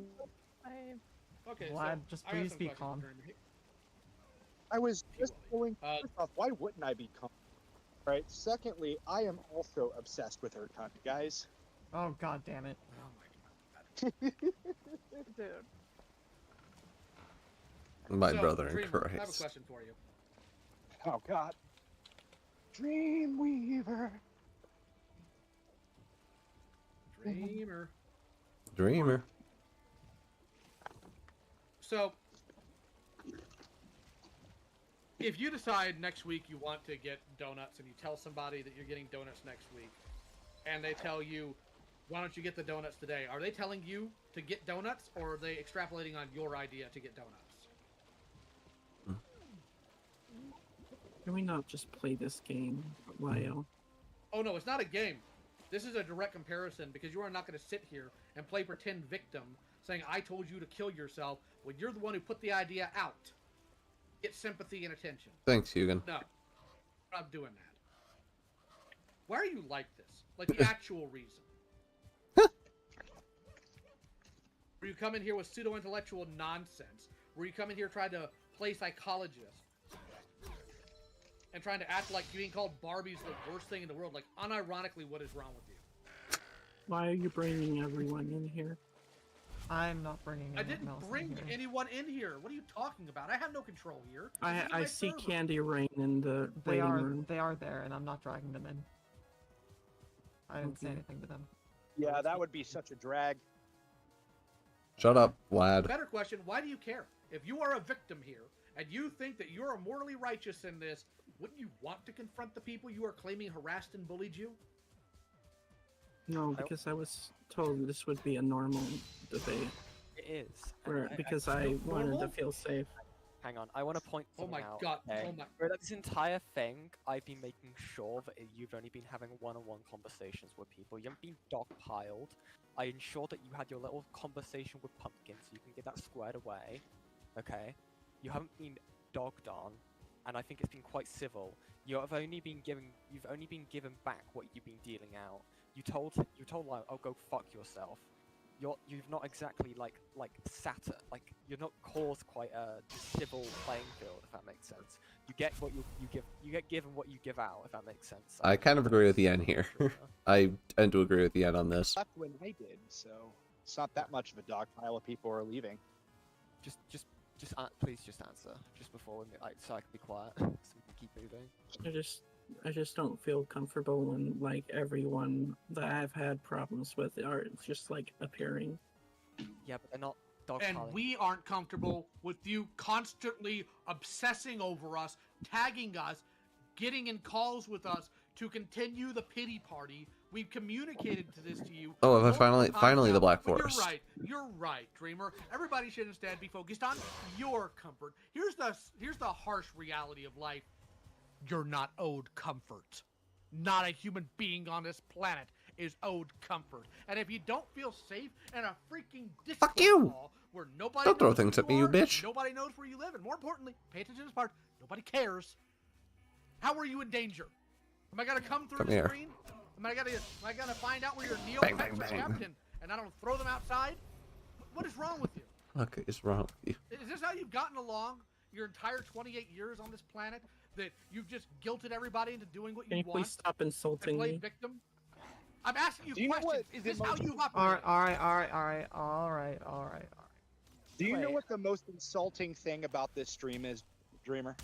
Okay, Vlad, so just I got please some be questions calm. for him. I was just going, Uh, first off, why wouldn't I be calm? Right. Secondly, I am also obsessed with her cunt, guys. Oh, god damn it. Oh my god. Dude. My So, brother in Dreamer, I have a Christ. question for you. Oh god. Dreamweaver. Dreamer. Dreamer. So, if you decide next week you want to get donuts and you tell somebody that you're getting donuts next week, and they tell you, why don't you get the donuts today? Are they telling you to get donuts, or are they extrapolating on your idea to get donuts? Can we not just play this game, Lyle? Oh no, it's not a game. This is a direct comparison, because you are not going to sit here and play pretend victim saying I told you to kill yourself when you're the one who put the idea out. Get sympathy and attention. Thanks, Hugan. No, I'm not doing that. Why are you like this? Like the actual reason. Where you come in here with pseudo-intellectual nonsense. Where you come in here trying to play psychologist. And trying to act like being called Barbie's the worst thing in the world. Like, unironically, what is wrong with you? Why are you bringing everyone in here? I'm not bringing I anyone didn't else in bring here. anyone in here. What are you talking about? I have no control here. This isn't I my see server. Candy Rain in the They waiting are room. there, and I'm not dragging them in. I didn't say Okay. anything to them. Yeah, that would be such a drag. Shut up, Vlad. Better question, why do you care? If you are a victim here, and you think that you're morally righteous in this, wouldn't you want to confront the people you are claiming harassed and bullied you? No, because I was told this would be a normal debate. It is. Where, because I wanted to normal? feel safe. Hang on, I want to point Oh something my out. god, okay? oh my... Throughout this entire thing, I've been making sure that you've only been having one-on-one conversations with people. You haven't been dogpiled. I ensured that you had your little conversation with Pumpkin so you can get that squared away. Okay? You haven't been dogged on. and I think it's been quite civil. You've only been given back what you've been dealing out. You told like, oh, go fuck yourself. You've not exactly like you're not caused quite a civil playing field, if that makes sense. You get what you give. You get given what you give out, if that makes sense. I kind of agree with Yen here. I tend to agree with Yen on this. Left when I did, so it's not that much of a dog pile of people are leaving. Please just answer just before so I can be quiet, so we can keep moving. I just don't feel comfortable when like everyone that I've had problems with are just like appearing. Yeah, but they're not dog And piling. we aren't comfortable with you constantly obsessing over us, tagging us, getting in calls with us to continue the pity party. We've communicated this to you. Oh, multiple finally times the now, Black but Forest. You're right, Dreamer. Everybody should instead be focused on your comfort. Here's the harsh reality of life. You're not owed comfort. Not a human being on this planet is owed comfort. And if you don't feel safe in a freaking disco Fuck you! ball where nobody Don't throw knows things who at me, you are, bitch. Nobody knows where you live, and more importantly, pay attention to this part. Nobody cares. How are you in danger? Am I gonna come through Come the here. screen? Am I gonna find out where your Bang, neopets bang, are bang. kept and I don't throw them outside? What is wrong with you? What is wrong with you? Is this how you've gotten along your entire 28 years on this planet? That you've just guilted everybody into doing what Can you you want? please stop And insulting play me? victim? I'm asking you Do you know questions. what Is the this how most- you Alright, operate? alright. Do you know Wait. what the most insulting thing about this stream is, Dreamer?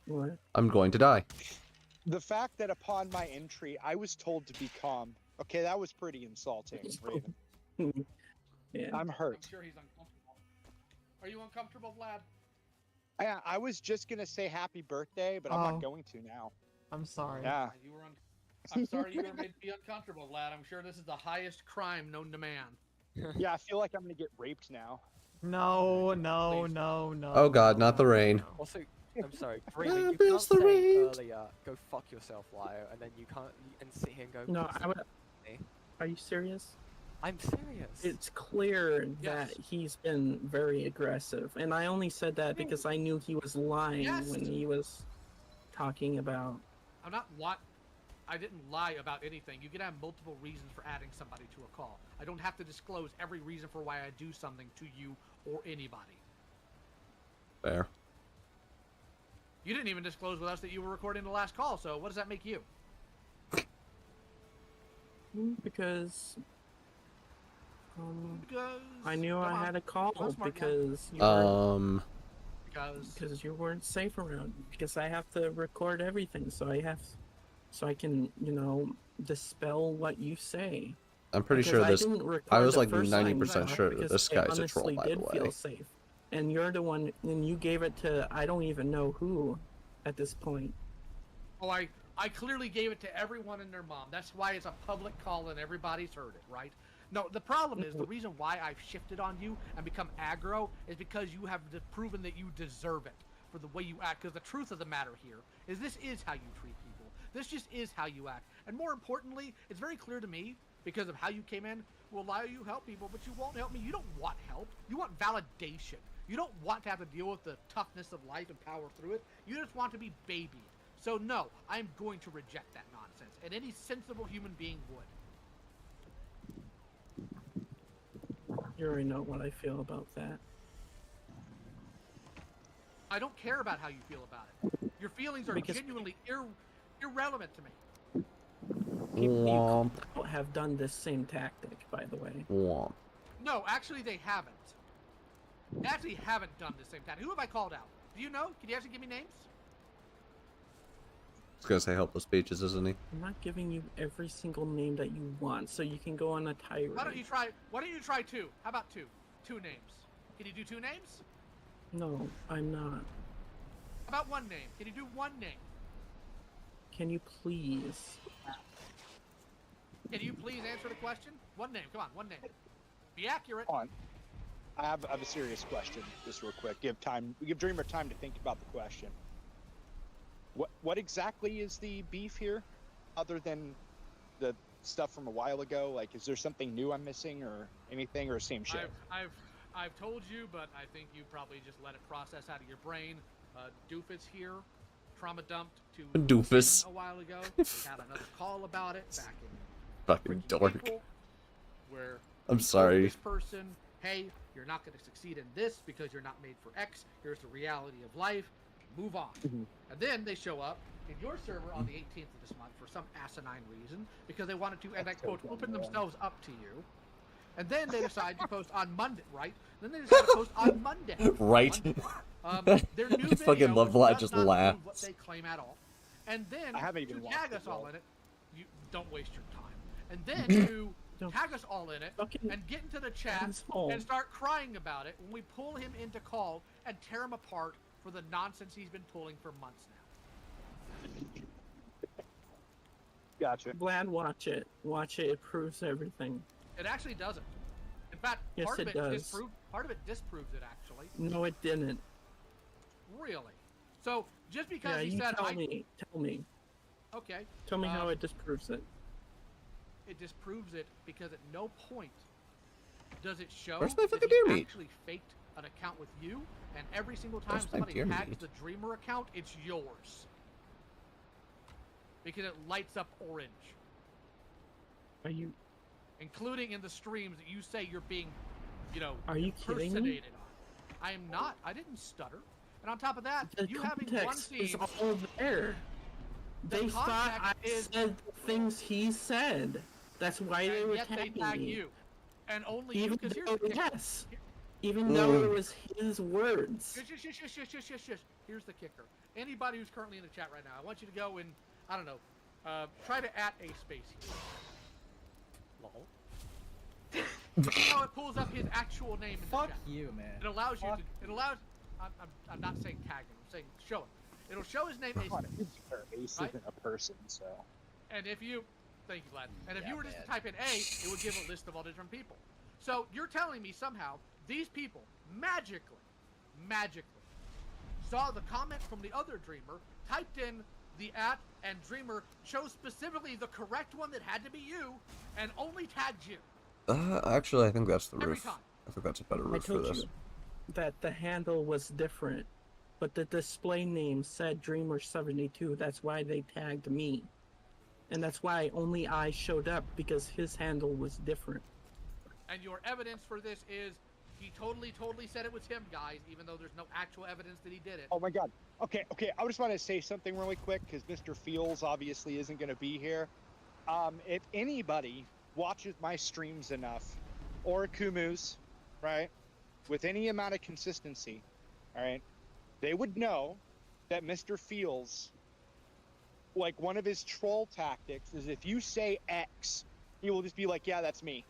What? I'm going to die. The fact that upon my entry, I was told to be calm. Okay, that was pretty insulting, Raven. Yeah. I'm hurt. I'm sure he's uncomfortable. Are you uncomfortable, Vlad? I was just gonna say happy birthday, but I'm Oh. not going to now. I'm sorry. Yeah. I'm sorry you were made to be uncomfortable, Vlad. I'm sure this is the highest crime known to man. Yeah, I feel like I'm gonna get raped now. No. Oh god, not the rain. Also, I'm sorry, Dreamer, you It's can't the say rain. earlier, go fuck yourself, Lio, and then you can't and sit here and go. No, "Please I would. don't me." Are you serious? I'm serious. It's clear Yes. that he's been very aggressive, and I only said that because I knew he was lying Yes. when he was talking about. I'm not I didn't lie about anything. You can have multiple reasons for adding somebody to a call. I don't have to disclose every reason for why I do something to you or anybody. Fair. You didn't even disclose with us that you were recording the last call, so what does that make you? Because Because I knew come I on. had a call Go smart guy. because Because you weren't safe around. Because I have to record everything, so I can dispel what you say. I'm pretty Because sure I this. didn't record I was the like first time 90% you sure talked that because this I guy's a troll, honestly by the did way. feel safe, and you're the one, and you gave it to I don't even know who, at this point. oh, I clearly gave it to everyone and their mom. That's why it's a public call and everybody's heard it, right? No, the problem is the reason why I've shifted on you and become aggro is because you have proven that you deserve it for the way you act. Because the truth of the matter here is this is how you treat people. This just is how you act. And more importantly, it's very clear to me because of how you came in. Well, Lyle, you help people, but you won't help me. You don't want help. You want validation. You don't want to have to deal with the toughness of life and power through it. You just want to be babied. So no, I'm going to reject that nonsense, and any sensible human being would. You already know what I feel about that. I don't care about how you feel about it. Your feelings are Because- genuinely irrelevant to me. People Womp, have done this same tactic, by the way. womp. No, actually, they haven't. They actually haven't done the same time. Who have I called out? Do you know? Can you actually give me names? He's gonna say helpless beaches, isn't he? I'm not giving you every single name that you want, so you can go on a tirade. Why don't you try two? How about two? Two names. Can you do two names? No, I'm not. How about one name? Can you do one name? Can you please? Can you please answer the question? One name. Come on, one name. Be accurate. On. I have a serious question, just real quick. Give Dreamer time to think about the question. What exactly is the beef here, other than the stuff from a while ago? Like, is there something new I'm missing, or anything, or same shit? I've told you, but I think you probably just let it process out of your brain. Doofus here, trauma dumped to Doofus. a while ago. We had another call about it back in Fucking dork. April, where I'm we told sorry. this person, hey, you're not going to succeed in this because you're not made for X. Here's the reality of life. Move on. And then they show up in your server on the 18th of this month for some asinine reason because they wanted to, and I quote, open themselves up to you. And then they decide to post on Monday, right? Then they decide to post on Monday. Right. Their new I fucking video love Vlad does just not laughs. prove what they claim at all. And then I haven't even to watched tag it us all yet. in it, you don't waste your time. And then to tag us all in it Fucking and get into the chat asshole. and start crying about it when we pull him into call and tear him apart for the nonsense he's been pulling for months now. Gotcha. Vlad, watch it. Watch it. It proves everything. It actually doesn't. In fact, Yes, part of it it does. part of it disproves it actually. No, it didn't. Really. So just because Yeah, he you said tell me. Tell me. Okay. Tell me how it disproves it. It disproves it because at no point does it show Where's my that fucking he deer meat? actually faked an account with you, and every single time Where's my somebody deer tags meat? the Dreamer account, it's yours. Because it lights up orange. Are you? Including in the streams that you say you're being, Are you kidding me? impersonated on. I am not. I didn't stutter. And on top of that, The you having one context is team. all there. The They thought I context is- said the things he said. That's why they And were yet they tagging tag me. you. And only you, Even because here's though, the kicker. yes, even though it was his words. Shush. Here's the kicker. Anybody who's currently in the chat right now, I want you to go and, I don't know, try to @a space here. Lol. How it pulls up his actual name in the Fuck chat. you, man. It allows you Fuck. to, I'm not saying tag him, I'm saying show him. It'll show his name God, Ace. it's fair. Ace Right? isn't a person, so. And if you, thank you, Vlad. And if Yeah, you were just man. to type in A, it would give a list of all different people. So you're telling me somehow these people magically saw the comment from the other Dreamer, typed in the @ and Dreamer chose specifically the correct one that had to be you, and only tagged you. Actually, I think that's the Every roof. time. I think that's a better I roof for told this. you that the handle was different, but the display name said Dreamer72. That's why they tagged me, and that's why only I showed up because his handle was different. And your evidence for this is he totally said it was him, guys, even though there's no actual evidence that he did it. Oh my god. Okay. I just want to say something really quick because Mr. Fields obviously isn't going to be here. If anybody watches my streams enough, or Kumu's, right, with any amount of consistency, all right, they would know that Mr. Fields, like one of his troll tactics is if you say X, he will just be like, yeah, that's me,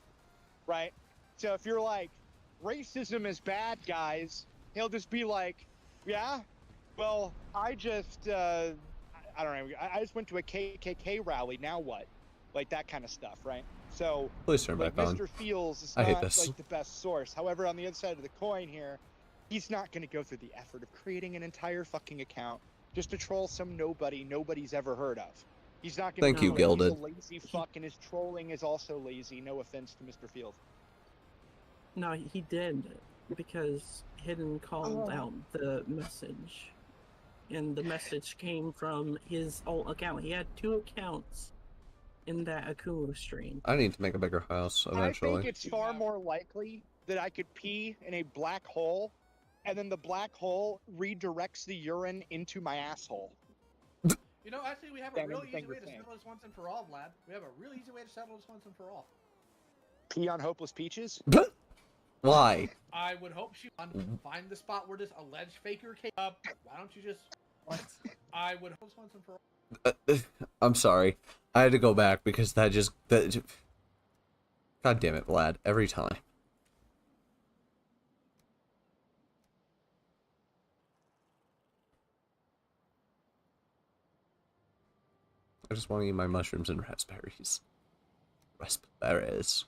right? So if you're like, racism is bad, guys, he'll just be like, yeah, well, I just, I don't know, I just went to a KKK rally, now what? Like that kind of stuff, right? So, Please turn like, back on. Mr. Fields is I hate not this. like the best source. However, on the other side of the coin here, he's not going to go through the effort of creating an entire fucking account just to troll some nobody nobody's ever heard of. He's not going to Thank you, do it. Gilded. He's a lazy fuck, and his trolling is also lazy. No offense to Mr. Fields. No, he did, because Hidden called out the message, and the message came from his old account. He had 2 accounts in that Akumu stream. I need to make a bigger house I eventually. think it's far more likely that I could pee in a black hole, and then the black hole redirects the urine into my asshole. You know, actually, we have a Damn real easy everything way you're to saying. settle this once and for all, Vlad. We have a real easy way to settle this once and for all. Pee on hopeless peaches? Why? I would hope she find the spot where this alleged faker came up. Why don't you just? I would hope this once and for all. I'm sorry. I had to go back because that. God damn it, Vlad. Every time. I just want to eat my mushrooms and raspberries. Raspberries.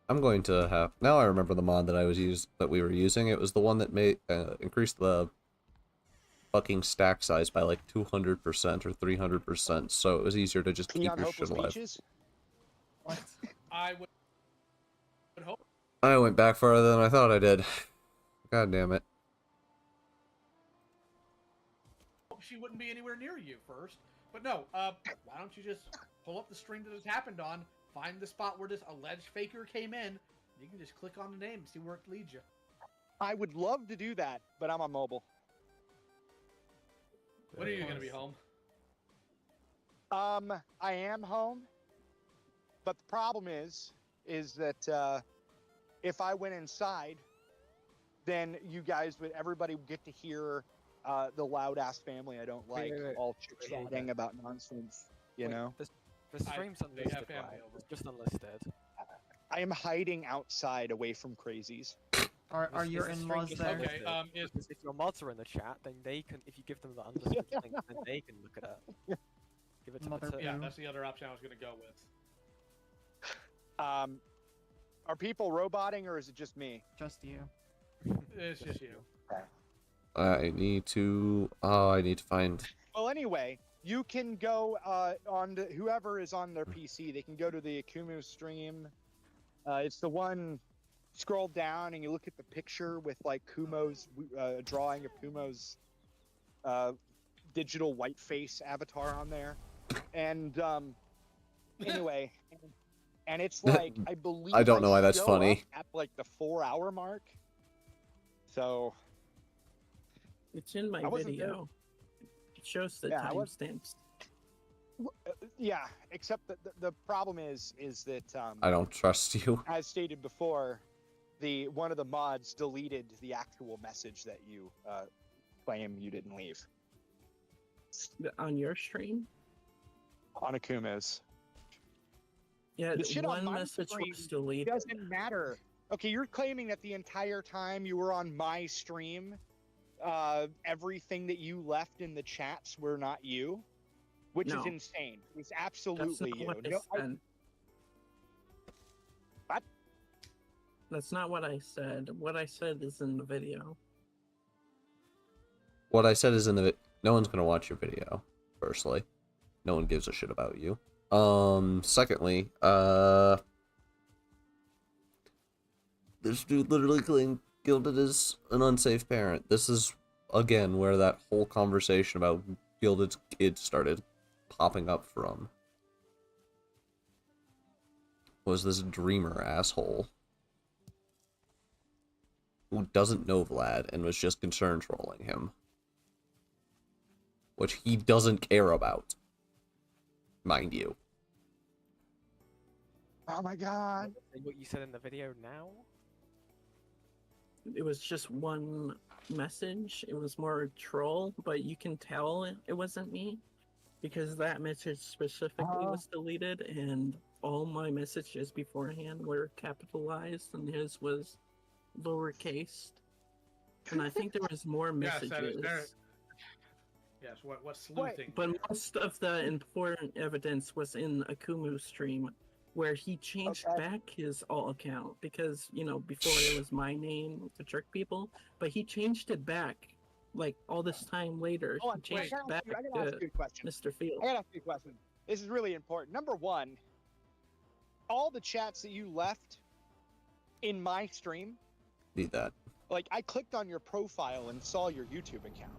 I'm going to have now. I remember the mod that we were using. It was the one that made increased the fucking stack size by like 200% or 300%. So it was easier to just Pee keep on your shit hopeless alive. peaches? What? I would hope I went back farther than I thought I did. God damn it. she wouldn't be anywhere near you first. But no, why don't you just pull up the stream that this happened on, find the spot where this alleged faker came in, you can just click on the name and see where it leads you. I would love to do that, but I'm on mobile. When are you going to be home? I am home, but the problem is that if I went inside, then everybody would get to hear the loud ass family I don't like all chit-chatting about nonsense, you know? The stream's unlisted, right? It's just unlisted. I am hiding outside away from crazies. Are your in-laws there? Okay, if your mods are in the chat, then they can, if you give them the unlisted link, then they can look at it. Give it to them too. Yeah, that's the other option I was going to go with. Are people roboting or is it just me? Just you. It's just you. I need to find... Well, anyway, you can go on to whoever is on their PC. They can go to the Akumu stream. It's the one. Scroll down and you look at the picture with like Kumo's drawing of Kumo's digital white face avatar on there, and anyway, and it's like I believe I don't know why that's show funny. up at like the 4-hour mark. So It's in my video. It shows the timestamps. Yeah, except that the problem is that I don't trust you. as stated before, one of the mods deleted the actual message that you claim you didn't leave On your stream? on Akuma's. Yeah, The shit on one my message stream was deleted. doesn't matter. Okay, you're claiming that the entire time you were on my stream, everything that you left in the chats were not you, which No. is insane. It's absolutely That's not you. what I No, said. What? That's not what I said. What I said is in the video. What I said is in the no one's gonna watch your video, firstly. No one gives a shit about you. Secondly, this dude literally claimed Gilded is an unsafe parent. This is, again, where that whole conversation about Gilded's kid started popping up from. Was this dreamer asshole who doesn't know Vlad and was just concerned trolling him. Which he doesn't care about. Mind you. Oh my god. What you said in the video now? It was just one message. It was more a troll, but you can tell it wasn't me because that message specifically was deleted and all my messages beforehand were capitalized and his was lowercase. And I think there was more messages. Yes, what sleuthing? But most of the important evidence was in Akumu's stream, where he changed back his alt account because, you know, before it was my name to trick people, but he changed it back, like, all this time later. Oh, He changed it back I gotta ask you a question. Mr. Field. I gotta ask you a question. This is really important. Number one, all the chats that you left in my stream, Need that. like, I clicked on your profile and saw your YouTube account.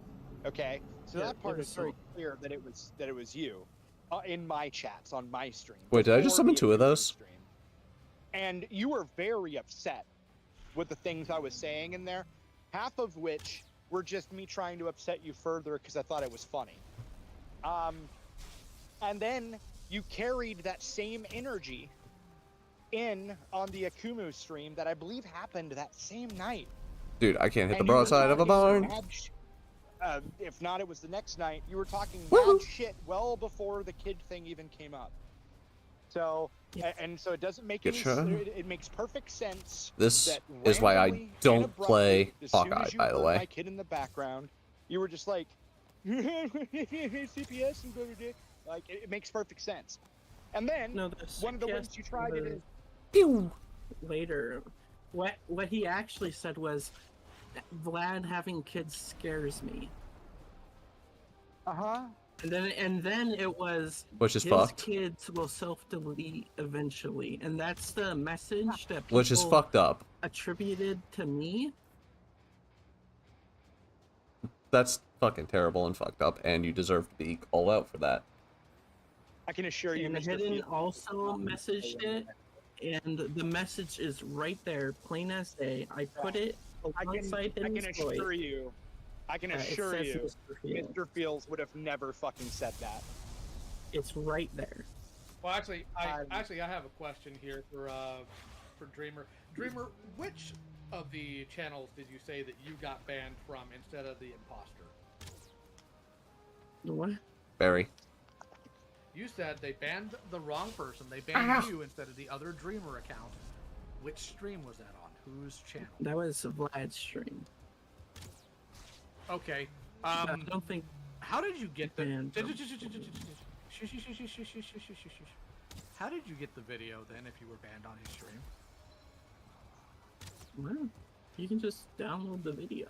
Okay, so Yeah, that part it is was very so- clear that it was you in my chats on my stream. Wait, did I just before summon the two of Akumu those? stream. And you were very upset with the things I was saying in there, half of which were just me trying to upset you further because I thought it was funny. And then you carried that same energy in on the Akumu stream that I believe happened that same night. Dude, I can't hit the And you were broadside of a talking barn. mad if not, it was the next night. You were talking Woo! mad shit well before the kid thing even came up. So, and so it doesn't make any. Getcha. It makes perfect sense. This that is why I randomly and don't abruptly, play as soon Hawkeye, as you by the heard way. My kid in the background, you were just like, CPS and like it makes perfect sense. And then No, the one of the ways CPS you tried it was is later. What he actually said was, Vlad having kids scares me. And then it was Which is his fucked. kids will self-delete eventually, and that's the message that people Which is fucked up. attributed to me. That's fucking terrible and fucked up, and you deserve to be called out for that. I can assure you, And Mr. Hidden Field. also messaged it, and the message is right there, plain as day. I put it alongside I can Hidden's voice. assure you, It assure says you, Mr. Fields. Mr. Fields would have never fucking said that. It's right there. Well, actually, I have a question here for Dreamer. Dreamer, which of the channels did you say that you got banned from instead of the imposter? What? Barry. You said they banned the wrong person. They banned you instead of the other Dreamer account. Which stream was that on? Whose channel? That was Vlad's stream. Okay. I don't think. How did you get the? banned from- How did you get the video then if you were banned on his stream? Well, you can just download the video.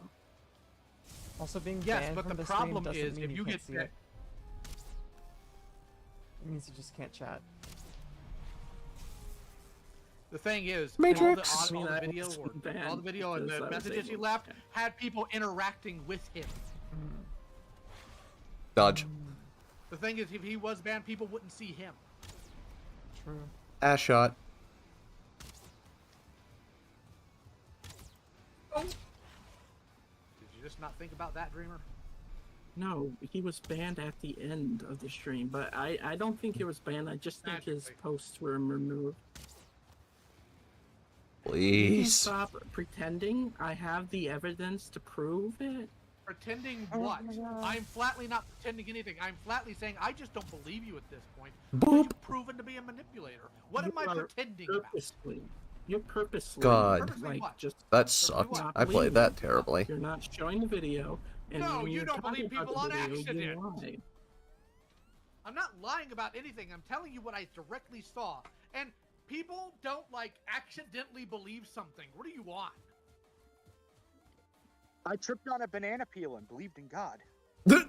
Also, being Yes, banned but from the stream problem doesn't is mean if you can't get see it. It means you just can't chat. The thing is, Matrix. all the I video, wasn't or, all the banned video and because the I was messages he able- left had people interacting with him. Dodge. The thing is, if he was banned, people wouldn't see him. True. Ass shot. Did you just not think about that, Dreamer? No, he was banned at the end of the stream, but I don't think he was banned. I just think his Naturally. posts were removed. You can Please. stop pretending. I have the evidence to prove it. Pretending what? I'm flatly not pretending anything. I'm flatly saying I just don't believe you at this point. Boop. You've proven to be a manipulator. What am I You are pretending about? Purposely. You're purposely. God. Purposely Like, what? just That sucked. not I played believing that it. terribly. You're not showing the video. And No, when you you're don't talking believe about people the on video, accident. You lie. I'm not lying about anything. I'm telling you what I directly saw. And people don't like accidentally believe something. What do you want? I tripped on a banana peel and believed in God. That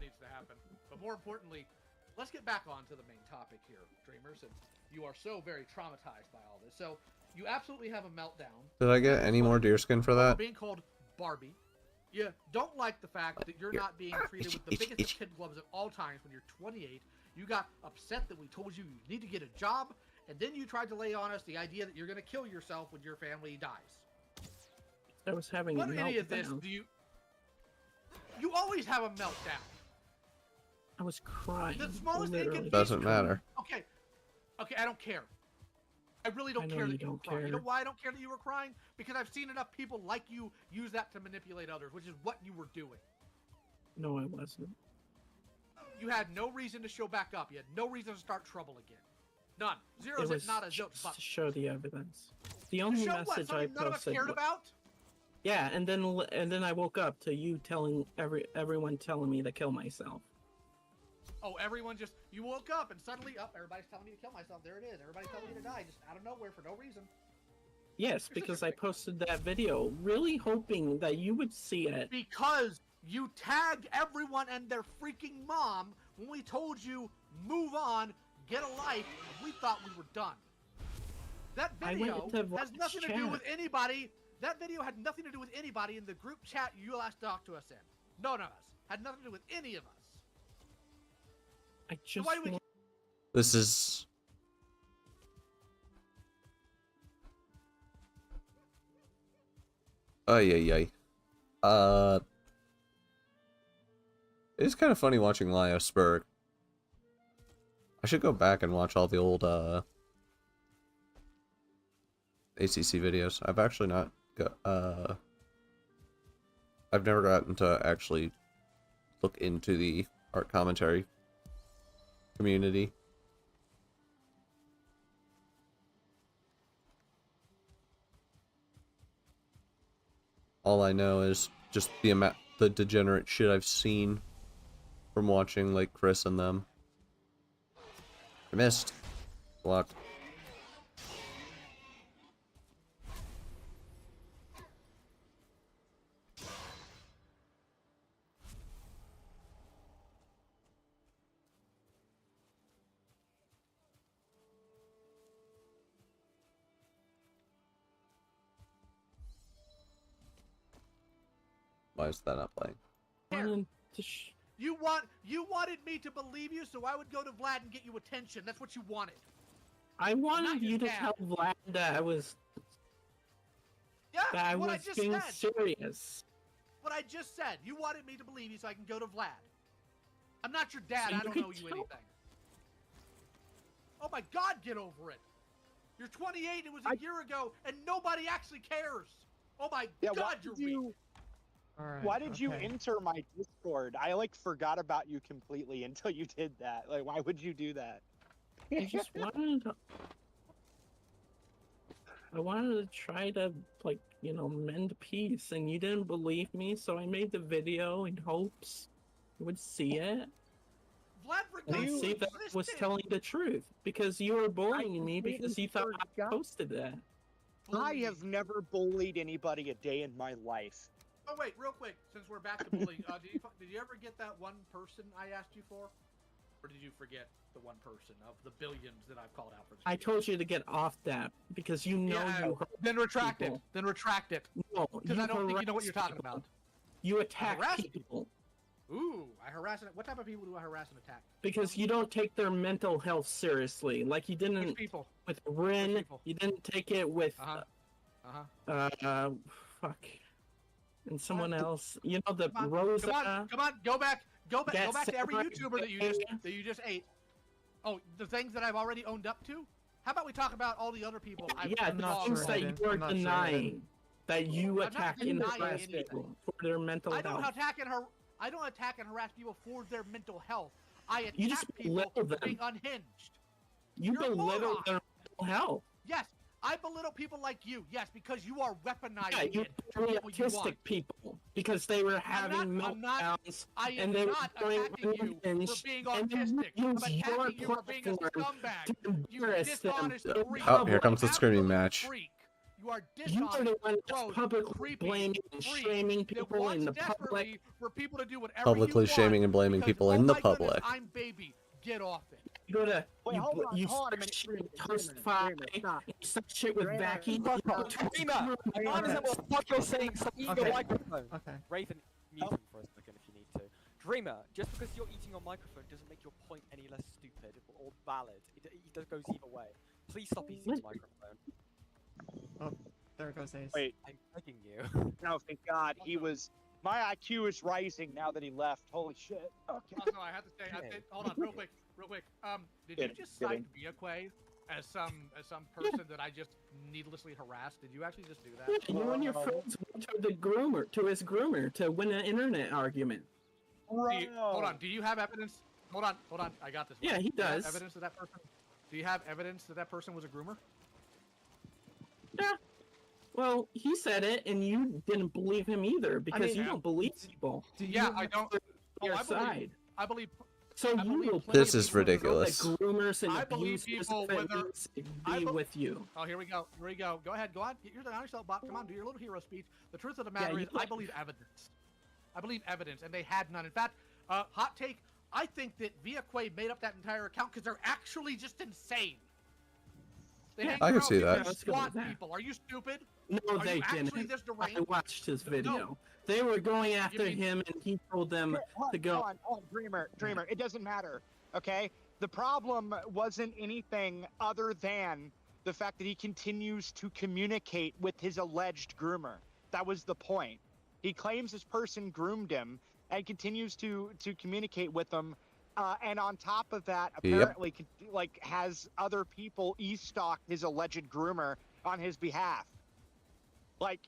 needs to happen. But more importantly, let's get back onto the main topic here, Dreamer, since you are so very traumatized by all this. So you absolutely have a meltdown. Did I get any more deerskin for You're that? being called Barbie. You don't like the fact that you're not being treated with the itchy, biggest itchy. of kid gloves at all times when you're 28. You got upset that we told you you need to get a job, and then you tried to lay on us the idea that you're going to kill yourself when your family dies. I was having What a any of this meltdown. do you... You always have a meltdown. I was crying. The smallest literally. inconvenience- Doesn't matter. Okay, I don't care. I really don't I know care you that you were don't crying. You know care. why I don't care that you were crying? Because I've seen enough people like you use that to manipulate others, which is what you were doing. No, I wasn't. You had no reason to show back up. You had no reason to start trouble again. None. Zero It is was not a just zilch. to show the evidence. The To only show what? message I Something none of us posted. cared about? Yeah, and then I woke up to you telling everyone telling me to kill myself. Oh, everyone just... You woke up and suddenly, everybody's telling me to kill myself. There it is. Everybody's telling me to die just out of nowhere for no reason. Yes, because I posted that video, really hoping that you would see it. Because you tagged everyone and their freaking mom when we told you, move on, get a life, and we thought we were done. That I video went to has Vlad's nothing to do chat. with anybody. That video had nothing to do with anybody in the group chat you last talked to us in. None of us. Had nothing to do with any of us. I So just why do we... want- This is... Ay. It's kind of funny watching Lio Spurg. I should go back and watch all the old, ACC videos. I've actually not got, I've never gotten to actually look into the art commentary community. All I know is just the degenerate shit I've seen from watching, like, Chris and them. I missed. Blocked. Why is that not playing? Wanted to sh- You wanted me to believe you, so I would go to Vlad and get you attention. That's what you wanted. I wanted Not your you to dad. tell Vlad that I was Yeah, what I was just being said. serious. What I just said. You wanted me to believe you so I can go to Vlad. I'm not your dad. So I you don't could know you tell- anything. Oh my God, get over it. You're 28. It was a year ago, and nobody actually cares. Oh my Yeah, God, you're weak. Alright, Why did you okay. enter my Discord? I like forgot about you completely until you did that. Like, why would you do that? I just wanted to... I wanted to try to, like, you know, mend peace, and you didn't believe me, so I made the video in hopes you would see it. Vlad And forgot you see that I was existed. telling the truth, because you were bullying me completely because you thought I forgot. posted that. I have never bullied anybody a day in my life. Oh wait, real quick, since we're back to bullying, did you ever get that one person I asked you for, or did you forget the one person of the billions that I've called out for this? I told you to get off that because you know you hurt Then retract people. it. Then retract it. No, Because I don't think you know what you're harass talking people. about. You attack harass people Ooh, I harass it. What type of people do I harass and attack? because you don't take their mental health seriously. Like you Which didn't people? with Rin. people? You didn't take it with fuck, and someone else. You know the Come on, Rosa. come on, go back to every Sarah, YouTuber that you just ate. Oh, the things that I've already owned up to. How about we talk about all the other people? Yeah, the things that you are denying that you I'm not attack and denying harass anything. people for their mental I don't health. I don't attack and harass people for their mental health. I attack You just people belittle for them. being unhinged. You You're a belittle moron. their mental health. Yes, I belittle people like you. Yes, because you are weaponizing Yeah, you it for bully what you want. autistic people because they were having I'm not meltdowns I am and they not were going attacking you for unhinged, being and then autistic. you I'm use your attacking you for being a platform scumbag. to You embarrass them. dishonest in freak. Oh, here public. comes the screaming Absolute match. freak. You are You are dishonest, the one that's gross, publicly creepy, blaming and freak shaming that people wants in the public. desperately for people to do whatever Publicly you shaming want and blaming because, people oh in the my goodness, public. I'm baby. Get off it. You go to Wait, hold on a minute. Toastify, you start shit with vacuum. Dreamer, I don't understand what the fuck you're saying. Stop eating your Okay. microphone. Okay. Raven, mute him for a second if you need to. Dreamer, just because you're eating your microphone doesn't make your point any less stupid or valid. It just goes either way. Please stop eating your microphone. Oh, there goes Ace. Wait, I'm begging you. no, thank God. He was. My IQ is rising now that he left. Holy shit. Okay. Also, I have to say, hold on, real quick. Did you just cite Viaquay as some person that I just needlessly harassed? Did you actually just do that? Yeah, you and your friends went to his groomer to win an internet argument. Hold on. Do you have evidence? Hold on. I got this. Yeah, he Do you have does. evidence that person? Do you have evidence that that person was a groomer? Yeah. Well, he said it, and you didn't believe him either because you don't believe people. Yeah, I don't. Your I side. believe. So I you believe will. plenty This of is people ridiculous. That groomers and I believe abusers people and whether- be with you. Oh, here we go. Go ahead. Go on. Get yours on yourself, Bob. Come on, do your little hero speech. The truth of the matter you is, I believe evidence. And they had none. In fact, hot take. I think that Viaquay made up that entire account because they're actually just insane. They hang I can around see people that. and Let's go with SWAT that. people. Are you stupid? No, Are they you actually didn't. this I deranged? watched his video. No. They were going after mean- him, and he told them to go. Hold on, Dreamer. It doesn't matter. Okay. The problem wasn't anything other than the fact that he continues to communicate with his alleged groomer. That was the point. He claims this person groomed him and continues to communicate with them. And on top of that, apparently, has other people e-stalk his alleged groomer on his behalf. Like,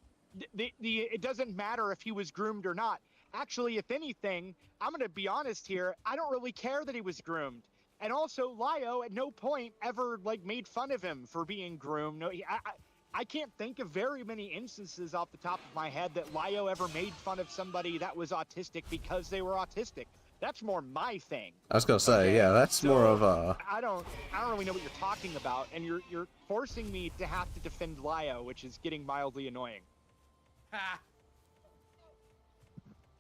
it doesn't matter if he was groomed or not. Actually, if anything, I'm going to be honest here. I don't really care that he was groomed. And also, Lio at no point ever made fun of him for being groomed. No, I can't think of very many instances off the top of my head that Lio ever made fun of somebody that was autistic because they were autistic. That's more my thing. I was gonna say, yeah, that's more of a. I don't really know what you're talking about, and you're forcing me to have to defend Lio, which is getting mildly annoying. Ha!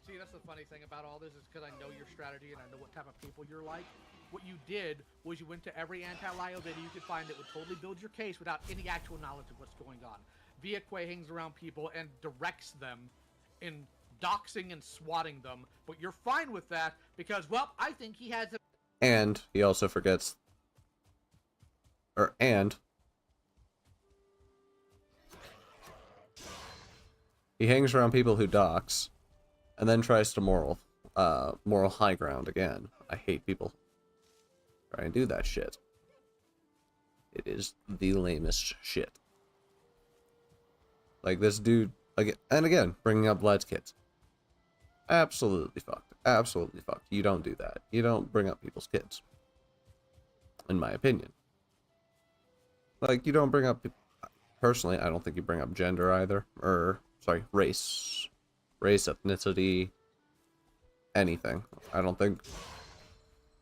See, that's the funny thing about all this is because I know your strategy and I know what type of people you're like. What you did was you went to every anti-Lio video you could find that would totally build your case without any actual knowledge of what's going on. Viaquay hangs around people and directs them in doxing and swatting them, but you're fine with that because, well, I think he has a... And he also forgets, and he hangs around people who dox, and then tries to moral high ground again. I hate people try and do that shit. It is the lamest shit. Like this dude, again and again, bringing up Vlad's kids. Absolutely fucked. Absolutely fucked. You don't do that. You don't bring up people's kids. In my opinion. Like, you don't bring up... Personally, I don't think you bring up gender either. Or, sorry, race. Race, ethnicity, anything. I don't think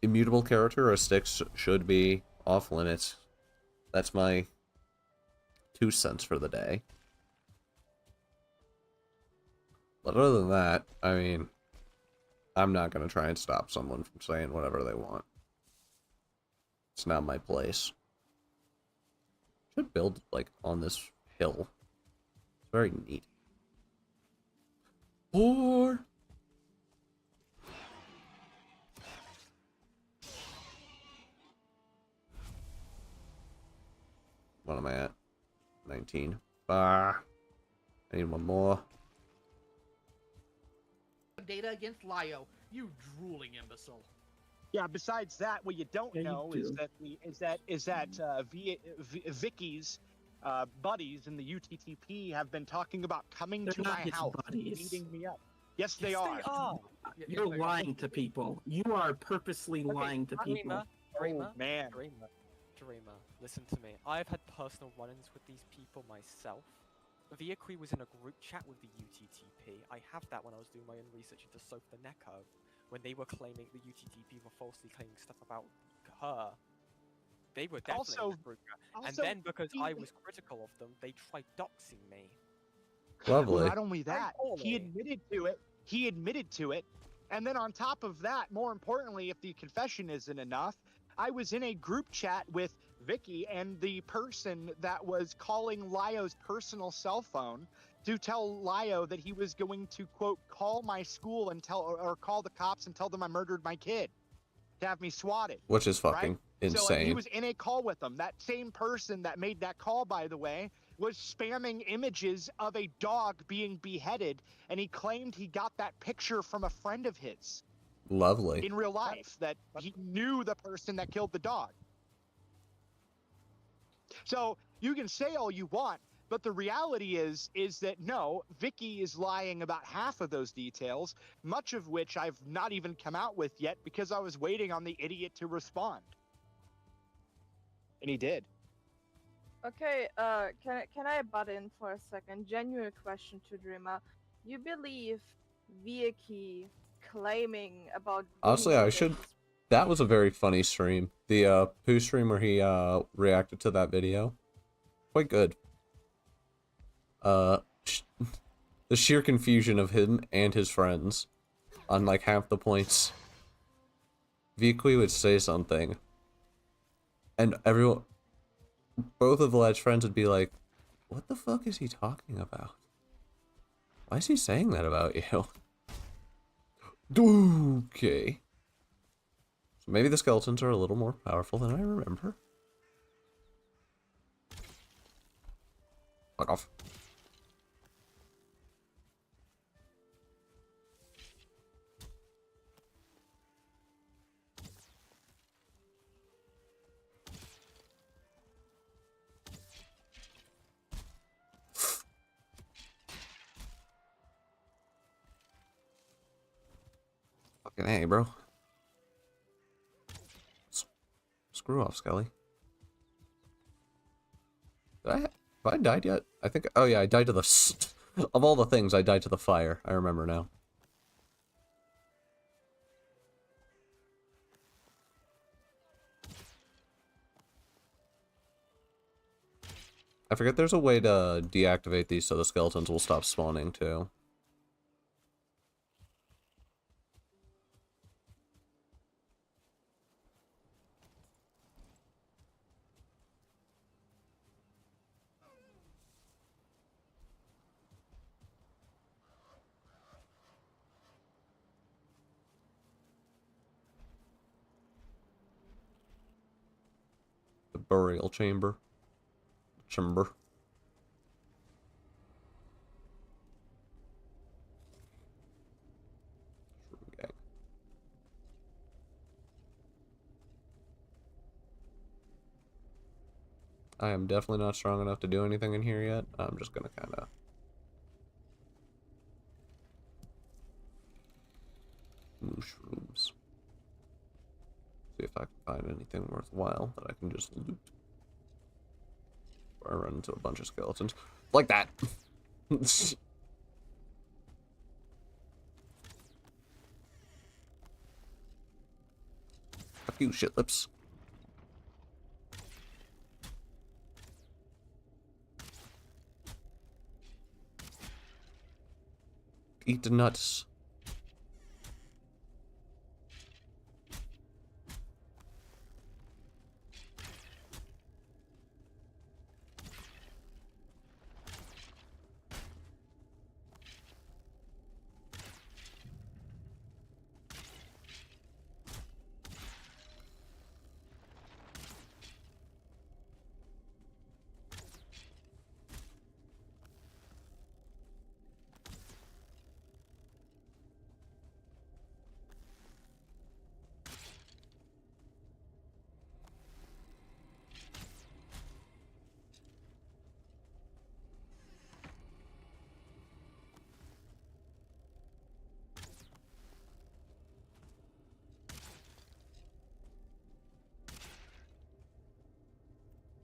immutable characteristics should be off limits. That's my 2 cents for the day. But other than that, I mean, I'm not going to try and stop someone from saying whatever they want. It's not my place. Should build, like, on this hill. It's very neat. Or... What am I at? 19. I need one more. Data against Lio, you drooling imbecile. Yeah. Besides that, what you don't Yeah, you know do. is that Vicky's buddies in the UTTP have been talking about coming They're to not my his house, buddies. beating me up. Yes, they are. You're lying to people. You are purposely lying to people. Dreamer, Man. Dreamer, listen to me. I've had personal run-ins with these people myself. Viacui was in a group chat with the UTTP. I have that when I was doing my own research into Soap the Neko, when they were claiming the UTTP were falsely claiming stuff about her. They were definitely in the group chat. And then because I was critical of them, they tried doxing me. Lovely. Well, not only that, he admitted to it. He admitted to it. And then on top of that, more importantly, if the confession isn't enough, I was in a group chat with Vicky and the person that was calling Lio's personal cell phone to tell Lio that he was going to, quote, call my school and or call the cops and tell them I murdered my kid to have me swatted. Which is fucking right? insane. So he was in a call with them. That same person that made that call, by the way, was spamming images of a dog being beheaded, and he claimed he got that picture from a friend of his. Lovely. In real life, that he knew the person that killed the dog. So you can say all you want, but the reality is that no, Vicky is lying about half of those details, much of which I've not even come out with yet because I was waiting on the idiot to respond. And he did. Okay, can I butt in for a second? Genuine question to Dreamer. You believe Vicky claiming about... Honestly, I should... That was a very funny stream. The Poo stream where he reacted to that video. Quite good. The sheer confusion of him and his friends on like half the points. Vicky would say something, and everyone, both of Vlad's friends would be like, "What the fuck is he talking about? Why is he saying that about you?" Okay. So maybe the skeletons are a little more powerful than I remember. Fuck off. Fucking hey, bro. Screw off, Skelly. Have I died yet? I think. Oh yeah, I died to the. Of all the things, I died to the fire. I remember now. I forget there's a way to deactivate these so the skeletons will stop spawning too. burial chamber. Chamber. Gang. I am definitely not strong enough to do anything in here yet. I'm just gonna kind of mushrooms. See if I can find anything worthwhile that I can just loot. Or I run into a bunch of skeletons. Like that! Fuck you, shit lips. Eat the nuts.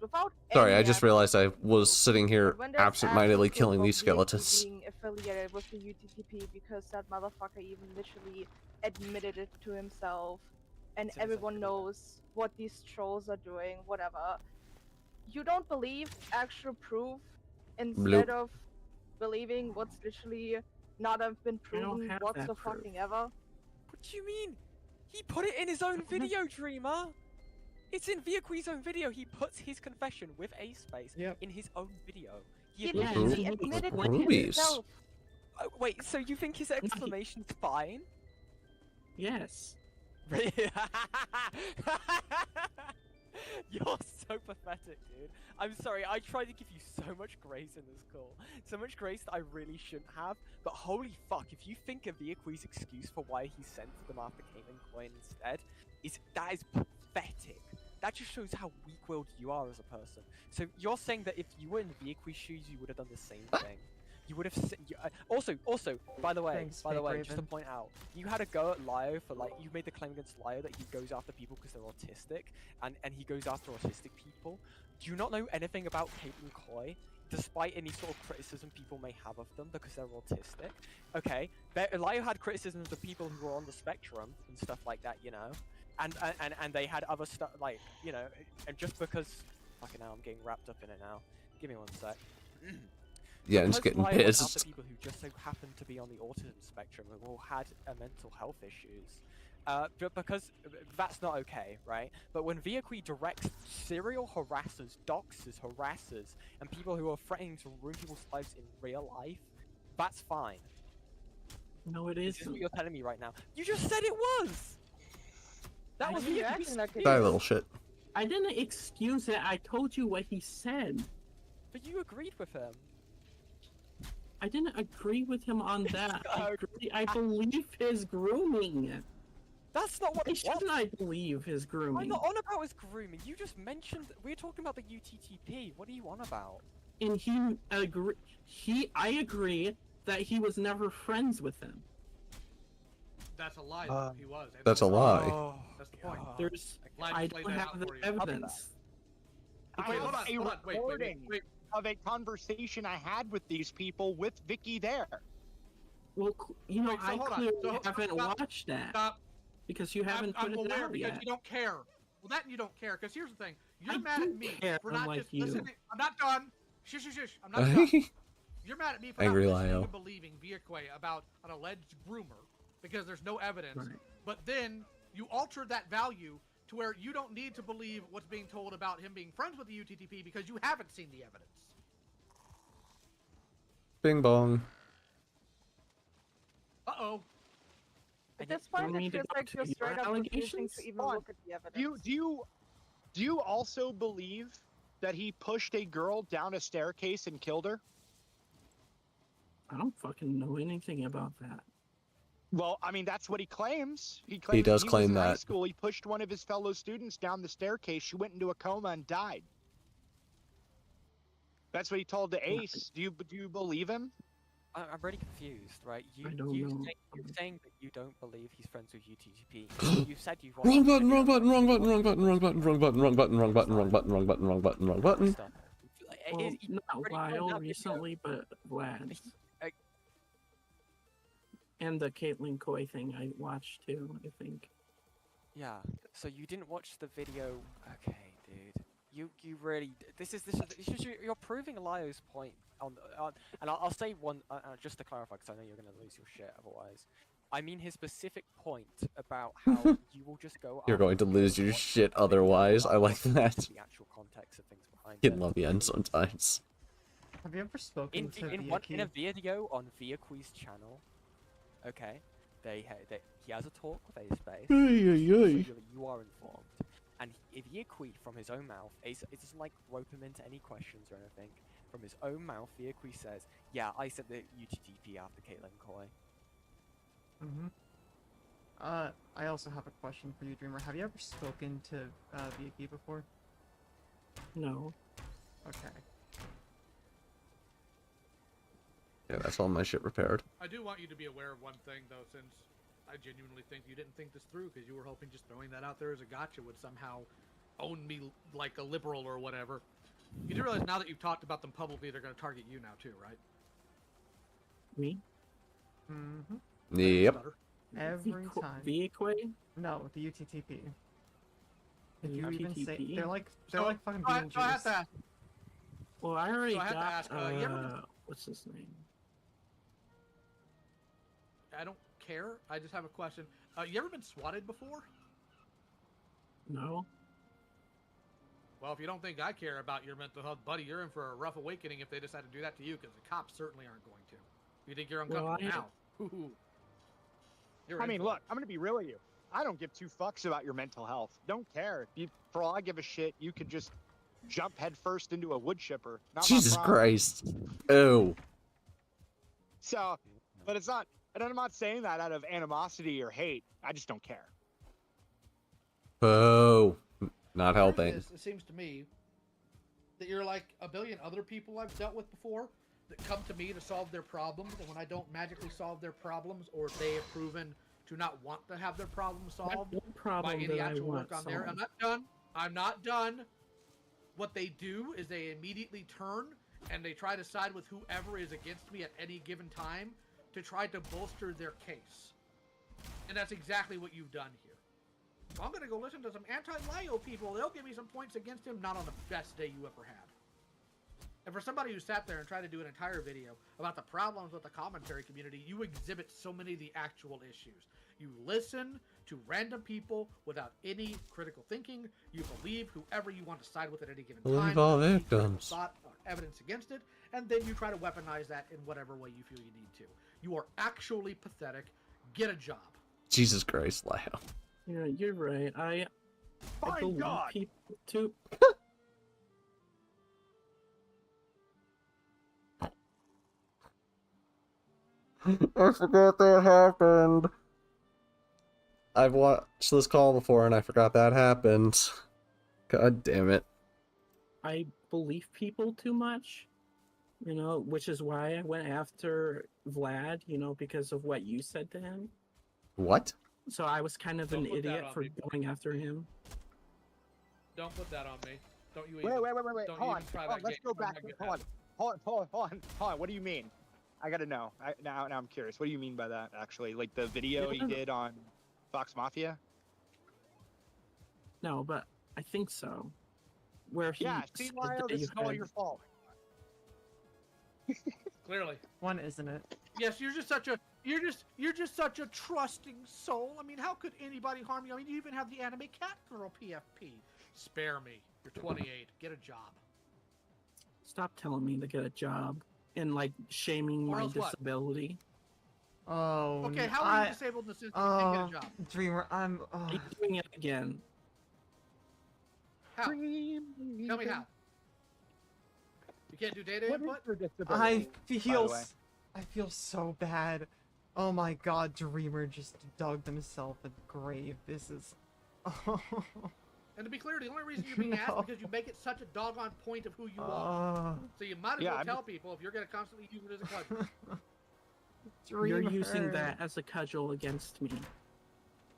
Without Sorry, I any just actual realized I was proof, sitting here but when there's absent-mindedly actual killing proof these of Vaheim skeletons. being affiliated with the UTTP because that motherfucker even literally admitted it to himself, and As soon as I everyone do that. knows what these trolls are doing, whatever. You don't believe actual proof instead of believing what's literally not have been I don't proven have that whatsoever. proof. What do you mean? He put it in his own video, Dreamer. It's in Viaqui's own video. He puts his confession with a space in his own video. He admits literally it. admitted it Rubies. himself. Wait, so you think his exclamation's fine? Yes. You're so pathetic, dude. I'm sorry, I tried to give you so much grace in this call. So much grace that I really shouldn't have. But holy fuck, if you think of Viaqui's excuse for why he sent them after Caitlyn Coin instead, that is pathetic. That just shows how weak-willed you are as a person. So you're saying that if you were in Viaqui's shoes, you would have done the same thing. You would have. Also, by the way, just to point out, you had a go at Lio for you made the claim against Lio that he goes after people because they're autistic, and he goes after autistic people. Do you not know anything about Caitlyn Coy, despite any sort of criticism people may have of them because they're autistic? Okay, Lio had criticisms of people who were on the spectrum and stuff like that, you know, and they had other stuff you know, and just because, fucking hell, I'm getting wrapped up in it now. Give me one sec. Yeah, I'm just getting Lio went pissed. after people who just so happened to be on the autism spectrum and all had mental health issues. But because that's not okay, right? But when Viaqui directs serial harassers, doxers, harassers, and people who are threatening to ruin people's lives in real life, that's fine. No, it This is isn't. what you're telling me right now. You just said it was! That was Viaqui's Die, little shit. I didn't excuse it. I told you what he said. But you agreed with him. I didn't agree with him on that. I believe his grooming. That's not what Why shouldn't I believe his grooming? I'm not on about his grooming. You just mentioned we're talking about the UTTP. What are you on about? And I agree that he was never friends with him. That's a lie. Though. He was. That's a lie. Oh, that's the point. There's, Like, I play don't that have out the for you. evidence. Wait, hold on, hold on. Wait. Of a conversation I had with these people with Vicky there. Well, you know, Wait, so I hold on. clearly So, haven't stop. watched that. Stop. Because you haven't I'm put it aware out because yet. you don't care. Well, that and you don't care. Because here's the thing: you're I mad do at me care, for not unlike just you. listening. I'm not done. Shush. I'm not done. You're mad at me for Angry not listening Lio. and believing Viaque about an alleged groomer because there's no evidence. Right. But then you alter that value to where you don't need to believe what's being told about him being friends with the UTTP because you haven't seen the evidence. Bing bong. Uh-oh. At this point, want me it to feels go like to you're your straight up refusing allegations? to even look at the evidence. Do you Do you also believe that he pushed a girl down a staircase and killed her? I don't fucking know anything about that. Well, I mean, that's what he claims. He claims does when he claim was in high that. school, he pushed one of his fellow students down the staircase. She went into a coma and died. That's what he told the Ace. Do you believe him? I'm really confused, right? I don't know. You're saying that you don't believe he's friends with UTGP. You said you've watched Wrong the button, video. wrong button, wrong button, wrong button, wrong button, wrong button, wrong button, wrong button, wrong button, wrong button, wrong button, wrong button, wrong button. Well, not Lyle recently, but Vlad. And the Caitlyn Coy thing I watched too, I think. Yeah. So you didn't watch the video. Okay, dude. You really. This is you're proving Lio's point on and I'll say one just to clarify because I know you're gonna lose your shit otherwise. I mean his specific point about how you will just go. You're going to lose your shit otherwise. I like that. The actual context of things behind Kid it. love you and sometimes. Have you ever spoken to in a video on Viaqui's channel, okay, he has a talk with Ace-Space, so you are informed. And if Viaqui from his own mouth, it doesn't like rope him into any questions or anything. From his own mouth, Viaqui says, "Yeah, I sent the UTTP after Caitlyn Coy." I also have a question for you, Dreamer. Have you ever spoken to Viaki before? No. Okay. Yeah, that's all my shit repaired. I do want you to be aware of one thing, though, since I genuinely think you didn't think this through, because you were hoping just throwing that out there as a gotcha would somehow own me like a liberal or whatever. You do realize now that you've talked about them publicly, they're going to target you now, too, right? Me? Mm-hmm. Yep. Every time. Viaqui? No, the UTTP. If The you even say UTTP? they're like fucking I Beetlejuice. have to ask, Well, I already So I have to got, ask, you ever- what's his name? I don't care. I just have a question. You ever been swatted before? No. Well, if you don't think I care about your mental health, buddy, you're in for a rough awakening if they decide to do that to you, because the cops certainly aren't going to. You think you're uncomfortable now? I mean, look, I'm gonna be real with you. I don't give two fucks about your mental health. Don't care. For all I give a shit, you could just jump headfirst into a wood chipper. Not my Jesus problem. Christ. Oh. So, but it's not. And I'm not saying that out of animosity or hate. I just don't care. Oh. Not The thing helping. is, it seems to me that you're like a billion other people I've dealt with before that come to me to solve their problems, and when I don't magically solve their problems, or they have proven to not want to have their problems solved One problem by any that I actual want work on there. I'm solved. not done. I'm not done. What they do is they immediately turn and they try to side with whoever is against me at any given time to try to bolster their case. And that's exactly what you've done here. So I'm going to go listen to some anti-Lio people. They'll give me some points against him, not on the best day you ever had. And for somebody who sat there and tried to do an entire video about the problems with the commentary community, you exhibit so many of the actual issues. You listen to random people without any critical thinking. You believe whoever you want to side with at any given Believe time. all You keep critical victims. thought or evidence against it, and then you try to weaponize that in whatever way you feel you need to. You are actually pathetic. Get a job. Jesus Christ, Lyle. Yeah, you're right. I Fine believe God. people to. I forgot that happened. I've watched this call before and I forgot that happened. God damn it. I believe people too much, you know, which is why I went after Vlad, you know, because of what you said to him. What? So I was kind of Don't an put that idiot on for me. going after him. Don't put that on me. Don't you Wait. even, Hold don't even on. try Hold on. that Let's game. go I'm back. not getting Hold on. that. Hold on. What do you mean? I gotta know. Now I'm curious. What do you mean by that? Actually, like the video you did on Fox Mafia? No, but I think so. Where he Yeah. See, said Lyle, that this you is all had- your fault. Clearly. One, isn't it? Yes, you're just such a trusting soul. I mean, how could anybody harm you? I mean, you even have the anime cat girl PFP. Spare me. You're 28. Get a job. Stop telling me to get a job and like shaming Or my else what? disability. Oh. Okay, how are you disabled in the sense that you can't get a job? Dreamer, I'm. He's doing it again. How? Tell me how. You can't do data What is input? your I disability? feel way? I feel so bad. Oh my god, Dreamer just dug himself a grave. This is And to be clear, the only reason you're being asked No. is because you make it such a doggone point of who you are. So you might as well I'm tell people if you're going to constantly use it as a cudgel. You're using Dreamer. that as a cudgel against me.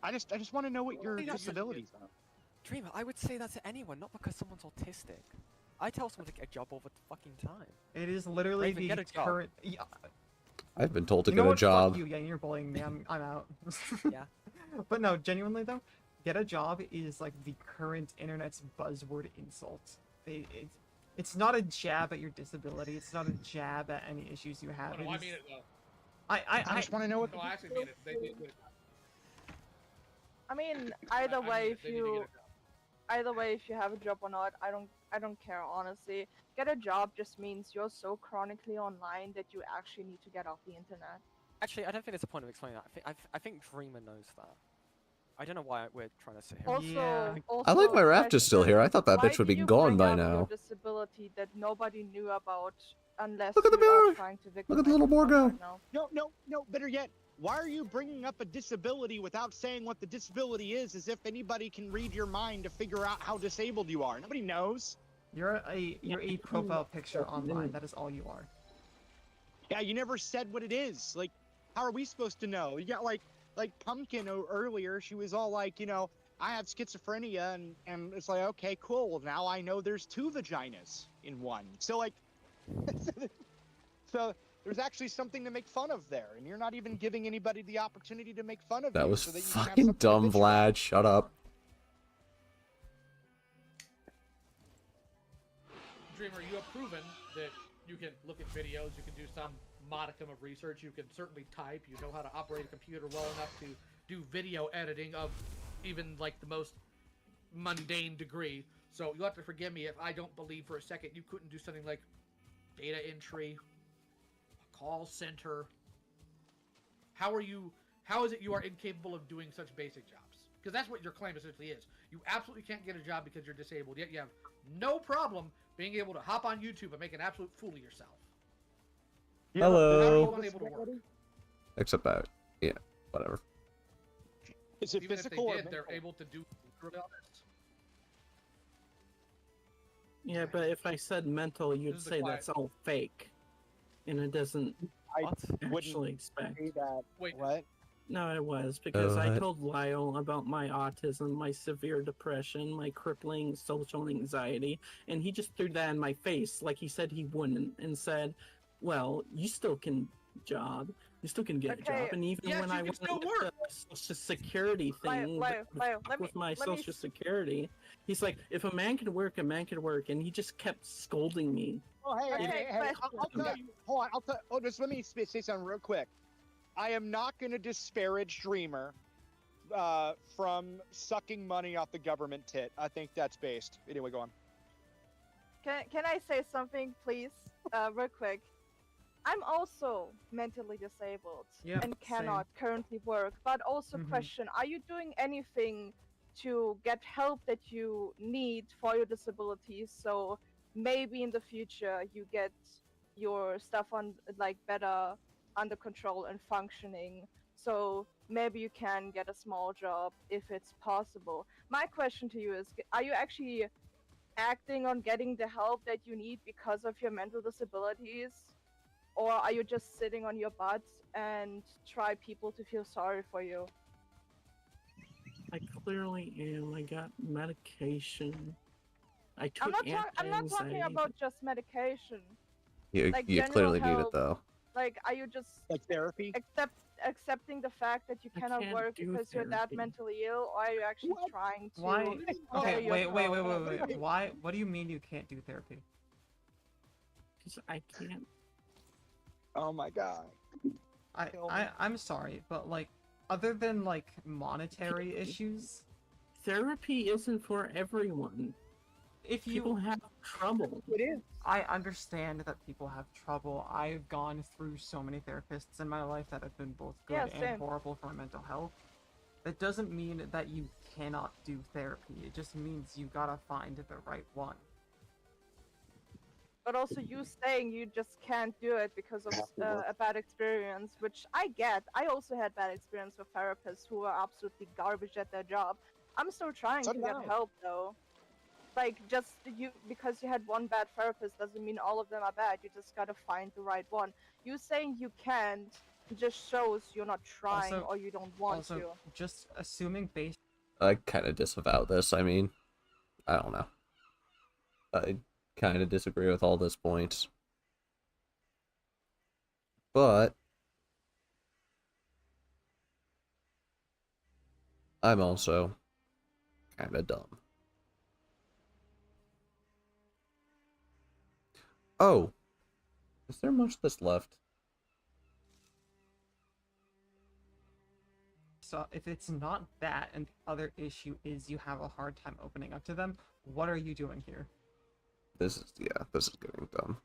I just want to know what your Hey, that's- disabilities are. Dreamer, I would say that to anyone, not because someone's autistic. I tell someone to get a job all the fucking time. It is literally Raven, get the a job. current. Yeah, I've been told to you know get a what? job. Fuck you, yeah, you're bullying me. I'm out. Yeah. But no, genuinely though, get a job is like the current internet's buzzword insult. It's not a jab at your disability. It's not a jab at any issues you have. Oh, no, It I is- mean it though. I just want to know what. No, I actually mean it. They need to get a job. I mean, either I mean way, it. if They need to get a you job. either way, if you have a job or not, I don't care honestly. Get a job just means you're so chronically online that you actually need to get off the internet. Actually, I don't think there's a point of explaining that. I think Dreamer knows that. I don't know why we're trying to sit here. Also, Yeah. also I like my raft is still here. I thought that why bitch would do be you gone bring by up now. Your disability that nobody knew about unless Look at the you are mirror! trying to Look at the little victimize yourself Morgo! right now. No. Better yet, why are you bringing up a disability without saying what the disability is, as if anybody can read your mind to figure out how disabled you are? Nobody knows. You're a profile picture online. That is all you are. Yeah, you never said what it is. Like, how are we supposed to know? You got like Pumpkin earlier. She was all like, I have schizophrenia, and it's like, okay, cool. Well, now I know there's 2 vaginas in one. So like, so there's actually something to make fun of there, and you're not even giving anybody the opportunity to make fun of That you was so that you can have fucking something to dumb, bitch about. Vlad. Shut up. Dreamer, you have proven that you can look at videos, you can do some modicum of research, you can certainly type, you know how to operate a computer well enough to do video editing of even like the most mundane degree. So you'll have to forgive me if I don't believe for a second you couldn't do something like data entry, a call center. How is it you are incapable of doing such basic jobs? Because that's what your claim essentially is. You absolutely can't get a job because you're disabled, yet you have no problem being able to hop on YouTube and make an absolute fool of yourself. How are Hello. you unable to work? Except that, yeah, whatever. Is it Even if they physical or did, they're mental? able to do this. Yeah, but if I said mental, you'd This is the say quiet- that's all fake. And it doesn't I What? actually expect. say that. Wait. What? No, it was because I What? told Lyle about my autism, my severe depression, my crippling social anxiety, and he just threw that in my face like he said he wouldn't, and said, "Well, you still can get a job." Okay. And even Yes, when you I can went still with work. the social security thing, Lyle, let me with my let me social security, he's like, "If a man can work, a man can work," and he just kept scolding me. Oh, hey, Okay, but- I'll tell you. Hold on, oh, just let me say something real quick. I am not going to disparage Dreamer from sucking money off the government tit. I think that's based. Anyway, go on. Can I say something, please, real quick? I'm also mentally disabled Yep, and cannot currently work, but also Mhm. question: are you doing anything to get help that you need for your disabilities? So maybe in the future you get your stuff on like better under control and functioning. So maybe you can get a small job if it's possible. My question to you is: are you actually acting on getting the help that you need because of your mental disabilities? Or are you just sitting on your butt and try people to feel sorry for you? I clearly am. I got medication. I took I'm not talking anti-anxiety. about just medication. You, Like you general clearly need it help. though. Like, are you just Like therapy? accepting the fact that you I cannot can't work do because you're that therapy. mentally ill, or are you actually trying to? Why? better Okay, wait. yourself? Why? What do you mean you can't do therapy? Because I can't. Oh my god. I'm sorry, but like, other than like monetary issues, Therapy isn't for everyone. if People you, have trouble. It is. I understand that people have trouble. I've gone through so many therapists in my life that have been both good Yeah, and same. horrible for my mental health. That doesn't mean that you cannot do therapy. It just means you gotta find the right one. But also you saying you just can't do it because of a bad experience, which I get. I also had bad experience with therapists who are absolutely garbage at their job. I'm still trying So to did get I. help though. Like, just because you had one bad therapist doesn't mean all of them are bad. You just gotta find the right one. You saying you can't just shows you're not trying Also- or you don't want Also, to. just assuming based I kind of disavow this. I mean, I don't know. I kind of disagree with all those points. But I'm also kind of dumb. Oh, is there much that's left? So if it's not that, and the other issue is you have a hard time opening up to them, what are you doing here? This is getting dumb.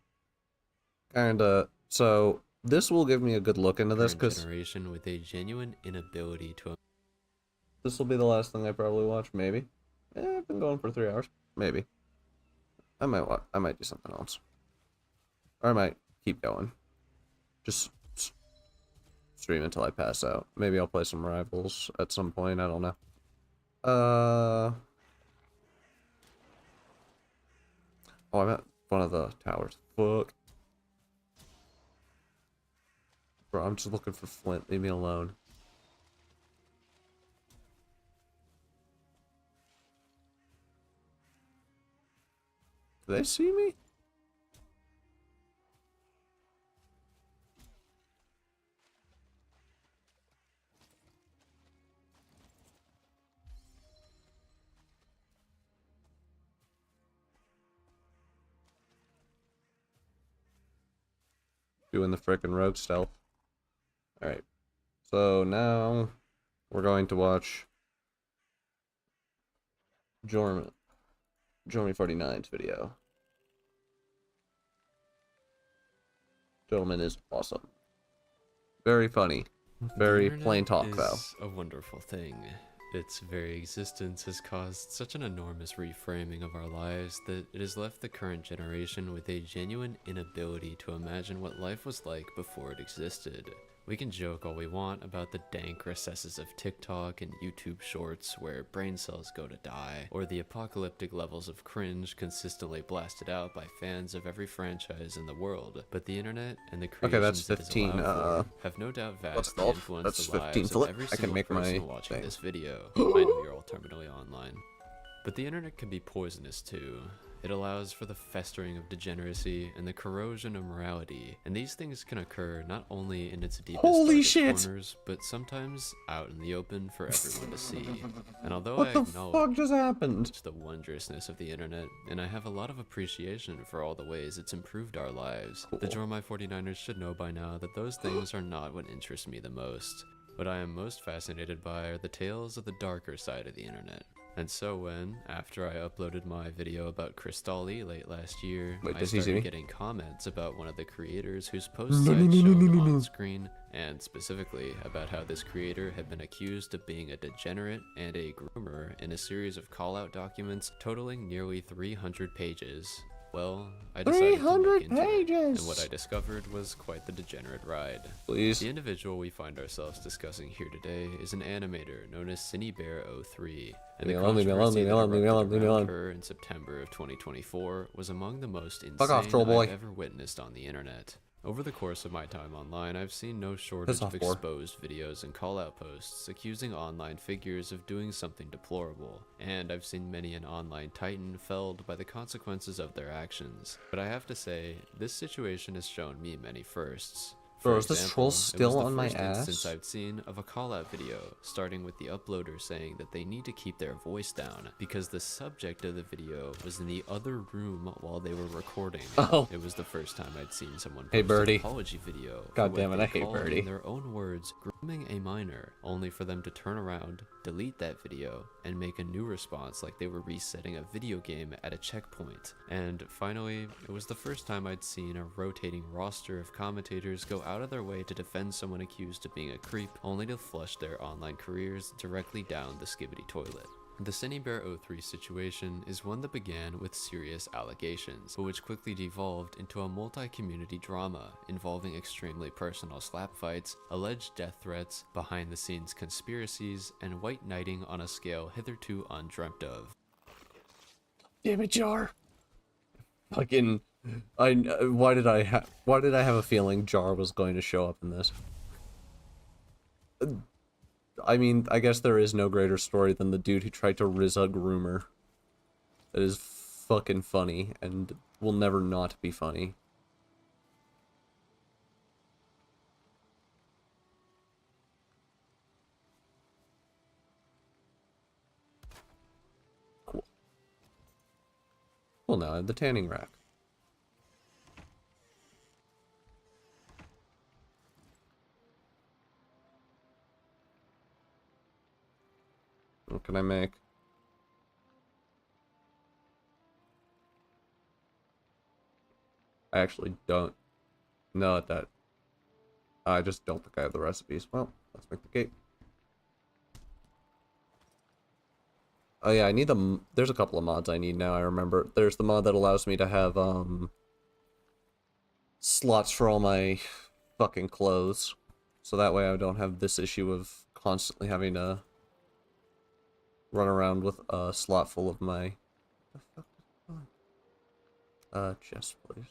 Kinda. So this will give me a good look into this, Current because generation with a genuine inability to. this will be the last thing I probably watch. Maybe. I've been going for 3 hours. Maybe. I might do something else, or I might keep going. Just stream until I pass out. Maybe I'll play some Rivals at some point. I don't know. Oh, I'm at one of the towers. Fuck. Bro, I'm just looking for Flint. Leave me alone. Do they see me? Doing the frickin' rogue stealth. Alright. So now we're going to watch Jormy 49's video. Gentleman is awesome. Very funny. Very The plain talk, internet though. is a wonderful thing. Its very existence has caused such an enormous reframing of our lives that it has left the current generation with a genuine inability to imagine what life was like before it existed. We can joke all we want about the dank recesses of TikTok and YouTube shorts where brain cells go to die, or the apocalyptic levels of cringe consistently blasted out by fans of every franchise in the world, but the internet and the creations that's it is 15, allowed for have no doubt what's vastly it called? influenced That's the 15 lives flip. of every I can single make my person watching thing. this video. I know you're all terminally online. But the internet can be poisonous too. It allows for the festering of degeneracy and the corrosion of morality, and these things can occur not only in its deepest darkest corners, but sometimes out in the open for everyone to see. And although What I the acknowledge fuck just happened? the wondrousness of the internet, and I have a lot of appreciation for all the ways it's improved our lives, the Jormy 49ers should know by now that those things are not what interests me the most. What I am most fascinated by are the tales of the darker side of the internet. And so when, after I uploaded my video about Kristali late last year, Wait, I does he see started me? getting comments about one of the creators whose posts I'd shown on screen, and specifically about how this creator had been accused of being a degenerate and a groomer in a series of call-out documents totaling nearly 300 pages. Well, I decided to look into it, and what I discovered was quite the degenerate ride. Please. The individual we find ourselves discussing here today is an animator known as CineBear03, and the controversy that erupted around her in September of 2024 was among the most insane I've ever witnessed on the internet. Over the course of my time online, I've seen no shortage of exposed videos and call-out posts accusing online figures of doing something deplorable, and I've seen many an online titan felled by the consequences of their actions. But I have to say, this situation has shown me many firsts. Bro, For is this example, troll it was still the on my first instance ass? I've seen of a call-out video, starting with the uploader saying that they need to keep their voice down because the subject of the video was in the other room while they were recording. Oh. It was the first time I'd seen someone post Hey, Birdie. an apology video for God what damn it, they I hate called, Birdie. in their own words, grooming a minor, only for them to turn around, delete that video, and make a new response like they were resetting a video game at a checkpoint. And finally, it was the first time I'd seen a rotating roster of commentators go out of their way to defend someone accused of being a creep, only to flush their online careers directly down the skibbity toilet. The CineBear03 situation is one that began with serious allegations, but which quickly devolved into a multi-community drama involving extremely personal slap fights, alleged death threats, behind-the-scenes conspiracies, and white knighting on a scale hitherto undreamt of. Damn it, Jar. Fucking, why did I have a feeling Jar was going to show up in this? I mean, I guess there is no greater story than the dude who tried to riz a groomer. That is fucking funny, and will never not be funny. Cool. Well, now I have the tanning rack. What can I make? I actually don't know that. I just don't think I have the recipes. Well, let's make the cake. Oh yeah, I need there's a couple of mods I need now, I remember. There's the mod that allows me to have, slots for all my fucking clothes. So that way I don't have this issue of constantly having to run around with a slot full of my... chest, please.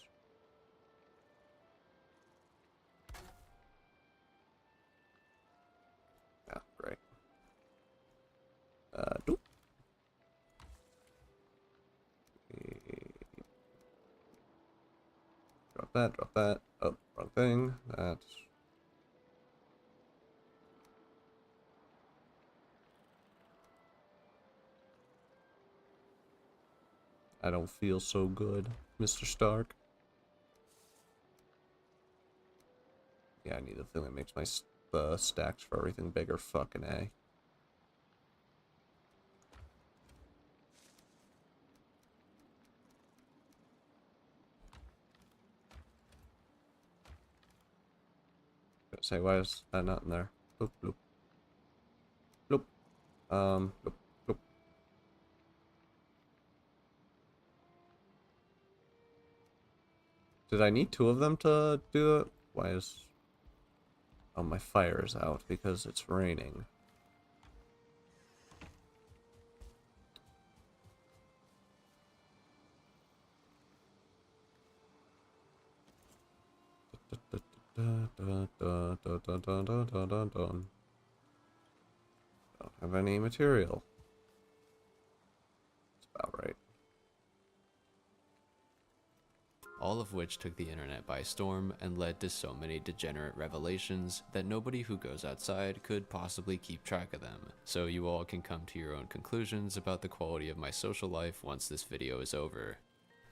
Yeah, great. Doop. Drop that. Oh, wrong thing. That's... I don't feel so good, Mr. Stark. Yeah, I need the thing that makes my stacks for everything bigger. Fucking A. Say, why is that not in there? Bloop, bloop. Bloop. Bloop, bloop. Did I need two of them to do it? Why is... Oh, my fire is out because it's raining. Don't have any material. That's about right. All of which took the internet by storm and led to so many degenerate revelations that nobody who goes outside could possibly keep track of them. So you all can come to your own conclusions about the quality of my social life once this video is over.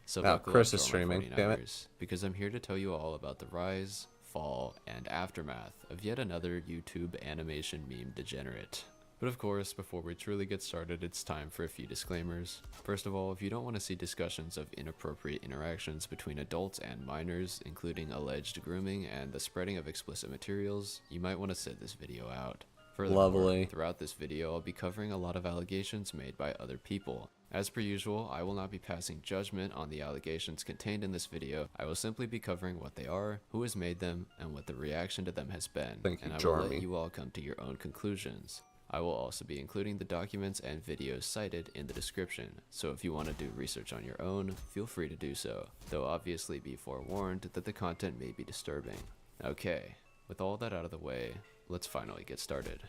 So buckle Chris up is for all my streaming, damn it. 49ers, because I'm here to tell you all about the rise, fall, and aftermath of yet another YouTube animation meme degenerate. But of course, before we truly get started, it's time for a few disclaimers. First of all, if you don't want to see discussions of inappropriate interactions between adults and minors, including alleged grooming and the spreading of explicit materials, you might want to sit this video out. Furthermore, Lovely. throughout this video, I'll be covering a lot of allegations made by other people. As per usual, I will not be passing judgment on the allegations contained in this video. I will simply be covering what they are, who has made them, and what the reaction to them has been. Thank you, and I will Jarmy. let you all come to your own conclusions. I will also be including the documents and videos cited in the description, so if you want to do research on your own, feel free to do so, though obviously be forewarned that the content may be disturbing. Okay, with all that out of the way, let's finally get started.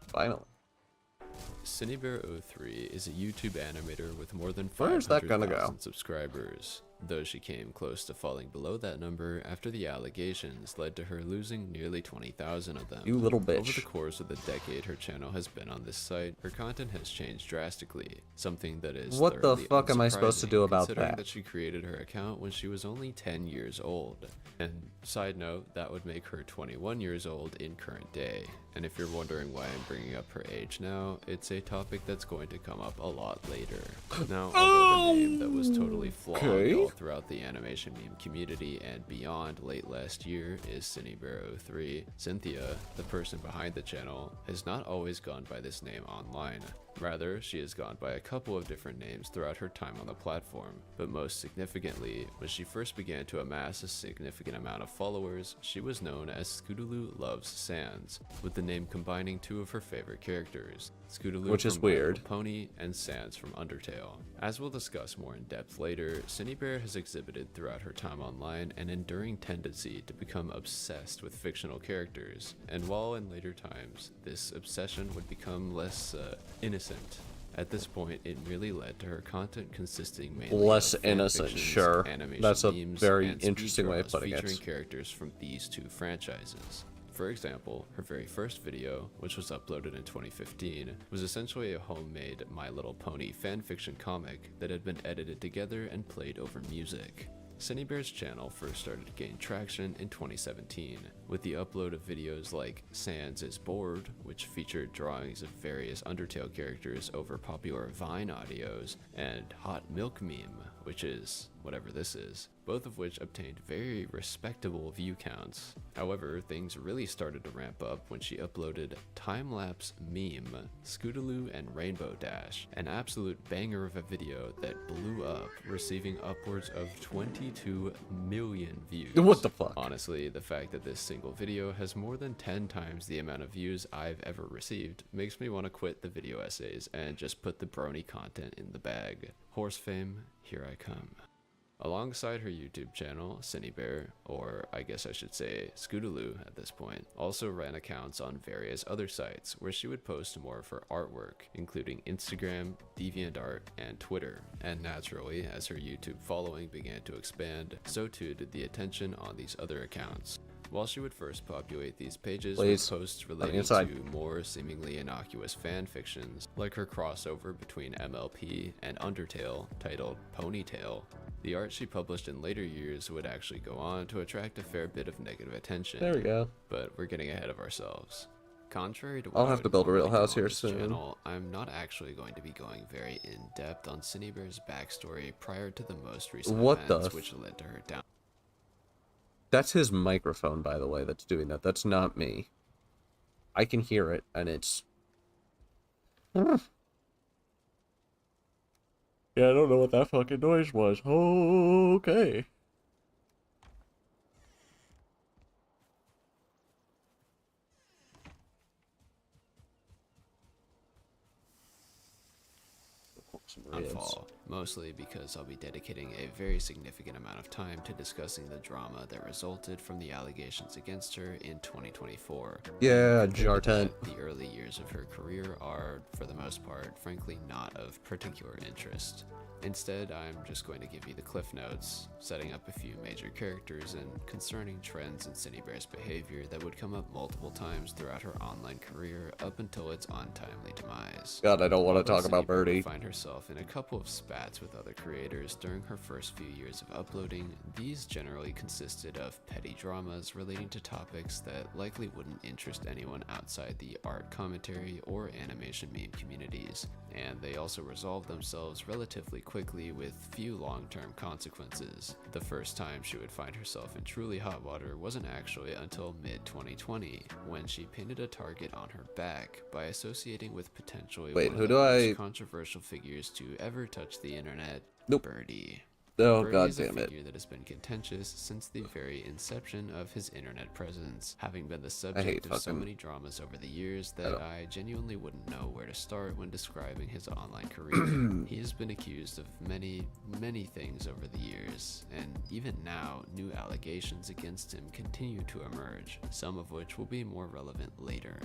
Finally. CineBear03 is a YouTube animator with more than Where's that gonna go? 500,000 subscribers, though she came close to falling below that number after the allegations led to her losing nearly 20,000 of them. You little bitch. Over the course of the decade her channel has been on this site, her content has changed drastically, something that is What the thoroughly fuck am I supposed to do unsurprising, about considering that? she created her account when she was only 10 years old. And side note, that would make her 21 years old in current day. And if you're wondering why I'm bringing up her age now, it's a topic that's going to come up a lot later. Now, although the name that was totally flawed Okay. All throughout the animation meme community and beyond late last year is CineBear03. Cynthia, the person behind the channel, has not always gone by this name online. Rather, she has gone by a couple of different names throughout her time on the platform, but most significantly, when she first began to amass a significant amount of followers, she was known as Scootaloo Loves Sans, with the name combining two of her favorite characters, Scootaloo Which is from My Little weird. Pony and Sans from Undertale. As we'll discuss more in depth later, CineBear has exhibited throughout her time online an enduring tendency to become obsessed with fictional characters, and while in later times this obsession would become less innocent, at this point it merely led to her content consisting mainly Less of fan innocent, fictions, sure. animation That's a memes, very and speed interesting way of dramas putting it. featuring characters from these two franchises. For example, her very first video, which was uploaded in 2015, was essentially a homemade My Little Pony fanfiction comic that had been edited together and played over music. CineBear's channel first started to gain traction in 2017, with the upload of videos like Sans is Bored, which featured drawings of various Undertale characters over popular Vine audios, and Hot Milk Meme, which is whatever this is, both of which obtained very respectable view counts. However, things really started to ramp up when she uploaded Time-Lapse Meme, Scootaloo and Rainbow Dash, an absolute banger of a video that blew up, receiving upwards of 22 million views. What the fuck? Honestly, the fact that this single video has more than 10 times the amount of views I've ever received makes me want to quit the video essays and just put the brony content in the bag. Horse fame, here I come. Alongside her YouTube channel, CineBear, or I guess I should say Scootaloo at this point, also ran accounts on various other sites where she would post more of her artwork, including Instagram, DeviantArt, and Twitter. And naturally, as her YouTube following began to expand, so too did the attention on these other accounts. While she would first populate these pages with posts relating to more seemingly innocuous fan fictions, like her crossover between MLP and Undertale titled Ponytail, the art she published in later years would actually go on to attract a fair bit of negative attention. There we go. But we're getting ahead of ourselves. Contrary to what I'll I have would to build a real normally house do on here this soon. channel, I'm not actually going to be going very in-depth on CineBear's backstory prior to the most recent events which led to her down. That's his microphone, by the way, that's doing that. That's not me. I can hear it, and it's... Yeah, I don't know what that fucking noise was. Okay. Fall, mostly because I'll be dedicating a very significant amount of time to discussing the drama that resulted from the allegations against her in 2024. Yeah, Compared to Jartent. that, the early years of her career are, for the most part, frankly not of particular interest. Instead, I'm just going to give you the cliff notes, setting up a few major characters and concerning trends in CineBear's behavior that would come up multiple times throughout her online career up until its untimely demise. God, I don't want to Although talk about CineBear would Birdie. find herself in a couple of spats with other creators during her first few years of uploading. These generally consisted of petty dramas relating to topics that likely wouldn't interest anyone outside the art commentary or animation meme communities, and they also resolved themselves relatively quickly with few long-term consequences. The first time she would find herself in truly hot water wasn't actually until mid-2020, when she painted a target on her back by associating with potentially one of the most controversial figures to ever touch the internet, Birdie. Oh, Birdie God is a damn it. figure that has been contentious since the very inception of his internet presence, having been the subject of so many dramas over the years that I genuinely wouldn't know where to start when describing his online career. He has been accused of many, many things over the years, and even now, new allegations against him continue to emerge, some of which will be more relevant later.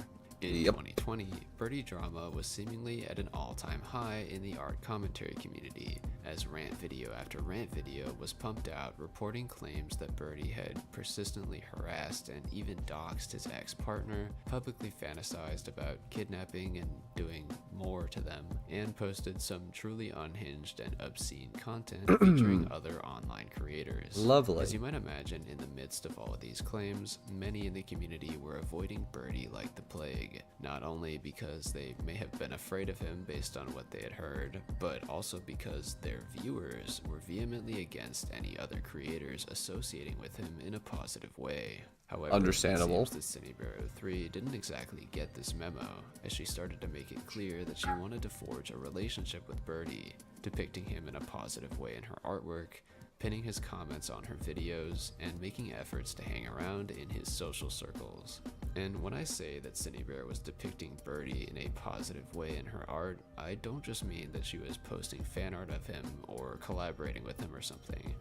In 2020, Birdie drama was seemingly at an all-time high in the art commentary community, as rant video after rant video was pumped out reporting claims that Birdie had persistently harassed and even doxed his ex-partner, publicly fantasized about kidnapping and doing more to them, and posted some truly unhinged and obscene content featuring other online creators. Lovely. As you might imagine, in the midst of all of these claims, many in the community were avoiding Birdie like the plague, not only because they may have been afraid of him based on what they had heard, but also because their viewers were vehemently against any other creators associating with him in a positive way. However, Understandable. it seems that CineBear03 didn't exactly get this memo, as she started to make it clear that she wanted to forge a relationship with Birdie, depicting him in a positive way in her artwork, pinning his comments on her videos, and making efforts to hang around in his social circles. And when I say that CineBear was depicting Birdie in a positive way in her art, I don't just mean that she was posting fan art of him or collaborating with him or something.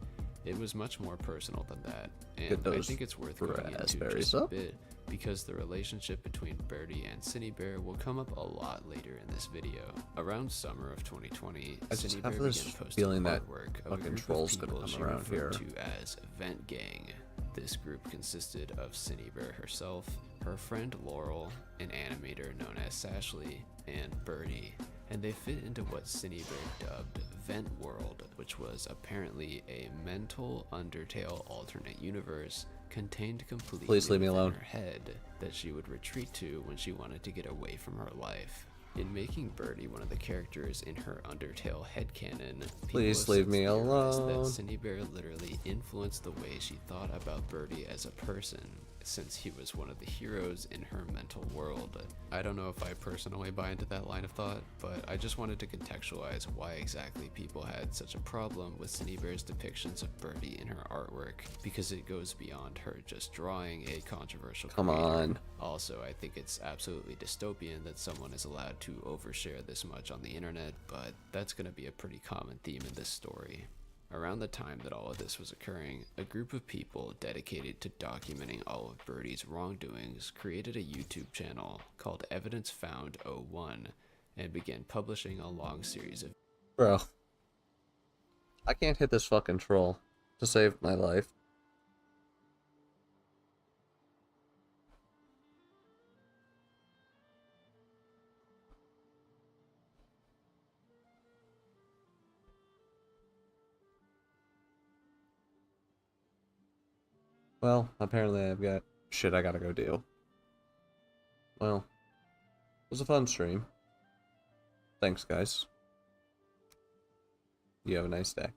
It was much more personal than that, and I think it's worth going into just a bit, because the relationship between Birdie and CineBear will come up a lot later in this video. Around summer of 2020, CineBear began posting artwork of a group of people she referred to as Vent Gang. This group consisted of CineBear herself, her friend Laurel, an animator known as Sashley, and Birdie, and they fit into what CineBear dubbed Vent World, which was apparently a mental Undertale alternate universe contained completely within her head that she would retreat to when she wanted to get away from her life. In making Birdie one of the characters in her Undertale headcanon, please leave me alone. That CineBear literally influenced the way she thought about Birdie as a person, since he was one of the heroes in her mental world. I don't know if I personally buy into that line of thought, but I just wanted to contextualize why exactly people had such a problem with CineBear's depictions of Birdie in her artwork, because it goes beyond her just drawing a controversial creator. Also, I think it's absolutely dystopian that someone is allowed to overshare this much on the internet, but that's going to be a pretty common theme in this story. Around the time that all of this was occurring, a group of people dedicated to documenting all of Birdie's wrongdoings created a YouTube channel called Evidence Found 01 and began publishing a long series of... Bro. I can't hit this fucking troll to save my life. Well, apparently I've got shit I gotta go do. Well, it was a fun stream. Thanks, guys. You have a nice day.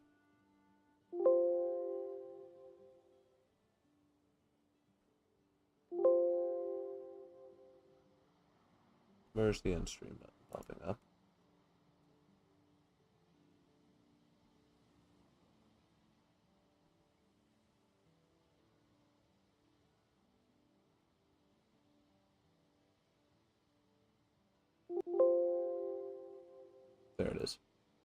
Where's the end stream button popping up? There it is.